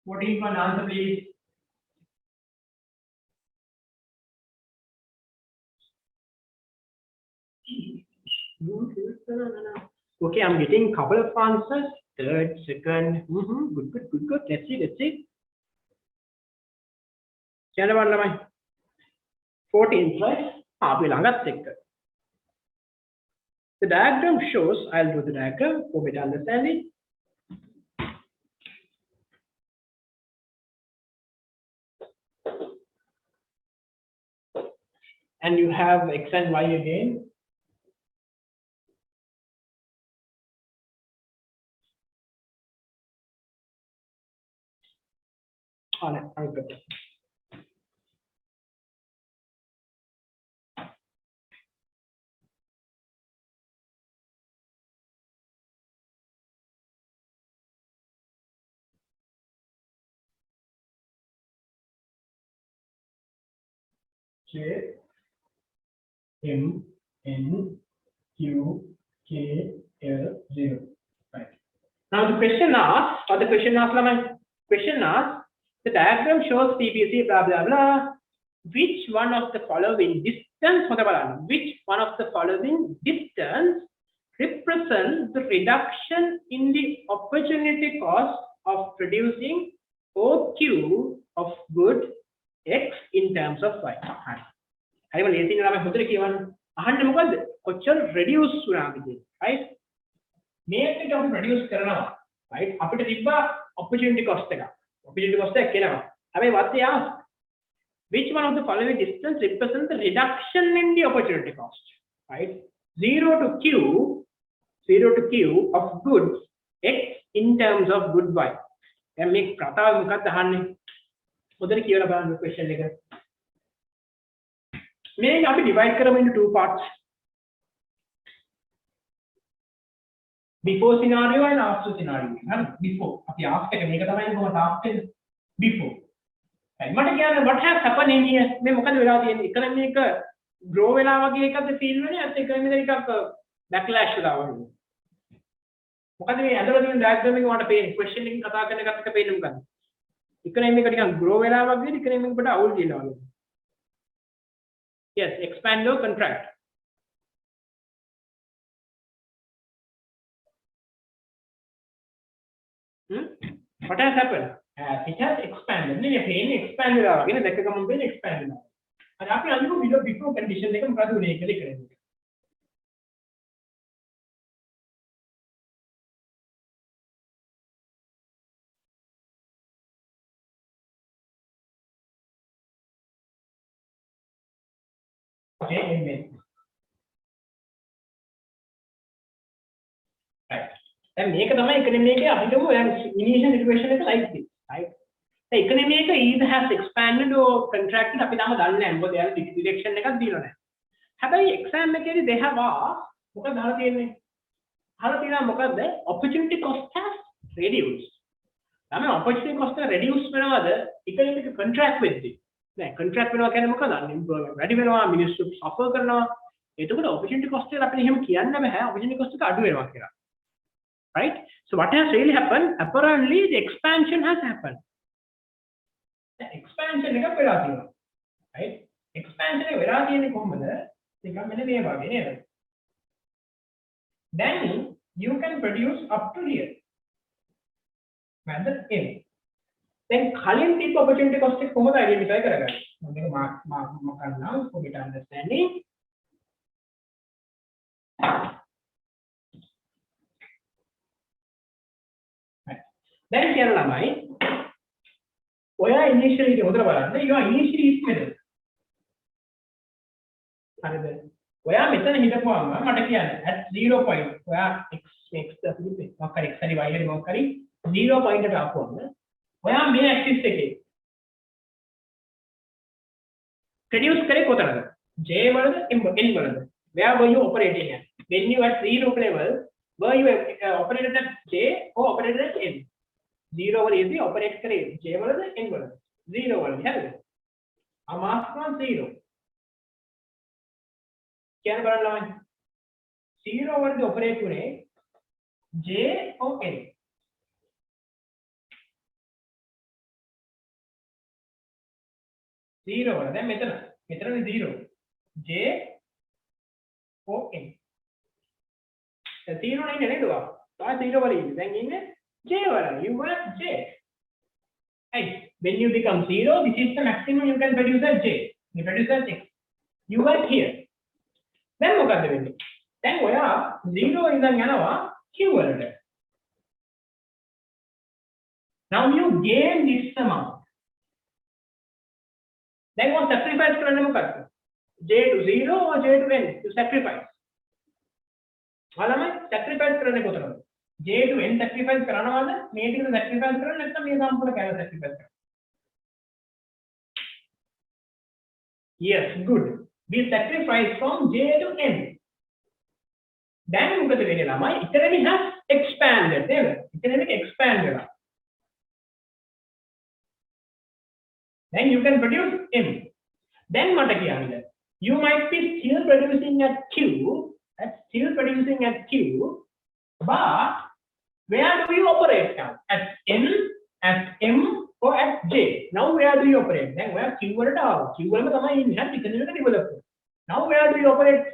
One answer please. Okay, I'm getting a couple of answers. Third, second. Good. Let's see. 14th, right? The diagram shows, I'll do the diagram for better understanding. And you have X and Y again. All right, good. J M N Q K L 0. Right. Now the question asks, the diagram shows PPC blah blah blah. Which one of the following distance represents the reduction in the opportunity cost of producing OQ of good X in terms of Y? I will let you know reduce right? Make it of reduce right? Opportunity cost. What they ask? Which one of the following distance represents the reduction in the opportunity cost? Right? 0 to Q of goods X in terms of good Y. Then make question. May I divide into two parts? Before scenario and after scenario. Before. Before. What has happened in here? Economic grow the field economic backlash. Questioning economic grow economic yes, expand or contract. What has happened? It has expanded. Expanded. Expanded. And after before condition, they can okay, amen. දැන් මේක තමයි economy එකේ අපි කියමු initial situation එක like this, right? The economy එක either has expanded or contracted අපි තාම දන්නේ නැහැ. මොකද එයාලා direction එකක් දීලා නැහැ. හැබැයි exam එකේදී they have asked මොකක්ද අහලා තියෙන්නේ? අහලා තියෙනවා මොකද්ද? Opportunity cost has reduced. තමයි opportunity cost එක reduce වෙනවද? economy එක contract වෙද්දී. නෑ contract වෙනවා කියන්නේ මොකද? unemployment වැඩි වෙනවා, මිනිස්සු suffer කරනවා. එතකොට opportunity cost එක අපිට එහෙම කියන්න බෑ. opportunity cost එක අඩු වෙනවා කියලා. Right? So what has really happened? Apparently the expansion has happened. The expansion එක වෙලා තියෙනවා. Right? Expansion එක වෙලා තියෙන්නේ කොහොමද? නිකන් මෙන්න මේ වගේ නේද? Then you can produce up to here. Method A. Then කලින් තිබ්බ opportunity cost එක කොහොමද identify කරගන්නේ? මම මේක මාක් කරනවා for better understanding. දැන් කියන ළමයි ඔයා initially හොදලා බලන්න you are initially method හරිද ඔයා මෙතන හිටපුවාම මට කියන්න at 0 point ඔයා x දකින්නේ මොකක් හරි x හරි y හරි මොකක් හරි 0 point එකට ආපුවම ඔයා මේ axis එකේ reduce කරේ කොතනද j වලද n වලද where were you operating at when you at 0 level were you operated at j or operated at n 0 වල ඉදී ඔපරේට් කරේ j වලද n වලද 0 වලද හරිද අමාස්කන් 0 කියන බලන්න ළමයි 0 වලද ඔපරේට් උනේ j or n 0 වල දැන් මෙතනනේ 0 j or n දැන් 0 නේ නේද ඔයා 0 වල ඉන්නේ දැන් ඉන්නේ J wala, you were J. Right. When you become 0, this is the maximum you can produce as J. You produce as X. You were here. Then what are the Then we are 0 in the Yanawa, Q word. Now you gain this amount. Then what sacrifice J to 0 or J to N? You sacrifice. Sacrifice J to n sacrifice කරනවද මේ ටික sacrifice කරන්නේ නැත්නම් මේ සම්පූර්ණ කැල sacrifice කරනවා yes good we sacrifice from j to n දැන් මොකද වෙන්නේ ළමයි economy has expanded නේද economy expand වෙනවා then you can produce m then මට කියන්න you might be still producing at q but where do you operate now? At N, at M, or at J? Now where do you operate? Then where Q or down? Q or develop. Now where do you operate?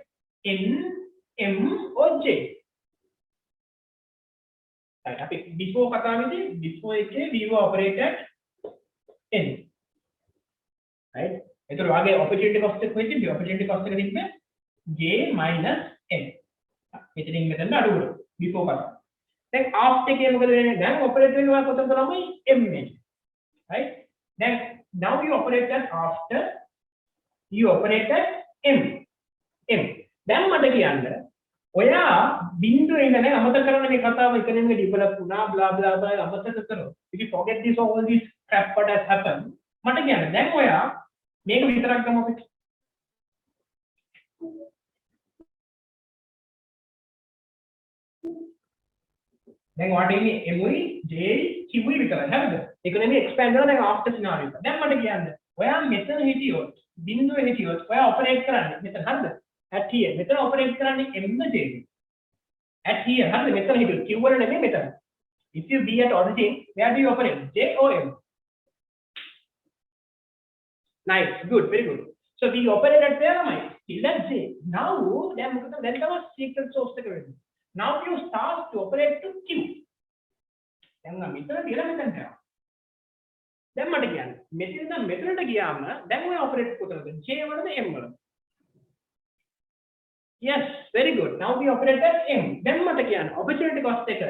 N, M, or J? Right. Before we were operate at N. Right? So opportunity cost J minus N. Before then after then operate M, right? Then now you operate at after you operate at M. Then what again? ඔයා බිඳුව ඉඳන් අමතක කරන මේ කතාව economy develop වුණා blah blah blah අමතක කරනවා. If you forget this all this crap what has happened මට කියන්න දැන් ඔයා මේක විතරක් ගමු අපිට. Then what is MUI, J, QE විතරයි හරිද? economy expand කරනවා දැන් after scenario. දැන් මට කියන්න ඔයා මෙතන හිටියොත් බිඳුවේ හිටියොත් ඔයා operate කරන්නේ මෙතන හරිද? at here. මෙතන operate කරන්නේ M the J the? at here හරිද? මෙතන හිටියොත් Q වල නෙමෙයි මෙතන. If you be at origin, where do you operate? J or M? Nice, good, very good. So we operate at where am I? Still at J. Now then තමයි secret source එක වෙන්නේ. Now you start to operate to Q. දැන් මම මෙතන කියලා මෙතන යනවා. දැන් මට කියන්න. මෙතනට ගියාම දැන් ඔය ඔපරේට් කොතනද? J වලද M වලද? Yes, very good. Now we operate at M. දැන් මට කියන්න. opportunity cost එක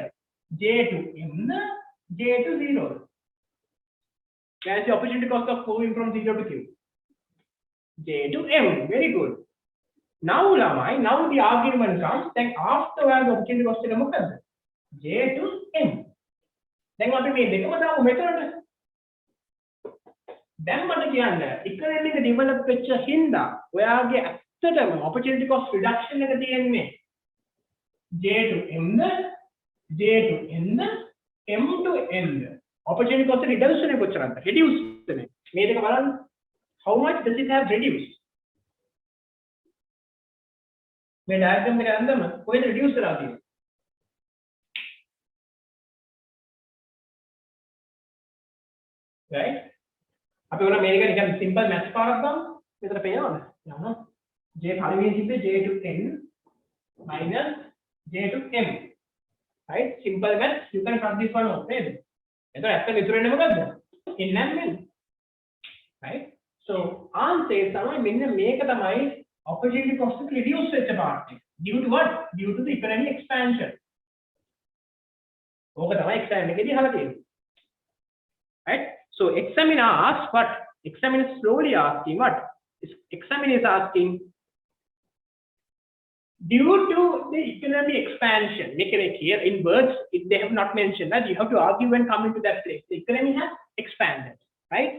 J to M J to 0. Where is the opportunity cost of moving from 0 to Q? J to M. Very good. Now the argument comes then after where the opportunity cost එක මොකද්ද? J to M. දැන් අපි මේ දෙකම දාමු මෙතනට. දැන් මට කියන්න economy එක develop වෙච්ච හින්දා ඔයාගේ ඇත්තටම opportunity cost reduction එක තියෙන්නේ J to M the J to N the M to N the opportunity cost reduction එක කොච්චරද reduce වෙන්නේ මේ දෙක බලන්න how much does it have reduced මේ diagram එක අන්දම කොහෙද reduce කරලා තියෙන්නේ right අපි උන මේක නිකන් simple math පාරක් දාමු මෙතන පේනවද යනවා J පළවෙනි සිද්දේ J to N minus J to M right simple math you can cut this one off නේද එතකොට ඇත්තට ඉතුරු වෙන්නේ මොකද්ද N and N right so answer තමයි මෙන්න මේක තමයි opportunity cost එක reduce වෙච්ච part එක due to what due to the economic expansion ඕක තමයි exam එකේදී අහලා තියෙන්නේ right so examiner asks what examiner is slowly asking what examiner is asking due to the economic expansion make it here in words they have not mentioned that you have to argue when coming to that place the economy has expanded right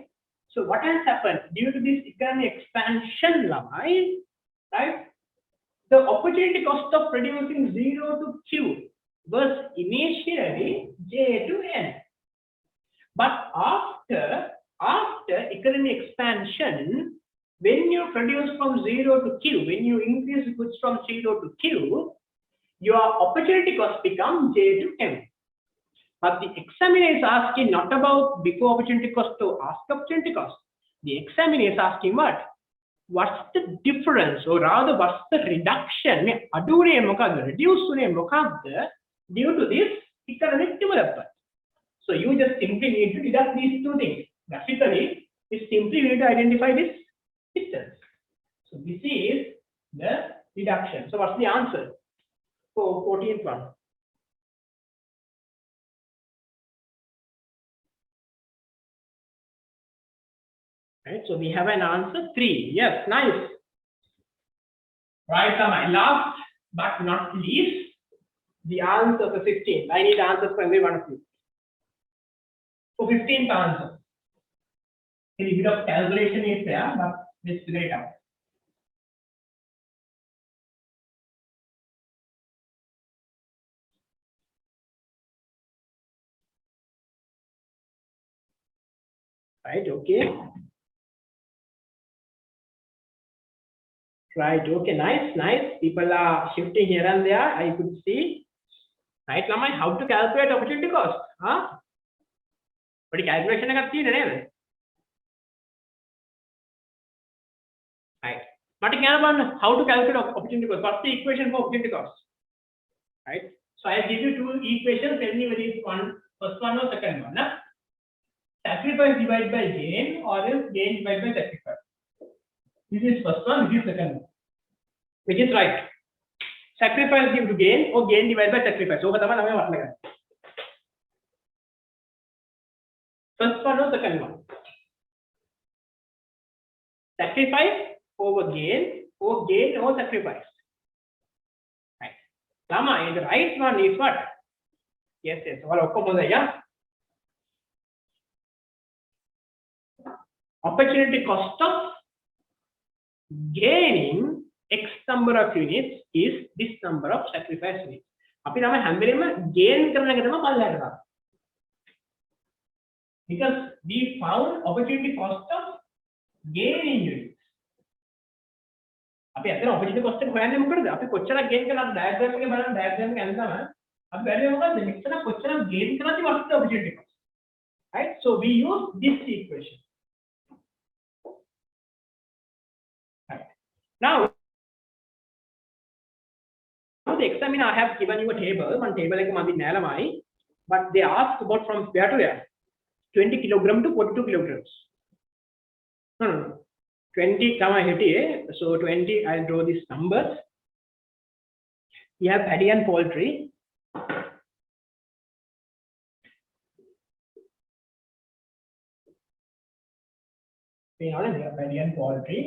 so what has happened due to this economic expansion right the opportunity cost of producing 0 to Q was initially J to N but after economic expansion when you produce from 0 to Q, when you increase goods from 0 to Q, your opportunity cost becomes J to M. But the examiner is asking not about before opportunity cost to after opportunity cost. The examiner is asking what? What's the difference or rather what's the reduction? Reduce due to this economic development. So you just simply need to deduct these two things. Graphically, is simply you need to identify this distance. So this is the reduction. So what's the answer for 14th one? Right. So we have an answer 3. Yes, nice. Right, last but not least, the answer for 15th. I need answers from every one of you. For 15th answer. A little bit of calculation is there, but let's figure it out. Right, okay. Right, okay, nice. People are shifting here and there. I could see. Right, Lamai, how to calculate opportunity cost? Huh? But calculation එකක් තියෙන්නේ නේද? Right. But how to calculate opportunity cost? What's the equation for opportunity cost? Right. So I'll give you two equations. Tell me whether it's first one or second one. Nah? Sacrifice divided by gain or else gain divided by sacrifice. This is first one. This is second one. Which is right? Sacrifice due to gain or gain divided by sacrifice. So first one or second one? Sacrifice over gain or gain over sacrifice. Right. Lama, the right one is what? Yes. Opportunity cost of gaining X number of units is this number of sacrifice units. අපි තමයි හැම වෙලෙම gain කරන එක තමයි පල්ලයට දාන්නේ. Because we found opportunity cost of gaining units. අපි අතන opportunity cost එක හොයන්නේ මොකටද? අපි කොච්චරක් gain කළාද diagram එකේ බලන්න diagram එක යනකම අපි බැලුවේ මොකද්ද? මෙතන කොච්චරක් gain කළාද what's the opportunity cost. Right? So we use this equation. Right. Now the examiner have given you a table. One table එක මම දින්නේ ළමයි. But they asked about from where to where? 20 kilogram to 42 kilograms. No. 20 තමයි හිටියේ. So 20 I'll draw these numbers. We have paddy and poultry. We have paddy and poultry.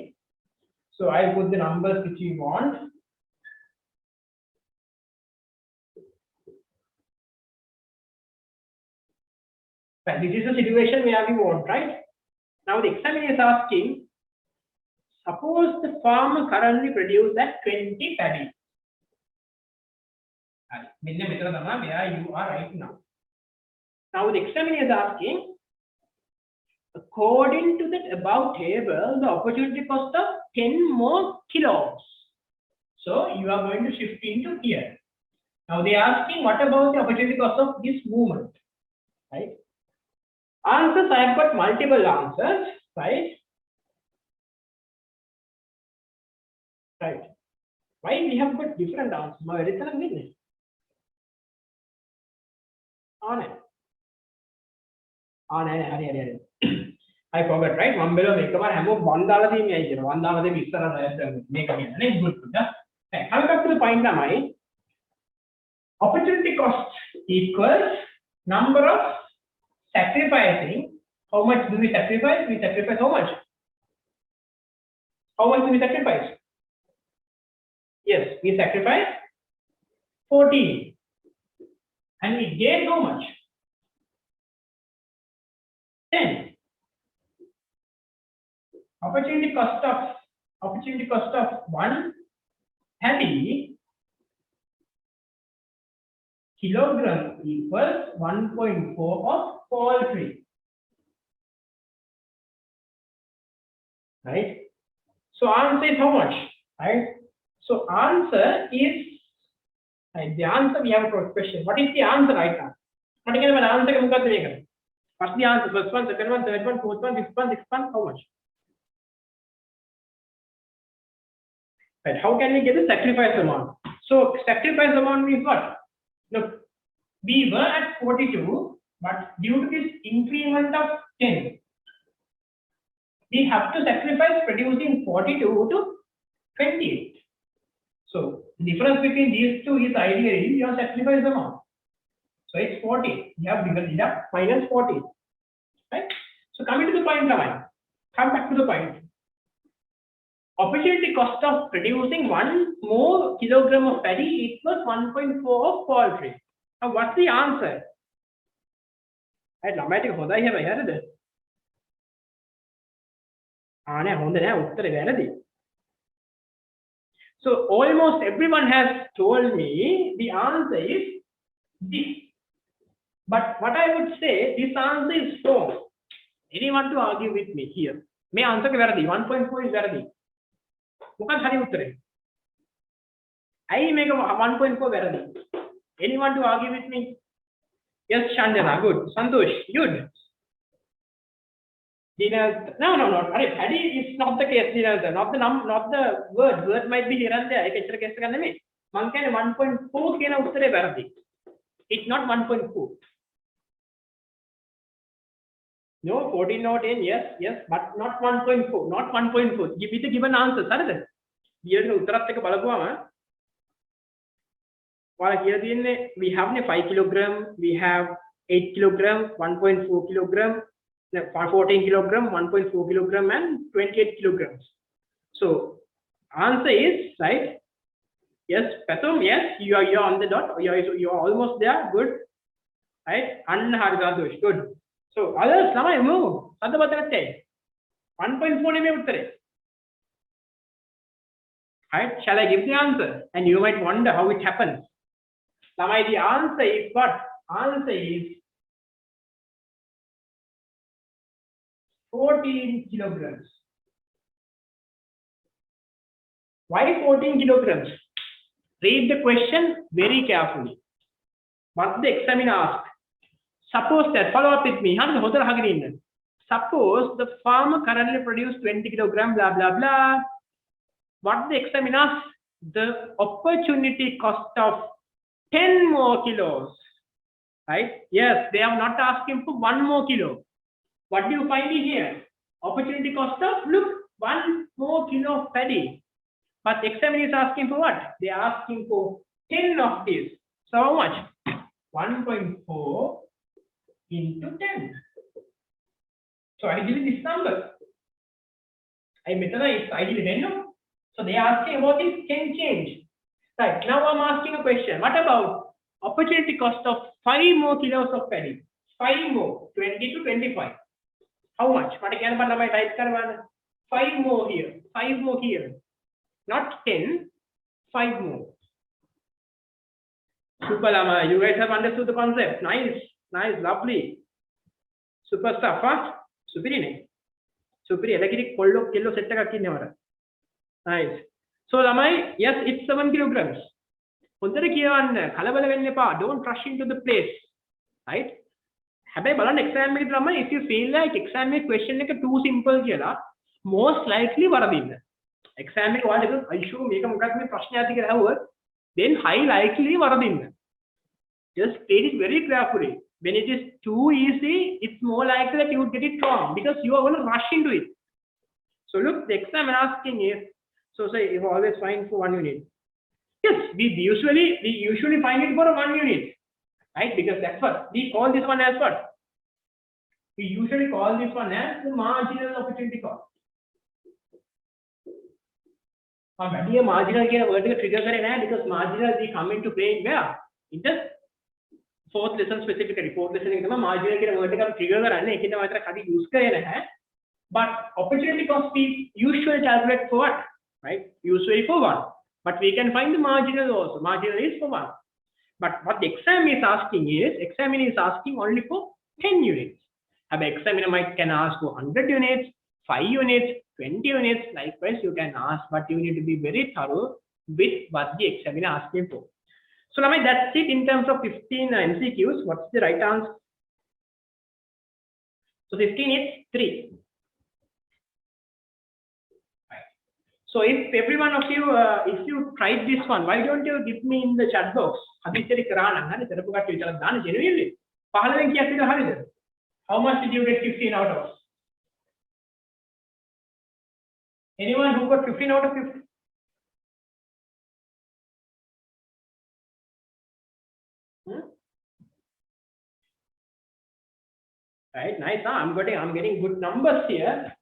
So I'll put the numbers which you want. But this is a situation where we want, right? Now the examiner is asking, suppose the farmer currently produces that 20 paddy. Where you are right now. Now the examiner is asking, according to that above table, the opportunity cost of 10 more kilos. So you are going to shift into here. Now they are asking, what about the opportunity cost of this movement? Right? Answers, I have got multiple answers, right? Right. Why we have got different answers? On it. I forgot, right? One below make a hammer, one dollar thing, one dollar the mixer make again. It's good. Coming back to the point, am I? Opportunity cost equals number of sacrificing. How much do we sacrifice? We sacrifice how much? How much do we sacrifice? Yes, we sacrifice 14. And we gain how much? 10. Opportunity cost of 1 paddy kilogram equals 1.4 of poultry. Right? So answer is how much? Right? So answer is, right, the answer we have a question. What is the answer right now? What is the answer? What's the answer? First one, second one, third one, fourth one, fifth one, sixth one, how much? Right, how can we get the sacrifice amount? So sacrifice amount means what? Look, we were at 42, but due to this increment of 10, we have to sacrifice producing 42 to 28. So the difference between these two is ideally your sacrifice amount. So it's 40. You have divided up minus 40. Right? So coming to the point now, come back to the point. Opportunity cost of producing 1 more kilogram of paddy equals 1.4 of poultry. Now what's the answer? Right, Normative hoda hai bhai harada. Aane honda naha uttara වැරදි. So almost everyone has told me the answer is this. But what I would say, this answer is wrong. Anyone to argue with me here? May answer ke වැරදි. 1.4 is වැරදි. මොකක්ද හරි උත්තරේ? I make a 1.4 වැරදි. Anyone to argue with me? Yes, Shanjana, good. Santosh, good. No. Paddy is not the case. Not the word. Word might be here and there. I can check it. Man can 1.4 kena uttare වැරදි. It's not 1.4. No, 14 or 10, yes, but not 1.4, not 1.4. Give me the given answer, sir. Here the uttarat එක බලපුවාම ඔයාලා කියලා තියෙන්නේ we have 5 kilogram, we have 8 kilogram, 1.4 kilogram, 14 kilogram, 1.4 kilogram and 28 kilograms. So answer is right. Yes, Pathum, yes, you are on the dot. You are almost there. Good. Right? Anna Hargadosh, good. So others, lamai move. Sadda batanatte. 1.4 neme uttare. Right? Shall I give the answer? And you might wonder how it happens. Lamai, the answer is what? Answer is 14 kilograms. Why 14 kilograms? Read the question very carefully. What the examiner asked. Suppose that, follow up with me. Suppose the farmer currently produces 20 kilogram, blah, blah, blah. What the examiner asked? The opportunity cost of 10 more kilos. Right? Yes, they are not asking for 1 more kilo. What do you find here? Opportunity cost of, look, 1 more kilo of paddy. But the examiner is asking for what? They are asking for 10 of this. So how much? 1.4 into 10. So I give you this number. I give you 10. So they are asking about this 10 change. Right. Now I'm asking a question. What about opportunity cost of 5 more kilos of paddy? 5 more, 20 to 25. How much? What again? But my type 5 more here, 5 more here. Not 10, 5 more. Super Lama, you guys have understood the concept. Nice, nice, lovely. Super stuff, huh? Superior. Superior. Like kollo kilo set nice. So Lamai, yes, it's 7 kilograms. Don't rush into the place. Right? If you feel like exam question like too simple, most likely exam then high likely just state it very carefully. When it is too easy, it's more likely that you would get it wrong because you are going to rush into it. So look, the exam asking is, so say you always find for 1 unit. Yes, we usually find it for 1 unit, right? Because that's what we call this one as what? We usually call this one as the marginal opportunity cost. Marginal trigger because marginal we come into play in where? In the fourth lesson specifically. Fourth lesson is marginal trigger but opportunity cost we usually calculate for what? Right? Usually for 1. But we can find the marginal also. Marginal is for 1. But what the examiner is asking only for 10 units. The examiner can ask for 100 units, 5 units, 20 units. Likewise, you can ask, but you need to be very thorough with what the examiner asking for. So now that's it in terms of 15 MCQs. What's the right answer? So 15 is 3. So if every one of you, if you tried this one, why don't you give me in the chat box? Genuinely. How much did you get 15 out of? Anyone who got 15 out of 50? Right, nice. I'm getting good numbers here.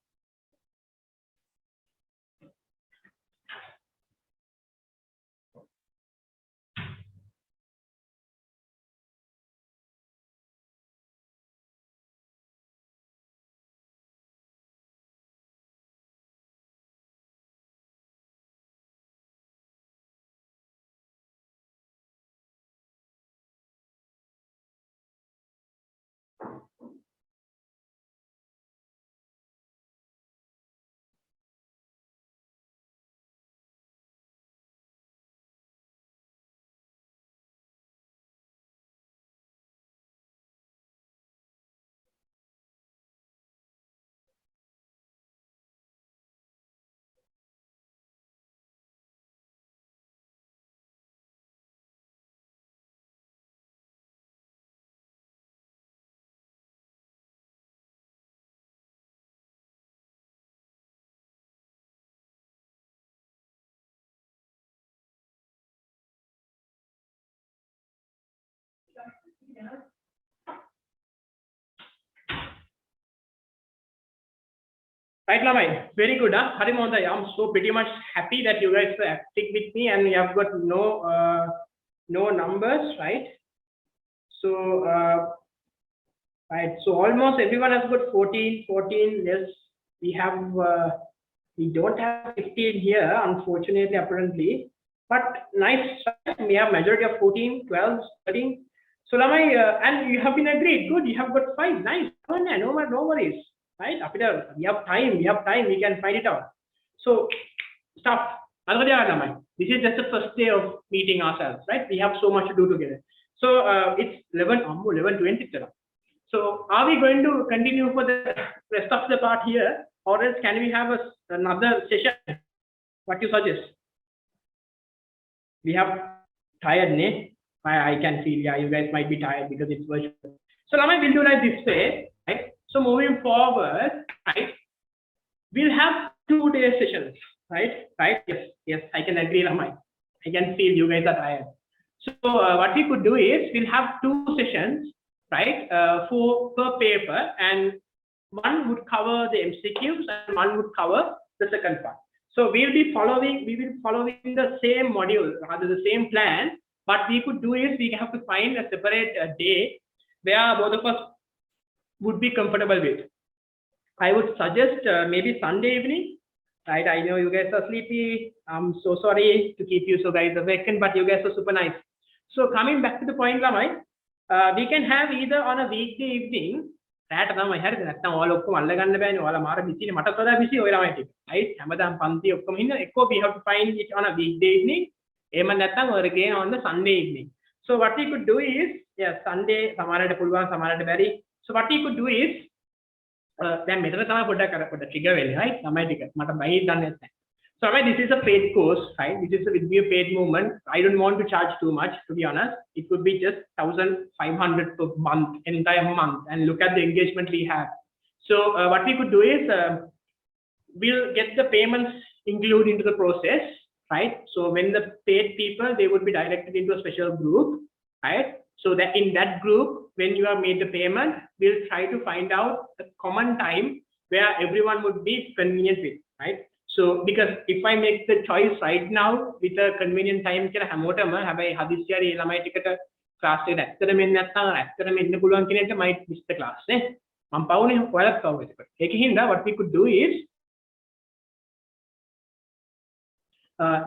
Right, Lamai. Very good, huh? I'm so pretty much happy that you guys stick with me and you have got no numbers, right? So, right. So almost everyone has got 14. Yes, we don't have 15 here, unfortunately, apparently. But nice, we have majority of 14, 12, 13. So Lamai, and you have been agreed. Good, you have got 5. Nice. No worries. Right? After we have time, we can find it out. So stop. This is just the first day of meeting ourselves, right? We have so much to do together. So it's 11:20. So are we going to continue for the rest of the part here, or else can we have another session? What you suggest? We have tired, ne? I can feel, yeah, you guys might be tired because it's virtual. So now we'll do like this way, right? So moving forward, right, we'll have 2-day sessions, right? Yes, I can agree, Ramai. I can feel you guys are tired. So what we could do is we'll have 2 sessions, right, per paper, and one would cover the MCQs and one would cover the second part. So we will be following the same module, rather the same plan. What we could do is we have to find a separate day where both of us would be comfortable with. I would suggest maybe Sunday evening, right? I know you guys are sleepy. I'm so sorry to keep you so guys awakened, but you guys are super nice. So coming back to the point, Lamai, we can have either on a weekday evening. රැට තමයි හරිද නැත්නම් ඔයාලා ඔක්කොම අල්ල ගන්න බෑනේ ඔයාලා මාර බිසිනේ මටත් වඩා බිසි ඔය ළමයි ටික right හැමදාම පන්ති ඔක්කොම ඉන්න එක්කෝ we have to find it on a weekday evening එහෙම නැත්නම් ඔය ගේන on the Sunday evening so what we could do is yeah Sunday සමහරවිට පුළුවන් සමහරවිට බැරි so what we could do is දැන් මෙතන තමයි පොඩ්ඩක් trigger වෙන්නේ right ළමයි ටික මට බයි දන්නේ නැහැ so this is a paid course right this is will be a paid movement I don't want to charge too much to be honest it could be just 1,500 per month an entire month and look at the engagement we have so what we could do is we'll get the payments included into the process right so when the paid people they would be directed into a special group right so that in that group when you have made the payment we'll try to find out a common time where everyone would be convenient with right so because if I make the choice right now with a convenient time කියලා හැමෝටම හැබැයි හදිස්සියරි ඒ ළමයි ටිකට class එකට ඇත්තටම එන්න නැත්නම් ඇත්තටම එන්න පුළුවන් කෙනෙක්ට might miss the class නේ මම පවුනේ ඔයාලත් පවු එතකොට ඒකින්ද what we could do is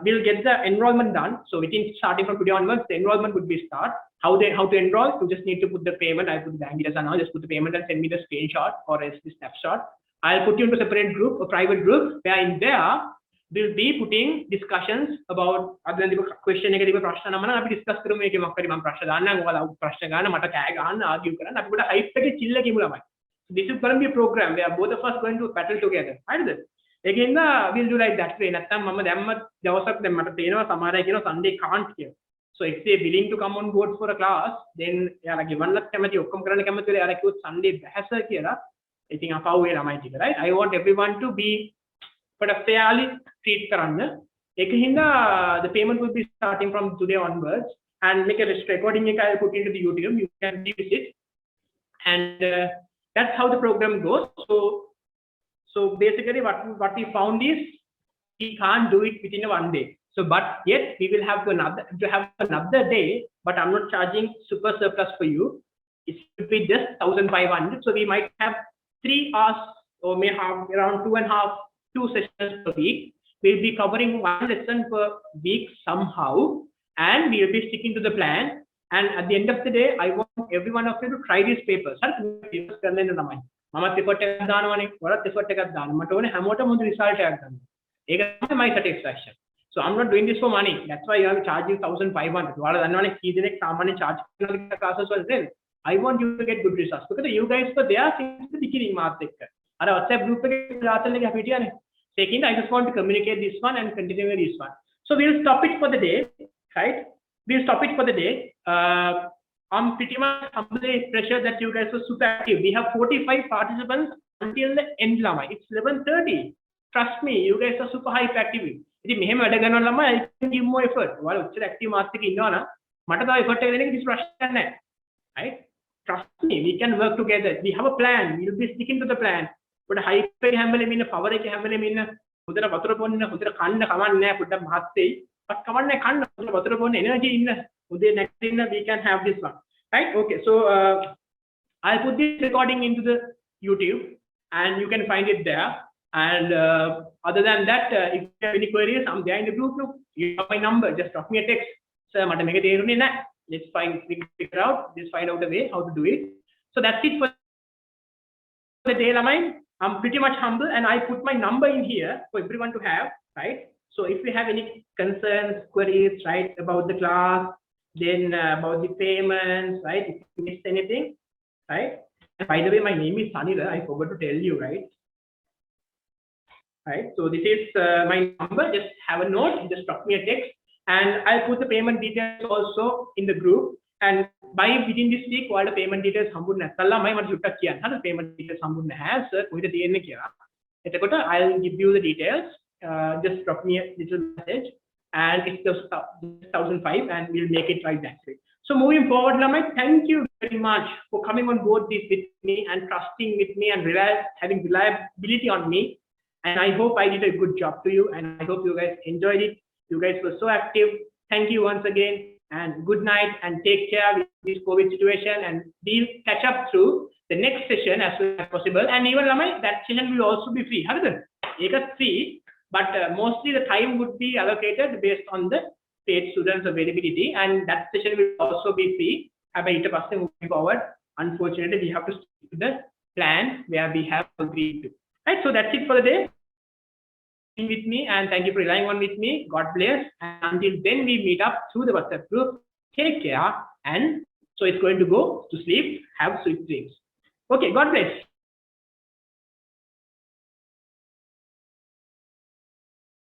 we'll get the enrollment done so within starting from today onwards the enrollment would be start how to enroll you just need to put the payment I put the bank details now just put the payment and send me the screenshot or the snapshot I'll put you into a separate group, a private group, where in there we'll be putting discussions about other than the question එක තිබ්බ ප්‍රශ්න නම් අපි discuss කරමු මේකේ මොකක් හරි මම ප්‍රශ්න දාන්නම් ඔයාලා ප්‍රශ්න ගන්න මට කෑ ගන්න argue කරන්න අපි පොඩ hype එකේ chill එකේ ඉමු ළමයි. This is going to be a program where both of us going to battle together. හරිද? ඒකෙන්ද we'll do like that way. නැත්තම් මම දැම්ම දවසක් දැන් මට තේනවා සමහර අය කියනවා Sunday can't කියලා. So if they willing to come on board for a class then යාලා ගෙවන්නත් කැමති ඔක්කොම කරන්න කැමති වෙලා යාලා කිව්වොත් Sunday බැහැස කියලා I think of how we are right I want everyone to be but a fairly treat karanga ekinda the payment will be starting from today onwards and make a recording I'll put into the YouTube you can visit and that's how the program goes so basically what we found is we can't do it within one day so but yet we will have another day but I'm not charging super surplus for you it should be just 1,500 so we might have 3 hours or may have around 2 sessions per week. We'll be covering one lesson per week somehow and we'll be sticking to the plan and at the end of the day I want every one of you to try these papers. Papers කරන්න තමයි. මමත් effort එකක් දානවනේ. ඔයාලත් effort එකක් දාන්න. මට ඕනේ හැමෝටම හොඳ result එකක් ගන්න. ඒක තමයි my satisfaction. So I'm not doing this for money. That's why I'm charging 1,500. ඔයාලා දන්නවනේ කී දෙනෙක් සාමාන්‍ය charge කරන classes වලට I want you to get good results because you guys were there since the beginning මාත් එක්ක. අර WhatsApp group එකේ දාතල් එකේ අපි හිටියානේ. Second, I just want to communicate this one and continue with this one. So we'll stop it for the day, right? We'll stop it for the day. I'm pretty much humbly pressured that you guys were super active. We have 45 participants until the end, Lama. It's 11:30. Trust me, you guys are super hype active. ඉතින් මෙහෙම වැඩ කරනවා ළමයි I can give more effort. ඔයාලා ඔච්චර active මාත් එක්ක ඉන්නවනම් මට තව effort එක දෙන්න කිසි ප්‍රශ්නයක් නැහැ. Right? Trust me, we can work together. We have a plan. We'll be sticking to the plan. But hype එක හැමලෙම ඉන්න power එක හැමලෙම ඉන්න හොඳට වතුර බොන්න හොඳට කන්න කවන්නේ නැහැ පොඩ්ඩක් මහත්ෙයි. but කවන්නේ කන්න හොඳට වතුර බොන්න energy ඉන්න උදේ නැගිටින්න we can have this one. Right? Okay. So I'll put this recording into the YouTube and you can find it there. And other than that, if you have any queries, I'm there in the group. You have my number. Just drop me a text. Sir, මට මේක තේරුනේ නැහැ. Let's figure out. Let's find out a way how to do it. So that's it for the day, Lamai. I'm pretty much humble and I put my number in here for everyone to have, right? So if you have any concerns, queries, right, about the class, then about the payments, right, if you missed anything, right? And by the way, my name is Sanira, I forgot to tell you, right? Right, so this is my number, just have a note, just drop me a text and I'll put the payment details also in the group. And by within this week, all the payment details හම්බුනේ නැත්නම් මම චුට්ටක් කියන්න. හරි payment details හම්බුනේ නැහැ sir කොහෙද තියෙන්නේ කියලා. එතකොට I'll give you the details. Just drop me a little message and it's just 1,005 and we'll make it right that way. So moving forward, Lamai, thank you very much for coming on board this with me and trusting with me and having reliability on me. And I hope I did a good job to you and I hope you guys enjoyed it. You guys were so active. Thank you once again and good night and take care with this COVID situation and we'll catch up through the next session as soon as possible. And even that session will also be free. It's free, but mostly the time would be allocated based on the paid students availability, and that session will also be free. Moving forward, unfortunately, we have to stick to the plan where we have agreed to. Right, so that's it for the day. With me, and thank you for relying on with me. God bless. And until then, we meet up through the WhatsApp group. Take care, and so it's going to go to sleep. Have sweet dreams. Okay, God bless.